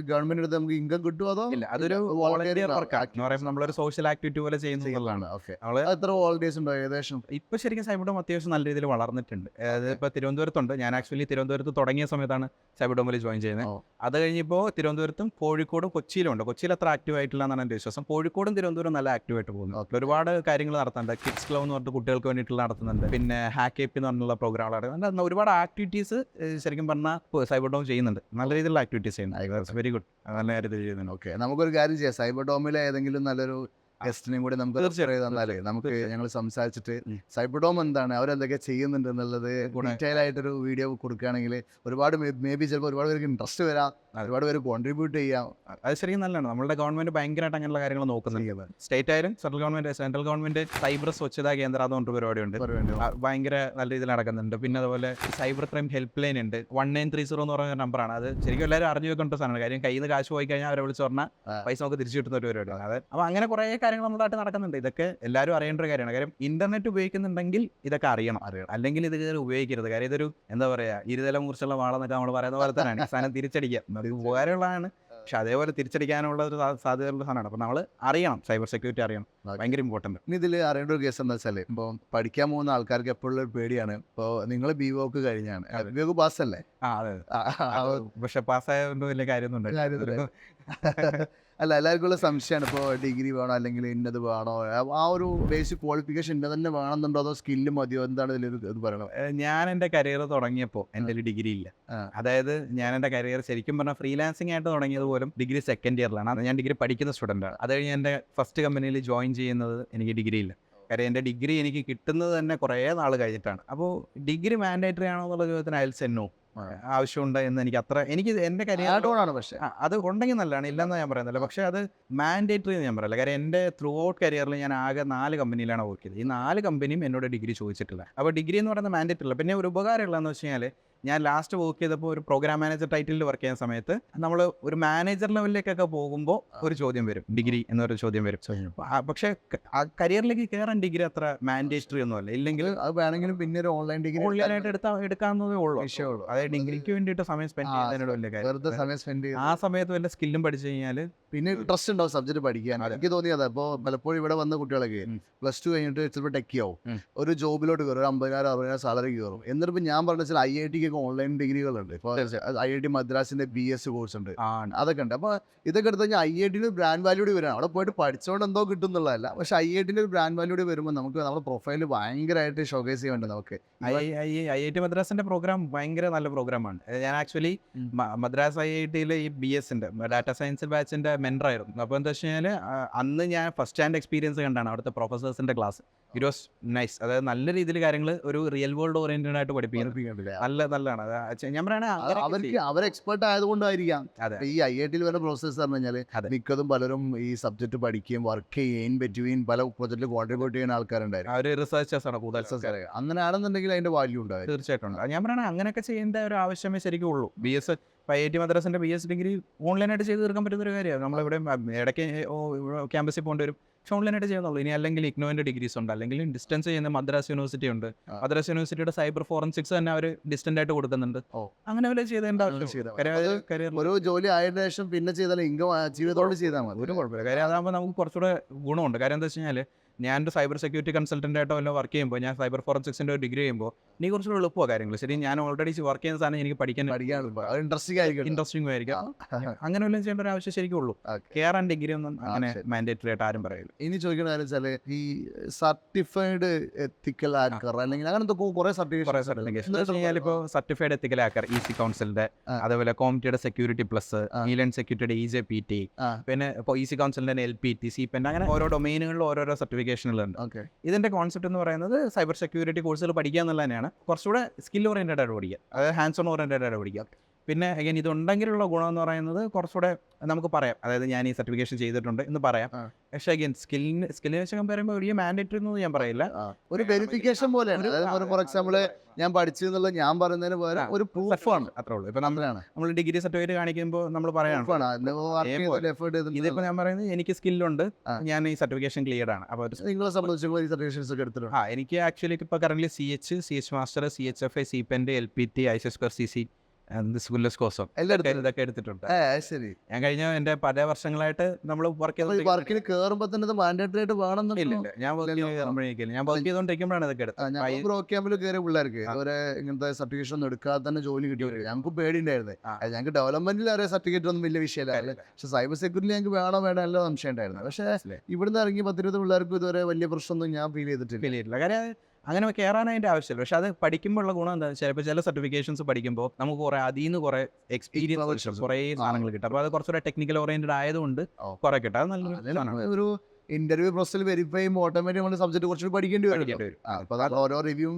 ഗവൺമെന്റ് അടുത്ത് നമുക്ക് ഇൻകം കിട്ടുമോ അതോ? ഇല്ല, അതൊരു വോളണ്ടിയർ വർക്കാണ് എന്ന് പറയുമ്പോൾ നമ്മളൊരു സോഷ്യൽ ആക്ടിവിറ്റി പോലെ ചെയ്യുന്നതാണ്. നമ്മള് എത്ര വോളണ്ടിയേഴ്സ് ഉണ്ടോ ഏകദേശം? ഇപ്പൊ ശരിക്കും സൈബർ ഡോം അത്യാവശ്യം നല്ല രീതിയിൽ വളർന്നിട്ടുണ്ട്. അതായത് ഇപ്പൊ തിരുവനന്തപുരത്തുണ്ട്. ഞാൻ ആക്ച്വലി തിരുവനന്തപുരത്ത് തുടങ്ങിയ സമയത്താണ് സൈബർ ഡോമിൽ ജോയിൻ ചെയ്യുന്നത്. അത് കഴിഞ്ഞപ്പോൾ തിരുവനന്തപുരത്തും കോഴിക്കോടും കൊച്ചിയിലും ഉണ്ട്. കൊച്ചിയിൽ അത്ര ആക്റ്റീവ് ആയിട്ടില്ല എന്നാണ് എൻ്റെ വിശ്വാസം. കോഴിക്കോടും തിരുവനന്തപുരം നല്ല ആക്റ്റീവ് ആയിട്ട് പോകുന്നു. ഒരുപാട് കാര്യങ്ങൾ നടത്തുന്നുണ്ട്. കിഡ്സ് ക്ലബ് എന്ന് പറഞ്ഞിട്ട് കുട്ടികൾക്ക് വേണ്ടിയിട്ടുള്ള നടത്തുന്നുണ്ട്. പിന്നെ ഹാക്കേപ്പി എന്ന് പറഞ്ഞുള്ള പ്രോഗ്രാം നടത്തുന്നുണ്ട്. ഒരുപാട് ആക്ടിവിറ്റീസ് ശരിക്കും പറഞ്ഞാൽ സൈബർ ഡോം ചെയ്യുന്നുണ്ട്. നല്ല രീതിയിലുള്ള ആക്ടിവിറ്റീസ് ചെയ്യുന്നത്. Very good. നല്ല കാര്യത്തിൽ ചെയ്യുന്നുണ്ട്. ഓക്കെ, നമുക്കൊരു കാര്യം ചെയ്യാം. സൈബർ ഡോമിലെ ഏതെങ്കിലും നല്ലൊരു ഗസ്റ്റിനെയും കൂടി നമുക്ക് തീർച്ചയായും തന്നാലേ നമുക്ക് ഞങ്ങൾ സംസാരിച്ചിട്ട് സൈബർ ഡോം എന്താണ്, അവരെന്തൊക്കെ ചെയ്യുന്നുണ്ട് എന്നുള്ളത് ഡീറ്റെയിൽ ആയിട്ടൊരു വീഡിയോ കൊടുക്കുകയാണെങ്കിൽ ഒരുപാട് മേ ബി ചിലപ്പോൾ ഒരുപാട് പേർക്ക് ഇൻട്രസ്റ്റ് വരാം, ഒരുപാട് പേര് കോൺട്രിബ്യൂട്ട് ചെയ്യാം. അത് ശരിക്കും നല്ലതാണ്. നമ്മുടെ ഗവൺമെന്റ് ഭയങ്കരമായിട്ട് അങ്ങനെയുള്ള കാര്യങ്ങൾ നോക്കുന്നുണ്ട്. സ്റ്റേറ്റ് ആയാലും സെൻട്രൽ ഗവൺമെന്റ് സൈബർ സ്വച്ഛതാ കേന്ദ്ര എന്ന് പറഞ്ഞിട്ട് പരിപാടിയുണ്ട്. ഭയങ്കര നല്ല രീതിയിൽ നടക്കുന്നുണ്ട്. പിന്നെ അതുപോലെ സൈബർ ക്രൈം ഹെൽപ്പ് ലൈൻ ഉണ്ട്. 1930 എന്ന് പറയുന്ന നമ്പറാണ്. അത് ശരിക്കും എല്ലാവരും അറിഞ്ഞു വെക്കേണ്ട സാധനമാണ്. കാര്യം കയ്യിൽ നിന്ന് കാശ് പോയി കഴിഞ്ഞാൽ അവരെ വിളിച്ച് പറഞ്ഞാൽ പൈസ നമുക്ക് തിരിച്ചു കിട്ടുന്ന ഒരു പരിപാടിയാണ്. അതായത് അപ്പോൾ അങ്ങനെ കുറേ കാര്യങ്ങൾ നമ്മുടെ നാട്ടിൽ നടക്കുന്നുണ്ട്. ഇതൊക്കെ എല്ലാവരും അറിയേണ്ട ഒരു കാര്യമാണ്. കാര്യം ഇന്റർനെറ്റ് ഉപയോഗിക്കുന്നുണ്ടെങ്കിൽ ഇതൊക്കെ അറിയണം. അല്ലെങ്കിൽ ഇത് ഉപയോഗിക്കരുത്. കാര്യം ഇതൊരു എന്താ പറയുക, ഇരുതലം കുറിച്ചുള്ള വാളെന്നൊക്കെ നമ്മൾ പറയുന്ന പോലെ തന്നെയാണ്. ഈ സാധനം തിരിച്ചടിക്കുക ഉപകാരമുള്ളതാണ്, പക്ഷെ അതേപോലെ തിരിച്ചടിക്കാനുള്ള ഒരു സാധ്യതയുള്ള സാധനമാണ്. അപ്പോൾ നമ്മൾ അറിയണം, സൈബർ സെക്യൂരിറ്റി അറിയണം, ഭയങ്കര ഇമ്പോർട്ടൻറ്റ്. ഇനി ഇതിൽ അറിയേണ്ട ഒരു കേസ് എന്താ വെച്ചാൽ, ഇപ്പോൾ പഠിക്കാൻ പോകുന്ന ആൾക്കാർക്ക് എപ്പോഴും ഒരു പേടിയാണ്. ഇപ്പോൾ നിങ്ങൾ ബിവോക്ക് കഴിഞ്ഞാണ്, ബിവോക്ക് പാസ്സല്ലേ? അതെ. പക്ഷെ പാസ്സായതുകൊണ്ട് വലിയ കാര്യമൊന്നും അല്ല, എല്ലാവർക്കും ഉള്ള സംശയമാണ്. ഇപ്പോൾ ഡിഗ്രി വേണോ അല്ലെങ്കിൽ ഇന്നത് വേണോ, ആ ഒരു ബേസിക് ക്വാളിഫിക്കേഷൻ ഇന്ന തന്നെ വേണമെന്നുണ്ടോ അതോ സ്കില്ല് മതിയോ, എന്താണ് ഇതിലൊരു ഇത് പറയണത്? ഞാൻ എൻ്റെ കരിയർ തുടങ്ങിയപ്പോൾ എൻ്റെ ഒരു ഡിഗ്രി ഇല്ല. അതായത് ഞാൻ എൻ്റെ കരിയർ ശരിക്കും പറഞ്ഞാൽ ഫ്രീലാൻസിങ് ആയിട്ട് തുടങ്ങിയത് പോലും ഡിഗ്രി സെക്കൻഡ് ഇയറിലാണ്. ഞാൻ ഡിഗ്രി പഠിക്കുന്ന സ്റ്റുഡൻ്റാണ്. അത് കഴിഞ്ഞ് എൻ്റെ ഫസ്റ്റ് കമ്പനിയിൽ ജോയിൻ ചെയ്യുന്നത് എനിക്ക് ഡിഗ്രി ഇല്ല. കാര്യം എൻ്റെ ഡിഗ്രി എനിക്ക് കിട്ടുന്നത് തന്നെ കുറേ നാൾ കഴിഞ്ഞിട്ടാണ്. അപ്പോൾ ഡിഗ്രി മാൻഡേറ്ററി ആണോ എന്നുള്ള ചോദ്യത്തിന് അയൽസ് എന്നോ ആവശ്യമുണ്ട് എന്ന് എനിക്ക് എൻ്റെ കരിയർ പക്ഷേ അത് ഉണ്ടെങ്കിൽ നല്ലതാണ്, ഇല്ലെന്ന് ഞാൻ പറയുന്നില്ല. പക്ഷേ അത് മാൻഡേറ്ററി എന്ന് ഞാൻ പറയില്ല. കാര്യം എൻ്റെ ത്രൂ ഔട്ട് കരിയറിൽ ഞാൻ ആകെ 4 കമ്പനിയിലാണ് വർക്ക് ചെയ്തത്. ഈ 4 കമ്പനിയും എന്നോട് ഡിഗ്രി ചോദിച്ചിട്ടില്ല. അപ്പോൾ ഡിഗ്രി എന്ന് പറയുന്നത് മാൻഡേറ്ററി അല്ല. പിന്നെ ഒരു ഉപകാരമുള്ളതെന്ന് വെച്ച് കഴിഞ്ഞാൽ, ഞാൻ ലാസ്റ്റ് വർക്ക് ചെയ്തപ്പോൾ ഒരു പ്രോഗ്രാം മാനേജർ ടൈറ്റിലിൽ വർക്ക് ചെയ്യുന്ന സമയത്ത് നമ്മൾ ഒരു മാനേജർ ലെവലിലേക്കൊക്കെ പോകുമ്പോൾ ഒരു ചോദ്യം വരും, ഡിഗ്രി എന്നൊരു ചോദ്യം വരും. പക്ഷേ കരിയറിലേക്ക് കയറാൻ ഡിഗ്രി അത്ര മാൻഡേറ്ററി ഒന്നുമല്ല. ഇല്ലെങ്കിൽ അത് വേണമെങ്കിലും പിന്നെ ഒരു ഓൺലൈൻ ഡിഗ്രി ഓൺലൈനായിട്ട് എടുക്കാവുന്നതേ ഉള്ളൂ. അതായത് ഡിഗ്രിക്ക് വേണ്ടിയിട്ട് സമയം സ്പെൻഡ് ചെയ്യുന്നതിനോട് വലിയ കാര്യം. ആ സമയത്ത് വല്ല സ്കില്ലും പഠിച്ചു കഴിഞ്ഞാൽ പിന്നെ ഇൻട്രസ്റ്റ് ഉണ്ടാവും സബ്ജക്ട് പഠിക്കാൻ. എനിക്ക് തോന്നിയത് ഇപ്പോൾ പലപ്പോഴും ഇവിടെ വന്ന കുട്ടികളൊക്കെ +2 കഴിഞ്ഞിട്ട് ചിലപ്പോൾ ടെക്കിയാവും, ഒരു ജോബിലോട്ട് കയറും, ഒരു 50,000-60,000 സാലറി കയറും. എന്നിട്ട് ഞാൻ പറഞ്ഞ വെച്ചാൽ IIT ഓൺലൈൻ ഡിഗ്രികളുണ്ട്. ഇപ്പോൾ IIT മദ്രാസിന്റെ BS കോഴ്സ് ഉണ്ട്, അതൊക്കെ ഉണ്ട്. അപ്പോൾ ഇതൊക്കെ എടുത്ത് കഴിഞ്ഞാൽ IIT ബ്രാൻഡ് വാല്യൂടി വരാം. അവിടെ പോയിട്ട് പഠിച്ചുകൊണ്ട് എന്തോ കിട്ടുന്നുള്ളതല്ല, പക്ഷെ IIT ഒരു ബ്രാൻഡ് വാല്യൂടി വരുമ്പോൾ നമുക്ക് നമ്മുടെ പ്രൊഫൈൽ ഭയങ്കരമായിട്ട് ഷോക്കേസ് ചെയ്യുന്നുണ്ട്. നമുക്ക് IIT മദ്രാസിന്റെ പ്രോഗ്രാം ഭയങ്കര നല്ല പ്രോഗ്രാമാണ്. ഞാൻ ആക്ച്വലി മദ്രാസ് IITയിലെ ഈ BSന്റെ ഡാറ്റാ സയൻസ് ബാച്ചിന്റെ മെന്റർ ആയിരുന്നു. അപ്പോൾ എന്താ വെച്ച് കഴിഞ്ഞാൽ അന്ന് ഞാൻ ഫസ്റ്റ് ഹാൻഡ് എക്സ്പീരിയൻസ് കണ്ടാണ് അവിടുത്തെ പ്രൊഫസേഴ്സിന്റെ ക്ലാസ്. It was nice. അതായത് നല്ല രീതിയിൽ കാര്യങ്ങൾ ഒരു റിയൽ വേൾഡ് ഓറിയന്റഡ് ആയിട്ട് പഠിപ്പിക്കുന്നുണ്ട്. നല്ലതാണ്. ഞാൻ പറയണത് അവർ എക്സ്പെർട്ട് ആയതുകൊണ്ടായിരിക്കാം. ഈ IIT വരുന്ന പ്രോസസ്സ് പറഞ്ഞു കഴിഞ്ഞാൽ മിക്കതും പലരും ഈ സബ്ജക്ട് പഠിക്കുകയും വർക്ക് ചെയ്യുകയും പറ്റുകയും പല പ്രൊജക്റ്റിൽ കോൺട്രിബ്യൂട്ട് ചെയ്യുന്ന ആൾക്കാരുണ്ടായിരുന്നു. റിസർച്ചേഴ്സ് ആണ് കൂടുതൽ. അങ്ങനെയാണെന്നുണ്ടെങ്കിൽ അതിന്റെ വാല്യൂ ഉണ്ടാവും. തീർച്ചയായിട്ടും. ഞാൻ പറയണ അങ്ങനെയൊക്കെ ചെയ്യേണ്ട ഒരു ആവശ്യമേ ശരിക്കും ഉള്ളൂ. BS IIT മദ്രാസിന്റെ BS ഡിഗ്രി ഓൺലൈനായിട്ട് ചെയ്ത് തീർക്കാൻ പറ്റുന്ന ഒരു കാര്യമാണ്. നമ്മളിവിടെ ഇടയ്ക്ക് ക്യാമ്പസിൽ പോകേണ്ടി വരും, പക്ഷെ ഓൺലൈനായിട്ട് ചെയ്യുന്നുള്ളൂ. ഇനി അല്ലെങ്കിൽ ഇഗ്നോവിന്റെ ഡിഗ്രീസ് ഉണ്ട്, അല്ലെങ്കിൽ ഡിസ്റ്റൻസ് ചെയ്യുന്ന മദ്രാസ് യൂണിവേഴ്സിറ്റി ഉണ്ട്. മദ്രാസ് യൂണിവേഴ്സിറ്റിയുടെ സൈബർ ഫോറൻസിക്സ് തന്നെ അവർ ഡിസ്റ്റന്റ് ആയിട്ട് കൊടുക്കുന്നുണ്ട്. അങ്ങനെ വല്ല ചെയ്തേണ്ട ആവശ്യം. ഒരു ജോലി ആയതിനു ശേഷം പിന്നെ ചെയ്താൽ ഇൻകം ജീവിതത്തോട് ചെയ്താൽ മതി, ഒരു കുഴപ്പമില്ല. കാര്യം അതാകുമ്പോൾ നമുക്ക് കുറച്ചുകൂടെ ഗുണമുണ്ട്. കാര്യം എന്താ വെച്ച് കഴിഞ്ഞാൽ ഞാനൊരു സൈബർ സെക്യൂരിറ്റി കൺസൾട്ടൻ്റ് ആയിട്ടോ വല്ല വർക്ക് ചെയ്യുമ്പോൾ ഞാൻ സൈബർ ഫോറൻസിക്സിൻ്റെ ഒരു ഡിഗ്രി ചെയ്യുമ്പോൾ നീ കുറച്ചുകൂടെ എളുപ്പമാണ് കാര്യങ്ങൾ. ശരി, ഞാൻ ഓൾറെഡി വർക്ക് ചെയ്യുന്ന സാധനം എനിക്ക് ഇൻട്രസ്റ്റിംഗ് ആയിരിക്കും. ഇൻട്രസ്റ്റിംഗ് ആയിരിക്കും. അങ്ങനെ വല്ലതും ചെയ്യേണ്ട ഒരു ആവശ്യം ശരിക്കും ഉള്ളൂ. കെയർ ആൻഡ് ഡിഗ്രി ഒന്നും അങ്ങനെ മാൻഡേറ്ററി ആയിട്ട് ആരും പറയില്ല. ഇനി ചോദിക്കുന്ന കാര്യം വെച്ചാൽ ഈ സർട്ടിഫൈഡ് എത്തിക്കൽ ഹാക്കർ അല്ലെങ്കിൽ അങ്ങനത്തെ കുറെ സർട്ടിഫിക്കേഷൻ ഇപ്പോൾ സർട്ടിഫൈഡ് എത്തിക്കൽ ഹാക്കർ ഈസി കൗൺസിലിന്റെ, അതേപോലെ കോമിറ്റിയുടെ സെക്യൂരിറ്റി പ്ലസ്, ഈലൻ സെക്യൂരിറ്റിയുടെ EJPT, പിന്നെ ഇപ്പോൾ ഈസി കൗൺസിലിന്റെ LPT, CPEN, അങ്ങനെ ഓരോ ഡൊമൈനുകളിൽ ഓരോരോ സർട്ടിഫിക്കേഷനുകളുണ്ട്. ഇതിന്റെ കോൺസെപ്റ്റ് എന്ന് പറയുന്നത് സൈബർ സെക്യൂരിറ്റി കോഴ്സുകൾ പഠിക്കുക എന്നുള്ളത് തന്നെയാണ്. കുറച്ചുകൂടെ സ്കിൽ ഓറിയന്റഡ് ആയിട്ട് പഠിക്കുക, അതായത് ഹാൻഡ്സ് ഓൺ ഓറിയന്റഡ് ആയിട്ട് പഠിക്കുക. പിന്നെ അഗൈൻ ഇതുണ്ടെങ്കിലുള്ള ഗുണം എന്ന് പറയുന്നത് കുറച്ചുകൂടെ നമുക്ക് പറയാം, അതായത് ഞാൻ ഈ സർട്ടിഫിക്കേഷൻ ചെയ്തിട്ടുണ്ട് എന്ന് പറയാം. പക്ഷേ അഗൈൻ സ്കില്ലിനെ വെച്ച് കമ്പയർ ചെയ്യുമ്പോൾ വലിയ മാൻഡേറ്ററി ഒന്നും ഞാൻ പറയില്ല, ഒരു വെരിഫിക്കേഷൻ പോലെയാണ്. അതായത് ഫോർ എക്സാമ്പിൾ ഞാൻ പഠിച്ചു എന്നുള്ളത് ഞാൻ പറയുന്നതിന് പോലെ ഒരു പ്രൂഫാണ്, അത്രേ ഉള്ളൂ. ഇപ്പൊ നമ്മൾ ഡിഗ്രി സർട്ടിഫിക്കറ്റ് കാണിക്കുമ്പോൾ നമ്മൾ പറയണം ഇതിപ്പോ ഞാൻ പറയുന്നത് എനിക്ക് സ്കില്ലുണ്ട്, ഞാൻ ഈ സർട്ടിഫിക്കേഷൻ ക്ലിയർ ആണ്. അപ്പോൾ നിങ്ങളെ സംബന്ധിച്ചുള്ള ഈ സർട്ടിഫിക്കേഷൻസ് ഒക്കെ എടുത്തിട്ടുണ്ട്? എനിക്ക് ആക്ച്വലി ഇപ്പോൾ current CH master, CHFA, CPEN, LPT, IC2CC, ഇതൊക്കെ എടുത്തിട്ടുണ്ട്. ശരി. ഞാൻ കഴിഞ്ഞ എന്റെ പല വർഷങ്ങളായിട്ട് നമ്മൾ വർക്കിന് കയറുമ്പോൾ തന്നെ മാൻഡേറ്ററി ആയിട്ട് വേണമെന്നില്ല. ഞാൻ വർക്ക് ചെയ്തോണ്ടിരിക്കുമ്പോഴാണ് ഇതൊക്കെ എടുത്തത്. ബ്രോ ക്യാമ്പിൽ കയറിയ പിള്ളേർക്ക് അവരെ ഇങ്ങനത്തെ സർട്ടിഫിക്കേഷൻ ഒന്നും എടുക്കാതെ തന്നെ ജോലി കിട്ടിയത് ഞങ്ങൾക്ക് പേടിയുണ്ടായിരുന്നു. ഞങ്ങൾക്ക് ഡെവലപ്മെന്റിൽ അറിയാം സർട്ടിഫിക്കറ്റ് ഒന്നും വലിയ വിഷയമല്ല, പക്ഷെ സൈബർ സെക്യൂരിറ്റി ഞങ്ങൾക്ക് വേണം എല്ലാ സംശയം ഉണ്ടായിരുന്നു. പക്ഷേ ഇവിടുന്ന് ഇറങ്ങി 10-20 പിള്ളേർക്ക് ഇതുവരെ വലിയ പ്രശ്നമൊന്നും ഞാൻ ഫീൽ ചെയ്തിട്ടില്ല. കാര്യം അങ്ങനെ കയറാനായിട്ട് ആവശ്യമില്ല. പക്ഷെ അത് പഠിക്കുമ്പോൾ ഉള്ള ഗുണം എന്താ വെച്ചാൽ, ഇപ്പോൾ ചില സർട്ടിഫിക്കേഷൻസ് പഠിക്കുമ്പോൾ നമുക്ക് കുറെ അതിൽ നിന്ന് കുറെ എക്സ്പീരിയൻസ് കുറേ സാധനങ്ങൾ കിട്ടും. അപ്പോൾ അത് കുറച്ചുകൂടെ ടെക്നിക്കൽ ഓറിയന്റഡ് ആയതുകൊണ്ട് കുറെ കിട്ടും. അത് നല്ലൊരു ഒരു ഇന്റർവ്യൂ പ്രോസസ്സിൽ വെരിഫൈ ചെയ്യുമ്പോൾ ഓട്ടോമാറ്റിക് നമ്മൾ സബ്ജക്ട് കുറച്ച് പഠിക്കേണ്ടി വരും. അപ്പോൾ ഓരോ റിവ്യൂ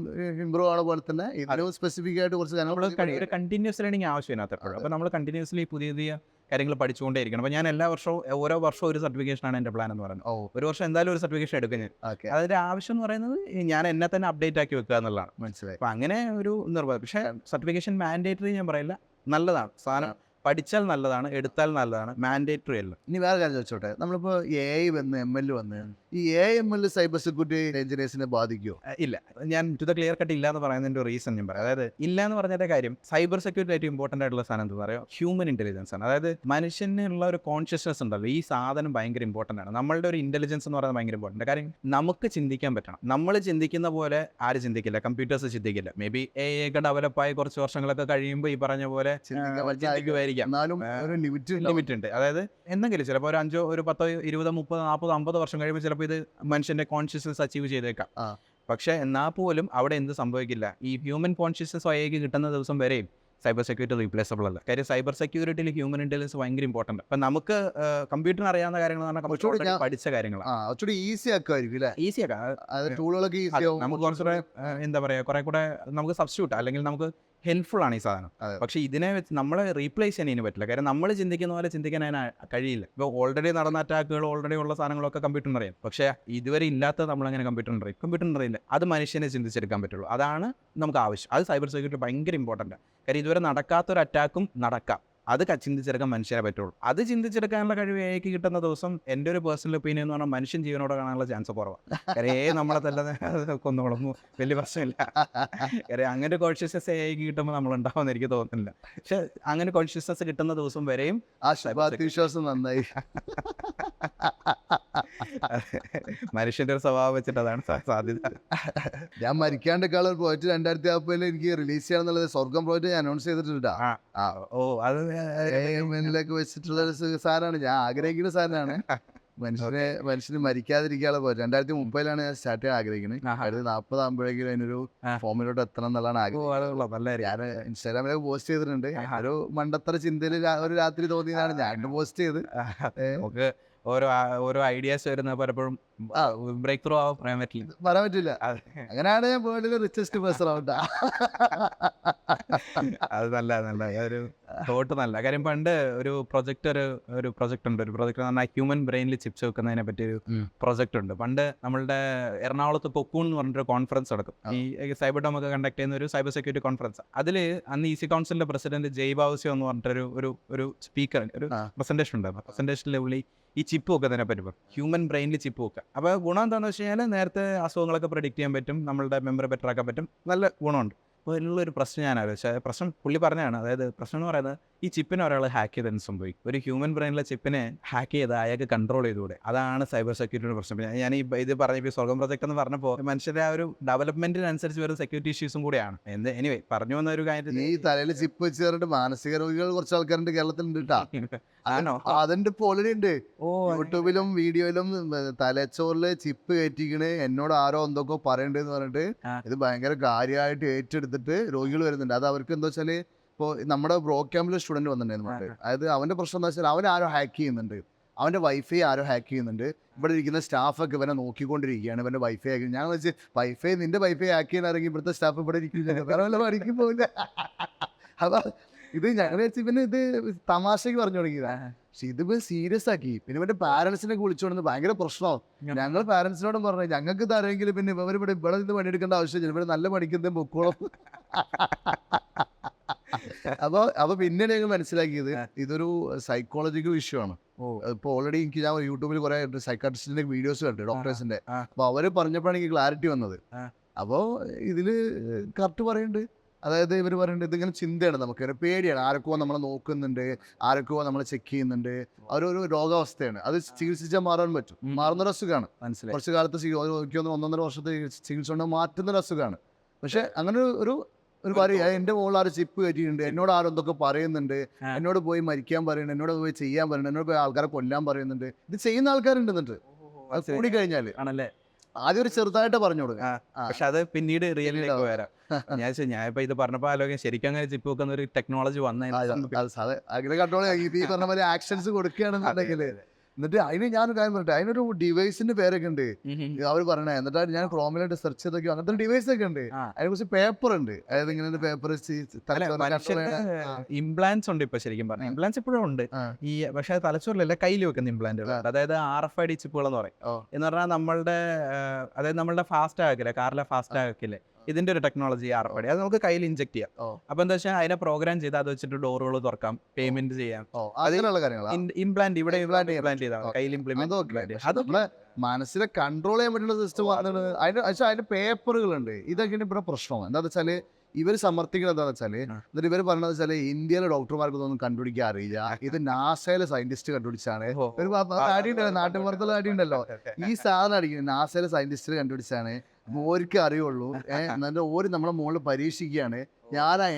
ഇമ്പ്രൂവ് ആവുന്ന പോലെ തന്നെ ഇതിലും സ്പെസിഫിക് ആയിട്ട് കുറച്ച് ഒരു കണ്ടിന്യൂസ് ലേണിംഗ് ആവശ്യമില്ലാത്ത എപ്പോഴും. അപ്പോൾ നമ്മൾ കണ്ടിന്യൂസ്ലി പുതിയ കാര്യങ്ങൾ പഠിച്ചുകൊണ്ടേയിരിക്കണം. അപ്പോൾ ഞാൻ എല്ലാ വർഷവും ഓരോ വർഷവും ഒരു സർട്ടിഫിക്കേഷനാണ് എൻ്റെ പ്ലാൻ എന്ന് പറയുന്നത്. ഒരു വർഷം എന്തായാലും ഒരു സർട്ടിഫിക്കേഷൻ എടുക്കും ഞാൻ. അതിൻ്റെ ആവശ്യം എന്ന് പറയുന്നത് ഞാൻ എന്നെ തന്നെ അപ്ഡേറ്റ് ആക്കി വെക്കുക എന്നുള്ളതാണ്. മനസ്സിലായി. അപ്പോൾ അങ്ങനെ ഒരു നിർബന്ധം. പക്ഷേ സർട്ടിഫിക്കേഷൻ മാൻഡേറ്ററി ഞാൻ പറയില്ല, നല്ലതാണ് സാധനം. പഠിച്ചാൽ നല്ലതാണ്, എടുത്താൽ നല്ലതാണ്, മാൻഡേറ്ററി അല്ല. ഇനി വേറെ കാര്യം ചോദിച്ചോട്ടെ, നമ്മളിപ്പോൾ AI വന്ന് ML വന്ന് ഈ AML സൈബർ സെക്യൂരിറ്റി എഞ്ചിനീയേഴ്സിനെ ബാധിക്കുമോ? ഇല്ല. ഞാൻ ക്ലിയർ കട്ട് ഇല്ല എന്ന് പറയുന്നതിൻ്റെ റീസൺ ഞാൻ പറയാം. അതായത് ഇല്ല എന്ന് പറഞ്ഞതിൻ്റെ കാര്യം, സൈബർ സെക്യൂരിറ്റി ഏറ്റവും ഇമ്പോർട്ടൻ്റ് ആയിട്ടുള്ള സാധനം എന്താ പറയുക, ഹ്യൂമൻ ഇൻ്റലിജൻസ് ആണ്. അതായത് മനുഷ്യനുള്ള ഒരു കോൺഷ്യസ്നെസ് ഉണ്ടല്ലോ, ഈ സാധനം ഭയങ്കര ഇമ്പോർട്ടൻ്റ് ആണ്. നമ്മളുടെ ഒരു ഇൻ്റലിജൻസ് എന്ന് പറയുന്നത് ഭയങ്കര ഇമ്പോർട്ടൻ്റ്. കാര്യം നമുക്ക് ചിന്തിക്കാൻ പറ്റണം. നമ്മൾ ചിന്തിക്കുന്ന പോലെ ആരും ചിന്തിക്കില്ല, കമ്പ്യൂട്ടേഴ്സ് ചിന്തിക്കില്ല. മേ ബി AI ഒക്കെ ഡെവലപ്പായി കുറച്ച് വർഷങ്ങളൊക്കെ കഴിയുമ്പോൾ ഈ പറഞ്ഞ പോലെ ചിന്തിക്കുമായിരിക്കും. ലിമിറ്റ് ഉണ്ട്. അതായത് എന്തെങ്കിലും ചിലപ്പോൾ ഒരു 5, 10, 20, 30, 40, 50 വർഷം കഴിയുമ്പോൾ ചിലപ്പോൾ ഇത് മനുഷ്യന്റെ കോൺഷ്യസ്നസ് അച്ചീവ് ചെയ്തേക്കാം. പക്ഷെ എന്നാൽ പോലും അവിടെ എന്ത് സംഭവിക്കില്ല, ഈ ഹ്യൂമൻ കോൺഷ്യസ്നസ് AI കിട്ടുന്ന ദിവസം വരെയും സൈബർ സെക്യൂരിറ്റി റീപ്ലേസബിൾ അല്ല. കാര്യം സൈബർ സെക്യൂരിറ്റിയിൽ ഹ്യൂമൻ ഇന്റലിജൻസ് ഭയങ്കര ഇമ്പോർട്ടൻ്റ്. അപ്പം നമുക്ക് കമ്പ്യൂട്ടറിന് അറിയാവുന്ന കാര്യങ്ങൾ പഠിച്ച കാര്യങ്ങളാണ്. ഈസി ആക്കുമായിരിക്കും. ഈസി ആക്കാം. നമുക്ക് കുറച്ചുകൂടെ എന്താ പറയുക, കുറെ കൂടെ നമുക്ക് സബ്സ്റ്റിറ്റ്യൂട്ട് അല്ലെങ്കിൽ നമുക്ക് ഹെൽപ്ഫുൾ ആണ് ഈ സാധനം. പക്ഷേ ഇതിനെ വെച്ച് നമ്മളെ റീപ്ലേസ് ചെയ്യാൻ ഇതിന് പറ്റില്ല. കാര്യം നമ്മൾ ചിന്തിക്കുന്ന പോലെ ചിന്തിക്കാൻ അതിന് കഴിയില്ല. ഇപ്പോൾ ഓൾറെഡി നടന്ന അറ്റാക്കുകൾ, ഓൾറെഡി ഉള്ള സാധനങ്ങളൊക്കെ കമ്പ്യൂട്ടറിന് അറിയാം. പക്ഷേ ഇതുവരെ ഇല്ലാത്തത് നമ്മളങ്ങനെ കമ്പ്യൂട്ടറിന് അറിയില്ല. അത് മനുഷ്യനെ ചിന്തിച്ചെടുക്കാൻ പറ്റുള്ളൂ. അതാണ് നമുക്ക് ആവശ്യം. അത് സൈബർ സെക്യൂരിറ്റി ഭയങ്കര ഇമ്പോർട്ടൻ്റ്. കാര്യം ഇതുവരെ നടക്കാത്തൊരു അറ്റാക്കും നടക്കാം. അത് ചിന്തിച്ചെടുക്കാൻ മനുഷ്യരെ പറ്റുള്ളൂ. അത് ചിന്തിച്ചെടുക്കാനുള്ള കഴിവ് AI കിട്ടുന്ന ദിവസം എൻ്റെ ഒരു പേഴ്സണൽ ഒപ്പീനിയൻ എന്ന് പറഞ്ഞാൽ മനുഷ്യൻ ജീവനോടെ കാണാനുള്ള ചാൻസ് കുറവാണ്. കാര്യം നമ്മളെ തന്നെ കൊന്നോളും, വലിയ പ്രശ്നമില്ല. കാര്യം അങ്ങനെ ഒരു കോൺഷ്യസ്നസ് AI കിട്ടുമ്പോൾ നമ്മളുണ്ടാവുമെന്ന് എനിക്ക് തോന്നുന്നില്ല. പക്ഷെ അങ്ങനെ കോൺഷ്യസ്നസ് കിട്ടുന്ന ദിവസം വരെയും വിശ്വാസം നന്നായി. മനുഷ്യന്റെ ഒരു സ്വഭാവം വെച്ചിട്ട് അതാണ് സാധ്യത. ഞാൻ മരിക്കാണ്ടൊക്കെയുള്ള പ്രോജക്റ്റ് 2040 എനിക്ക് റിലീസ് ചെയ്യാന്നുള്ളത് സ്വർഗം പ്രോജക്റ്റ് ഞാൻ അനൗൺസ് ചെയ്തിട്ടുണ്ട്. അത് AML വെച്ചിട്ടുള്ള ഒരു സാധനമാണ്, ഞാൻ ആഗ്രഹിക്കുന്ന സാധനമാണ്. മനുഷ്യന് മരിക്കാതിരിക്കാനുള്ള പ്രോജക്റ്റ് 2030 ഞാൻ സ്റ്റാർട്ട് ചെയ്യാൻ ആഗ്രഹിക്കുന്നത്. 2040 ആകുമ്പോഴേക്കും അതിനൊരു ഫോമിലോട്ട് എത്തണം എന്നുള്ളതാണ് ആഗ്രഹം. ഞാൻ ഇൻസ്റ്റാഗ്രാമിലൊക്കെ പോസ്റ്റ് ചെയ്തിട്ടുണ്ട്. ഒരു മണ്ടത്തര ചിന്തയിൽ ഒരു രാത്രി തോന്നിയതാണ് ഞാൻ പോസ്റ്റ് ചെയ്ത്. ഓരോ ഐഡിയാസ് വരുന്ന പലപ്പോഴും ബ്രേക്ക് ത്രൂ ആവാൻ പറയാൻ പറ്റില്ല. അങ്ങനെയാണ് ഞാൻ വേൾഡിലെ റിച്ചസ്റ്റ് പേഴ്സൺ ആവട്ടെ. അത് നല്ല ഒരു തോട്ട് നല്ല കാര്യം. പണ്ട് ഒരു പ്രൊജക്ട് ഉണ്ട്. ഒരു പ്രൊജക്ട് എന്ന് പറഞ്ഞാൽ ഹ്യൂമൻ ബ്രെയിനിൽ ചിപ്സ് വെക്കുന്നതിനെ പറ്റി ഒരു പ്രൊജക്ട് ഉണ്ട്. പണ്ട് നമ്മളുടെ എറണാകുളത്ത് കൊക്കൂൺ എന്ന് പറഞ്ഞിട്ടൊരു കോൺഫറൻസ് നടക്കും. ഈ സൈബർ ഡോം ഒക്കെ കണ്ടക്ട് ചെയ്യുന്ന ഒരു സൈബർ സെക്യൂരിറ്റി കോൺഫറൻസ്. അതിൽ അന്ന് ഈസി കൗൺസിലിന്റെ പ്രസിഡന്റ് ജയ്ബാവസ്യോ എന്ന് പറഞ്ഞിട്ടൊരു ഒരു സ്പീക്കർ ഒരു പ്രസന്റേഷൻ ഉണ്ടായിരുന്നു. പ്രസന്റേഷനിൽ പുള്ളി ഈ ചിപ്പ് വെക്കുന്നതിനെ പറ്റി പറയും, ഹ്യൂമൻ ബ്രെയിനിൽ ചിപ്പ് വെക്കുക. അപ്പോൾ ഗുണം എന്താണെന്ന് വെച്ച് കഴിഞ്ഞാൽ നേരത്തെ അസുഖങ്ങളൊക്കെ പ്രെഡിക്റ്റ് ചെയ്യാൻ പറ്റും, നമ്മളുടെ മെമ്മറി ബെറ്റർ ആക്കാൻ പറ്റും, നല്ല ഗുണമുണ്ട്. അപ്പോൾ ഇതിനുള്ളൊരു പ്രശ്നം ഞാൻ ആലോചിച്ച പ്രശ്നം പുള്ളി പറഞ്ഞതാണ്. അതായത് പ്രശ്നം എന്ന് പറയുന്നത് ഈ ചിപ്പിനെ ഒരാൾ ഹാക്ക് ചെയ്തതിന് സംഭവിക്കും. ഒരു ഹ്യൂമൻ ബ്രെയിനിലെ ചിപ്പിനെ ഹാക്ക് ചെയ്ത് അയാൾക്ക് കൺട്രോൾ ചെയ്തുകൂടെ? അതാണ് സൈബർ സെക്യൂരിറ്റിയുടെ പ്രശ്നം. പിന്നെ ഞാൻ ഇത് പറഞ്ഞപ്പോൾ സ്വർഗം പ്രൊജക്ട് എന്ന് പറഞ്ഞപ്പോൾ മനുഷ്യരുടെ ആ ഒരു ഡെവലപ്മെന്റിനനുസരിച്ച് വരുന്ന സെക്യൂരിറ്റി ഇഷ്യൂസും കൂടെയാണ്. എനിവേ പറഞ്ഞു വന്ന ഒരു കാര്യം, ഈ തലയിൽ ചിപ്പ് വെച്ച് കയറിട്ട് മാനസിക രോഗികൾ കുറച്ച് ആൾക്കാരുണ്ട് കേരളത്തിലുണ്ട് കേട്ടാ. ആണോ? അതിന്റെ ഇപ്പൊ ഓൾറെഡി ഉണ്ട്. യൂട്യൂബിലും വീഡിയോയിലും തലച്ചോറില് ചിപ്പ് കയറ്റിക്കണ്, എന്നോട് ആരോ എന്തൊക്കെ പറയണ്ടെന്ന് പറഞ്ഞിട്ട് ഇത് ഭയങ്കര കാര്യമായിട്ട് ഏറ്റെടുത്തിട്ട് രോഗികൾ വരുന്നുണ്ട്. അത് അവർക്ക് എന്താ വെച്ചാല്, ഇപ്പോൾ നമ്മുടെ ബ്രോ ക്യാമ്പിൽ സ്റ്റുഡന്റ് വന്നിട്ടുണ്ടായിരുന്നു. അതായത് അവന്റെ പ്രശ്നം എന്താ വെച്ചാൽ അവൻ ആരോ ഹാക്ക് ചെയ്യുന്നുണ്ട്, അവന്റെ വൈഫൈ ആരോ ഹാക്ക് ചെയ്യുന്നുണ്ട്. ഇവിടെ ഇരിക്കുന്ന സ്റ്റാഫൊക്കെ ഇവനെ നോക്കിക്കൊണ്ടിരിക്കുകയാണ്, ഇവന്റെ വൈഫൈ ഹാക്ക്. ഞാൻ വെച്ച് വൈഫൈ നിന്റെ വൈഫൈ ഹാക്ക് ചെയ്യാൻ ഇറങ്ങി ഇവിടുത്തെ സ്റ്റാഫ് ഇവിടെ ഇരിക്കില്ല, വേറെ വല്ല പഠിക്കും പോകില്ല. അപ്പൊ ഇത് ഞങ്ങൾ വെച്ച് പിന്നെ ഇത് തമാശക്ക് പറഞ്ഞു തുടങ്ങിയതാ. പക്ഷെ ഇതിപ്പോ സീരിയസ് ആക്കി. പിന്നെ ഇവന്റെ പാരന്റ്സിനൊക്കെ വിളിച്ചോണ്ട് ഭയങ്കര പ്രശ്നമാവും. ഞങ്ങൾ പാരന്റ്സിനോടും പറഞ്ഞു ഞങ്ങൾക്ക് തരെങ്കിലും പിന്നെ ഇവിടെ നിന്ന് പണിയെടുക്കേണ്ട ആവശ്യമില്ല, ഇവിടെ നല്ല പണിക്കുന്നതും പൊക്കോളം. അപ്പൊ പിന്നീട് ഞങ്ങൾ മനസ്സിലാക്കിയത് ഇതൊരു സൈക്കോളജിക്കൽ ഇഷ്യൂ ആണ്. ഇപ്പൊ ഓൾറെഡി എനിക്ക് ഞാൻ യൂട്യൂബിൽ കുറെ സൈക്കാട്രിസ്റ്റിന്റെ വീഡിയോസ് കണ്ടു, ഡോക്ടേഴ്സിന്റെ. അപ്പൊ അവര് പറഞ്ഞപ്പോഴാണ് എനിക്ക് ക്ലാരിറ്റി വന്നത്. അപ്പോ ഇതില് കറക്റ്റ് പറയുന്നുണ്ട്. അതായത് ഇവർ പറയുന്നുണ്ട് ഇതിങ്ങനെ ചിന്തയാണ്, നമുക്ക് പേടിയാണ്, ആരൊക്കെയോ നമ്മളെ നോക്കുന്നുണ്ട്, ആരൊക്കെയോ നമ്മളെ ചെക്ക് ചെയ്യുന്നുണ്ട്. ഒരു രോഗാവസ്ഥയാണ്, അത് ചികിത്സിച്ചാൽ മാറാൻ പറ്റും. മാറുന്നൊരു അസുഖമാണ്. കുറച്ച് കാലത്ത് 1.5 വർഷത്തെ ചികിത്സ കൊണ്ട് മാറ്റുന്നൊരു അസുഖമാണ്. പക്ഷെ അങ്ങനെ ഒരു പറയാ, എന്റെ മുകളിൽ ആരും ചിപ്പ് കയറ്റിയിട്ടുണ്ട്, എന്നോട് ആരും എന്തൊക്കെ പറയുന്നുണ്ട്, എന്നോട് പോയി മരിക്കാൻ പറയുന്നുണ്ട്, എന്നോട് പോയി ചെയ്യാൻ പറയുന്നുണ്ട്, എന്നോട് പോയി ആൾക്കാരെ കൊല്ലാൻ പറയുന്നുണ്ട്. ഇത് ചെയ്യുന്ന ആൾക്കാരുണ്ട്. എന്നിട്ട് അത് കൂടി കഴിഞ്ഞാല് ആദ്യം ഒരു ചെറുതായിട്ട് പറഞ്ഞു കൊടുക്കുക. പക്ഷെ അത് പിന്നീട് റിയലിലേക്ക് വരാം. ഞാൻ ഇപ്പൊ ഇത് പറഞ്ഞപ്പോ ആലോചിക്കാം, ശരിക്കും അങ്ങനെ ചിപ്പ് വെക്കുന്ന ഒരു ടെക്നോളജി അങ്ങനെ കൺട്രോൾ ഈ പറഞ്ഞ പോലെ ആക്ഷൻസ് കൊടുക്കുകയാണെന്നുണ്ടെങ്കിൽ. എന്നിട്ട് അതിന് ഞാനൊരു കാര്യം പറഞ്ഞിട്ട് അതിനൊരു ഡിവൈസിന്റെ പേരൊക്കെ ഉണ്ട് അവർ പറയണേ. എന്നിട്ട് ഞാൻ ക്രോമിലായിട്ട് സെർച്ച് ചെയ്തൊക്കെ അങ്ങനത്തെ ഡിവൈസ് ഒക്കെ ഉണ്ട്. അതിനെ കുറിച്ച് പേപ്പർ ഉണ്ട്. അതായത് ഇങ്ങനെ പേപ്പർ ഇംപ്ലാന്റ്സ് ഉണ്ട്. ഇപ്പൊ ശരിക്കും പറഞ്ഞാൽ ഇംപ്ലാന്റ്സ് ഇപ്പോഴും ഉണ്ട്. ഈ പക്ഷെ തലച്ചോറിലല്ല, കയ്യിൽ വെക്കുന്ന ഇംപ്ലാന്റുകൾ, അതായത് RFID ചിപ്പുകൾ എന്ന് പറയും. എന്ന് പറഞ്ഞാൽ നമ്മളുടെ ഫാസ്റ്റ് ആക്കില്ലേ, കാറിലെ ഫാസ്റ്റ് ആക്കില്ലേ, ഇതിന്റെ ഒരു ടെക്നോളജി RFID, അത് നമുക്ക് കയ്യിൽ ഇഞ്ചെക്ട് ചെയ്യാം. അപ്പൊ എന്താ വെച്ചാൽ അതിനെ പ്രോഗ്രാം ചെയ്ത് അത് വെച്ചിട്ട് ഡോറുകൾ തുറക്കാം, പേയ്മെന്റ് ചെയ്യാം. ഇംപ്ലാന്റ് ഇവിടെ ഇംപ്ലാന്റ് ചെയ്താൽ കയ്യിൽ ഇംപ്ലിമെന്റ്. മനസ്സിനെ കൺട്രോൾ ചെയ്യാൻ പറ്റുന്ന സിസ്റ്റം. അതിന്റെ പേപ്പറുകളുണ്ട്. ഇതൊക്കെയാണ് ഇവിടെ പ്രശ്നം. എന്താണെന്ന് വെച്ചാല് ഇവർ സമർത്ഥിക്കുന്നത് എന്താണെന്ന് വെച്ചാല്, എന്നിട്ട് ഇവർ പറഞ്ഞത് വെച്ചാല് ഇന്ത്യയിലെ ഡോക്ടർമാർക്ക് ഒന്നും കണ്ടുപിടിക്കാൻ അറിയില്ല, ഇത് നാസയിലെ സയന്റിസ്റ്റ് കണ്ടുപിടിച്ചാണ്. ഒരു അടിയുണ്ടല്ലോ, നാട്ടുമ്പുറത്തുള്ള അടിയുണ്ടല്ലോ, ഈ സാധനം അടിക്കുന്നത് നാസയിലെ സയന്റിസ്റ്റ് കണ്ടുപിടിച്ചാണ്, ഓർക്ക് അറിയുള്ളൂ. എന്നിട്ട് ഓര് നമ്മളെ മുകളിൽ പരീക്ഷിക്കുകയാണ്,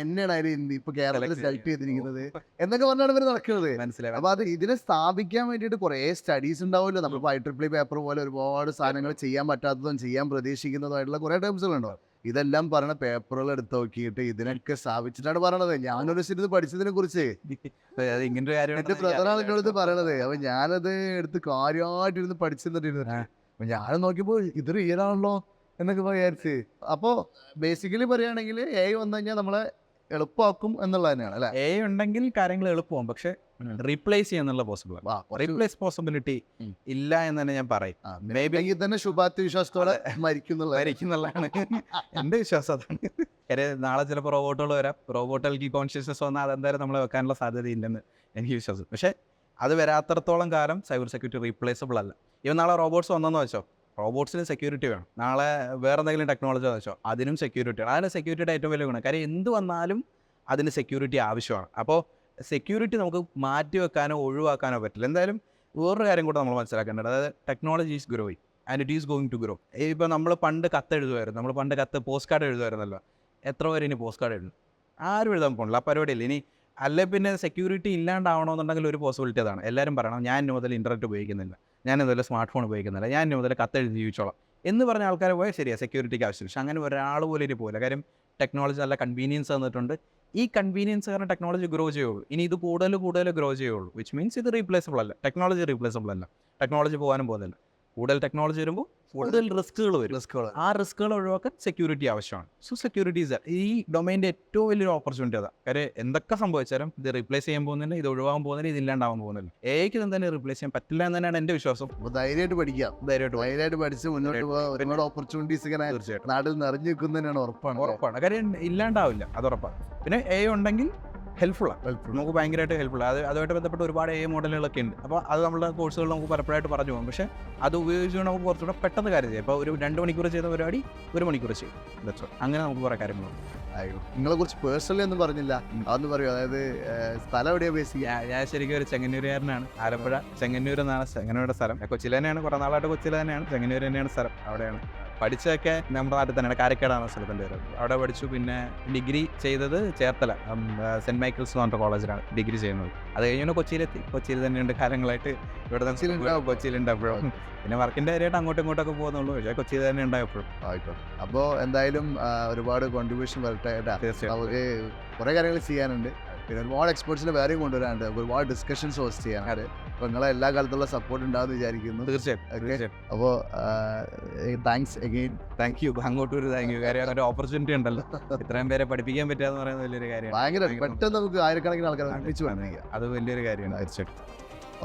എന്നെയാണ് അതിൽ ഇപ്പൊ കേരളത്തിൽ സെലക്ട് ചെയ്തിരിക്കുന്നത് എന്നൊക്കെ പറഞ്ഞാണ് ഇവർ നടക്കുന്നത്. മനസ്സിലായി. അപ്പൊ അത് ഇതിനെ സ്ഥാപിക്കാൻ വേണ്ടിയിട്ട് കുറെ സ്റ്റഡീസ് ഉണ്ടാവുമല്ലോ. നമ്മളിപ്പോ IEEE പേപ്പർ പോലെ ഒരുപാട് സാധനങ്ങൾ ചെയ്യാൻ പറ്റാത്തതും ചെയ്യാൻ പ്രതീക്ഷിക്കുന്നതുമായിട്ടുള്ള കുറെ ടേംസുകളുണ്ടോ. ഇതെല്ലാം പറഞ്ഞ പേപ്പറുകൾ എടുത്ത് നോക്കിയിട്ട് ഇതിനൊക്കെ സ്ഥാപിച്ചിട്ടാണ് പറയണത്. ഞാനൊരു സ്ഥിരത്ത് പഠിച്ചതിനെ കുറിച്ച് ഇങ്ങനൊരു കാര്യം എന്റെ ബ്രദറാണ് എന്നോട് പറയണത്. അപ്പൊ ഞാനത് എടുത്ത് കാര്യമായിട്ടിരുന്ന് പഠിച്ചിരുന്നിട്ട് അപ്പൊ ഞാൻ നോക്കിയപ്പോ ഇത് റിയലാണല്ലോ എന്നൊക്കെ വിചാരിച്ച്. അപ്പോ ബേസിക്കലി പറയുകയാണെങ്കിൽ AI വന്നു കഴിഞ്ഞാൽ നമ്മളെ എളുപ്പമാക്കും എന്നുള്ളത് തന്നെയാണ് അല്ലെ. AI ഉണ്ടെങ്കിൽ കാര്യങ്ങൾ എളുപ്പമാകും, പക്ഷെ റീപ്ലേസ് ചെയ്യാന്നുള്ള പോസിബിലിറ്റി ഇല്ല എന്ന് തന്നെ ഞാൻ പറയും. മേബി തന്നെ ശുഭാപ്തി വിശ്വാസത്തോടെ മരിക്കുന്നുള്ളതാണ് എന്റെ വിശ്വാസം. അതാണ്. നാളെ ചിലപ്പോൾ റോബോട്ടുകൾ വരാം, റോബോട്ടുകൾക്ക് കോൺഷ്യസ്നസ് വന്നാൽ അതെന്തായാലും നമ്മളെ വെക്കാനുള്ള സാധ്യത ഇല്ലെന്ന് എനിക്ക് വിശ്വാസം. പക്ഷെ അത് വരാത്തടത്തോളം കാലം സൈബർ സെക്യൂരിറ്റി റീപ്ലേസബിൾ അല്ല. ഇവ നാളെ റോബോട്ട്സ് വന്നെന്ന് വെച്ചോ, റോബോട്ട്സിന് സെക്യൂരിറ്റി വേണം. നാളെ വേറെ എന്തെങ്കിലും ടെക്നോളജി വെച്ചോ, അതിനും സെക്യൂരിറ്റി വേണം. അതിന് സെക്യൂരിറ്റിയുടെ ഏറ്റവും വലിയ ഗുണം, കാര്യം എന്ത് വന്നാലും അതിന് സെക്യൂരിറ്റി ആവശ്യമാണ്. അപ്പോൾ സെക്യൂരിറ്റി നമുക്ക് മാറ്റി വെക്കാനോ ഒഴിവാക്കാനോ പറ്റില്ല. എന്തായാലും വേറൊരു കാര്യം കൂടെ നമ്മൾ മനസ്സിലാക്കേണ്ടത്, അതായത് technology is growing and it is going to grow. ഇപ്പോൾ നമ്മൾ പണ്ട് കത്ത് എഴുതുമായിരുന്നു, നമ്മൾ പണ്ട് പോസ്റ്റ് കാർഡ് എഴുതുമായിരുന്നല്ലോ. എത്ര പേര് ഇനി പോസ്റ്റ് കാർഡ് എഴുതും? ആരും എഴുതാൻ പോകണില്ല, ആ പരിപാടിയില്ല ഇനി. അല്ലെ പിന്നെ സെക്യൂരിറ്റി ഇല്ലാണ്ടാവണമെന്നുണ്ടെങ്കിൽ ഒരു പോസിബിലിറ്റി അതാണ്. എല്ലാവരും പറയണം ഞാൻ ഇനി മുതൽ ഇൻ്റർനെറ്റ് ഉപയോഗിക്കുന്നില്ല, ഞാൻ ഇനി മുതൽ സ്മാർട്ട് ഫോൺ ഉപയോഗിക്കുന്നില്ല, ഞാൻ ഇനി മുതൽ കത്തെഴുതി ജീവിച്ചോളാം എന്ന് പറഞ്ഞ ആൾക്കാർ പോയാൽ ശരിയാണ്, സെക്യൂരിറ്റിക്ക് ആവശ്യം. പക്ഷെ അങ്ങനെ ഒരാൾ പോലും ഇനി പോയില്ല. കാര്യം ടെക്നോളജി നല്ല കൺവീനിയൻസ് തന്നിട്ടുണ്ട്. ഈ കൺവീനിയൻസ് കാരണം ടെക്നോളജി ഗ്രോ ചെയ്യുള്ളൂ. ഇനി ഇത് കൂടുതൽ ഗ്രോ ചെയ്യുള്ളൂ. വിച്ച് മീൻസ് ഇത് റീപ്ലേസബിൾ അല്ല, ടെക്നോളജി റീപ്ലേസബിൾ അല്ല. ടെക്നോളജി പോകാനും പോകുന്നില്ല. കൂടുതൽ ടെക്നോളജി വരുമ്പോൾ കൂടുതൽ റിസ്കുകൾ വരും. ആ റിസ്കുകൾ ഒഴിവാക്കാൻ സെക്യൂരിറ്റി ആവശ്യമാണ്. സോ സെക്യൂരിറ്റി ഈസ് ഈ ഡൊമൈൻ്റെ ഏറ്റവും വലിയൊരു ഓപ്പർച്യൂണിറ്റി അതാണ്. കാര്യം എന്തൊക്കെ സംഭവിച്ചാലും ഇത് റീപ്ലേസ് ചെയ്യാൻ പോകുന്നില്ല, ഇത് ഒഴിവാകാൻ പോകുന്നില്ല, ഇത് ഇല്ലാണ്ടാവാൻ പോകുന്നില്ല. AI തന്നെ റീപ്ലേസ് ചെയ്യാൻ പറ്റില്ല എന്ന് തന്നെയാണ് എൻ്റെ വിശ്വാസം. ധൈര്യമായിട്ട് പഠിക്കാം, ധൈര്യമായിട്ട് പഠിച്ച് മുന്നോട്ട് പോകാൻ ഒരുപാട് ഓപ്പർച്യൂണിറ്റീസ് ഇങ്ങനെ തീർച്ചയായിട്ടും നാട്ടിൽ നിറഞ്ഞു നിൽക്കുന്നതിനാണ് ഉറപ്പാണ്. കാര്യം ഇല്ലാണ്ടാവില്ല, അത് ഉറപ്പാണ്. പിന്നെ AI ഉണ്ടെങ്കിൽ ഹെൽപ്ഫുള്ളാണ്, നമുക്ക് ഭയങ്കരമായിട്ട് ഹെൽപ്ഫുള്ളാണ്. അതുമായിട്ട് ബന്ധപ്പെട്ട് ഒരുപാട് AI മോഡലുകളൊക്കെ ഉണ്ട്. അപ്പോൾ അത് നമ്മുടെ കോഴ്സുകൾ നമുക്ക് പലപ്പോഴായിട്ട് പറഞ്ഞു പോകും. പക്ഷേ അത് ഉപയോഗിച്ചുകൊണ്ട് നമുക്ക് കുറച്ചുകൂടെ പെട്ടെന്ന് കാര്യം ചെയ്യാം. ഇപ്പോൾ ഒരു 2 മണിക്കൂർ ചെയ്ത പരിപാടി 1 മണിക്കൂർ ചെയ്യും. അങ്ങനെ നമുക്ക് കുറേ കാര്യങ്ങളുണ്ട്. നിങ്ങളെ കുറിച്ച് പേഴ്സണലി ഒന്നും പറഞ്ഞില്ല, അതൊന്ന് പറയൂ. അതായത് സ്ഥലം എവിടെയാ ബേസിക്? ഞാൻ ശരിക്കും ഒരു ചെങ്ങന്നൂരുകാരനാണ്. ആലപ്പുഴ ചെങ്ങന്നൂർ എന്നാണ് ചെങ്ങന്നൂരുടെ സ്ഥലം. കൊച്ചിയിൽ തന്നെയാണ്, കുറേ നാളായിട്ട് കൊച്ചിയിൽ തന്നെയാണ്. ചെങ്ങന്നൂർ തന്നെയാണ് സ്ഥലം. അവിടെയാണ് പഠിച്ചതൊക്കെ. നമ്മുടെ നാട്ടിൽ തന്നെയാണ്, കാരക്കാടാണ് സ്ഥലത്തിൻ്റെ പേര്. അവിടെ പഠിച്ചു. പിന്നെ ഡിഗ്രി ചെയ്തത് ചേർത്തല സെൻറ്റ് മൈക്കിൾസ് എന്ന് പറഞ്ഞ കോളേജിലാണ് ഡിഗ്രി ചെയ്യുന്നത്. അത് കഴിഞ്ഞാൽ കൊച്ചിയിലെത്തി. കൊച്ചിയിൽ തന്നെയുണ്ട് കാലങ്ങളായിട്ട്. ഇവിടെ കൊച്ചിയിലുണ്ട് എപ്പോഴും. പിന്നെ വർക്കിൻ്റെ കാര്യമായിട്ട് അങ്ങോട്ടും ഇങ്ങോട്ടൊക്കെ പോകുന്നുള്ളൂ. പക്ഷേ കൊച്ചിയിൽ തന്നെ ഉണ്ടായപ്പോഴും. ആയിക്കോട്ടെ. അപ്പോൾ എന്തായാലും ഒരുപാട് കോൺട്രിബ്യൂഷൻ വരട്ടെ കേട്ടോ. നമുക്ക് കുറേ കാര്യങ്ങൾ ചെയ്യാനുണ്ട്. പിന്നെ ഒരുപാട് എക്സ്പേർട്സിനെ വേറെയും കൊണ്ടുവരാനുണ്ട്. ഒരുപാട് ഡിസ്കഷൻസ് ഹോസ്റ്റ് ചെയ്യാനുണ്ട്. അപ്പോൾ നിങ്ങളെ എല്ലാ കാലത്തുള്ള സപ്പോർട്ട് ഉണ്ടാവുമെന്ന് വിചാരിക്കുന്നു. തീർച്ചയായും. അപ്പോൾ താങ്ക്സ് അഗെയിൻ. Thank you. അങ്ങോട്ടും ഒരു താങ്ക് യു. കാര്യം ഒരു ഓപ്പർച്യൂണിറ്റി ഉണ്ടല്ലോ. ഇത്രയും പേരെ പഠിപ്പിക്കാൻ പറ്റുക എന്ന് പറയുന്നത് വലിയൊരു കാര്യമാണ്. ഭയങ്കര പെട്ടെന്ന് നമുക്ക് ആയിരക്കണക്കിന് ആൾക്കാരെ ഒരുമിച്ച് വേണമെങ്കിൽ അത് വലിയൊരു കാര്യമാണ്. തീർച്ചയായിട്ടും.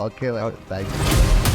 Okay, thank you.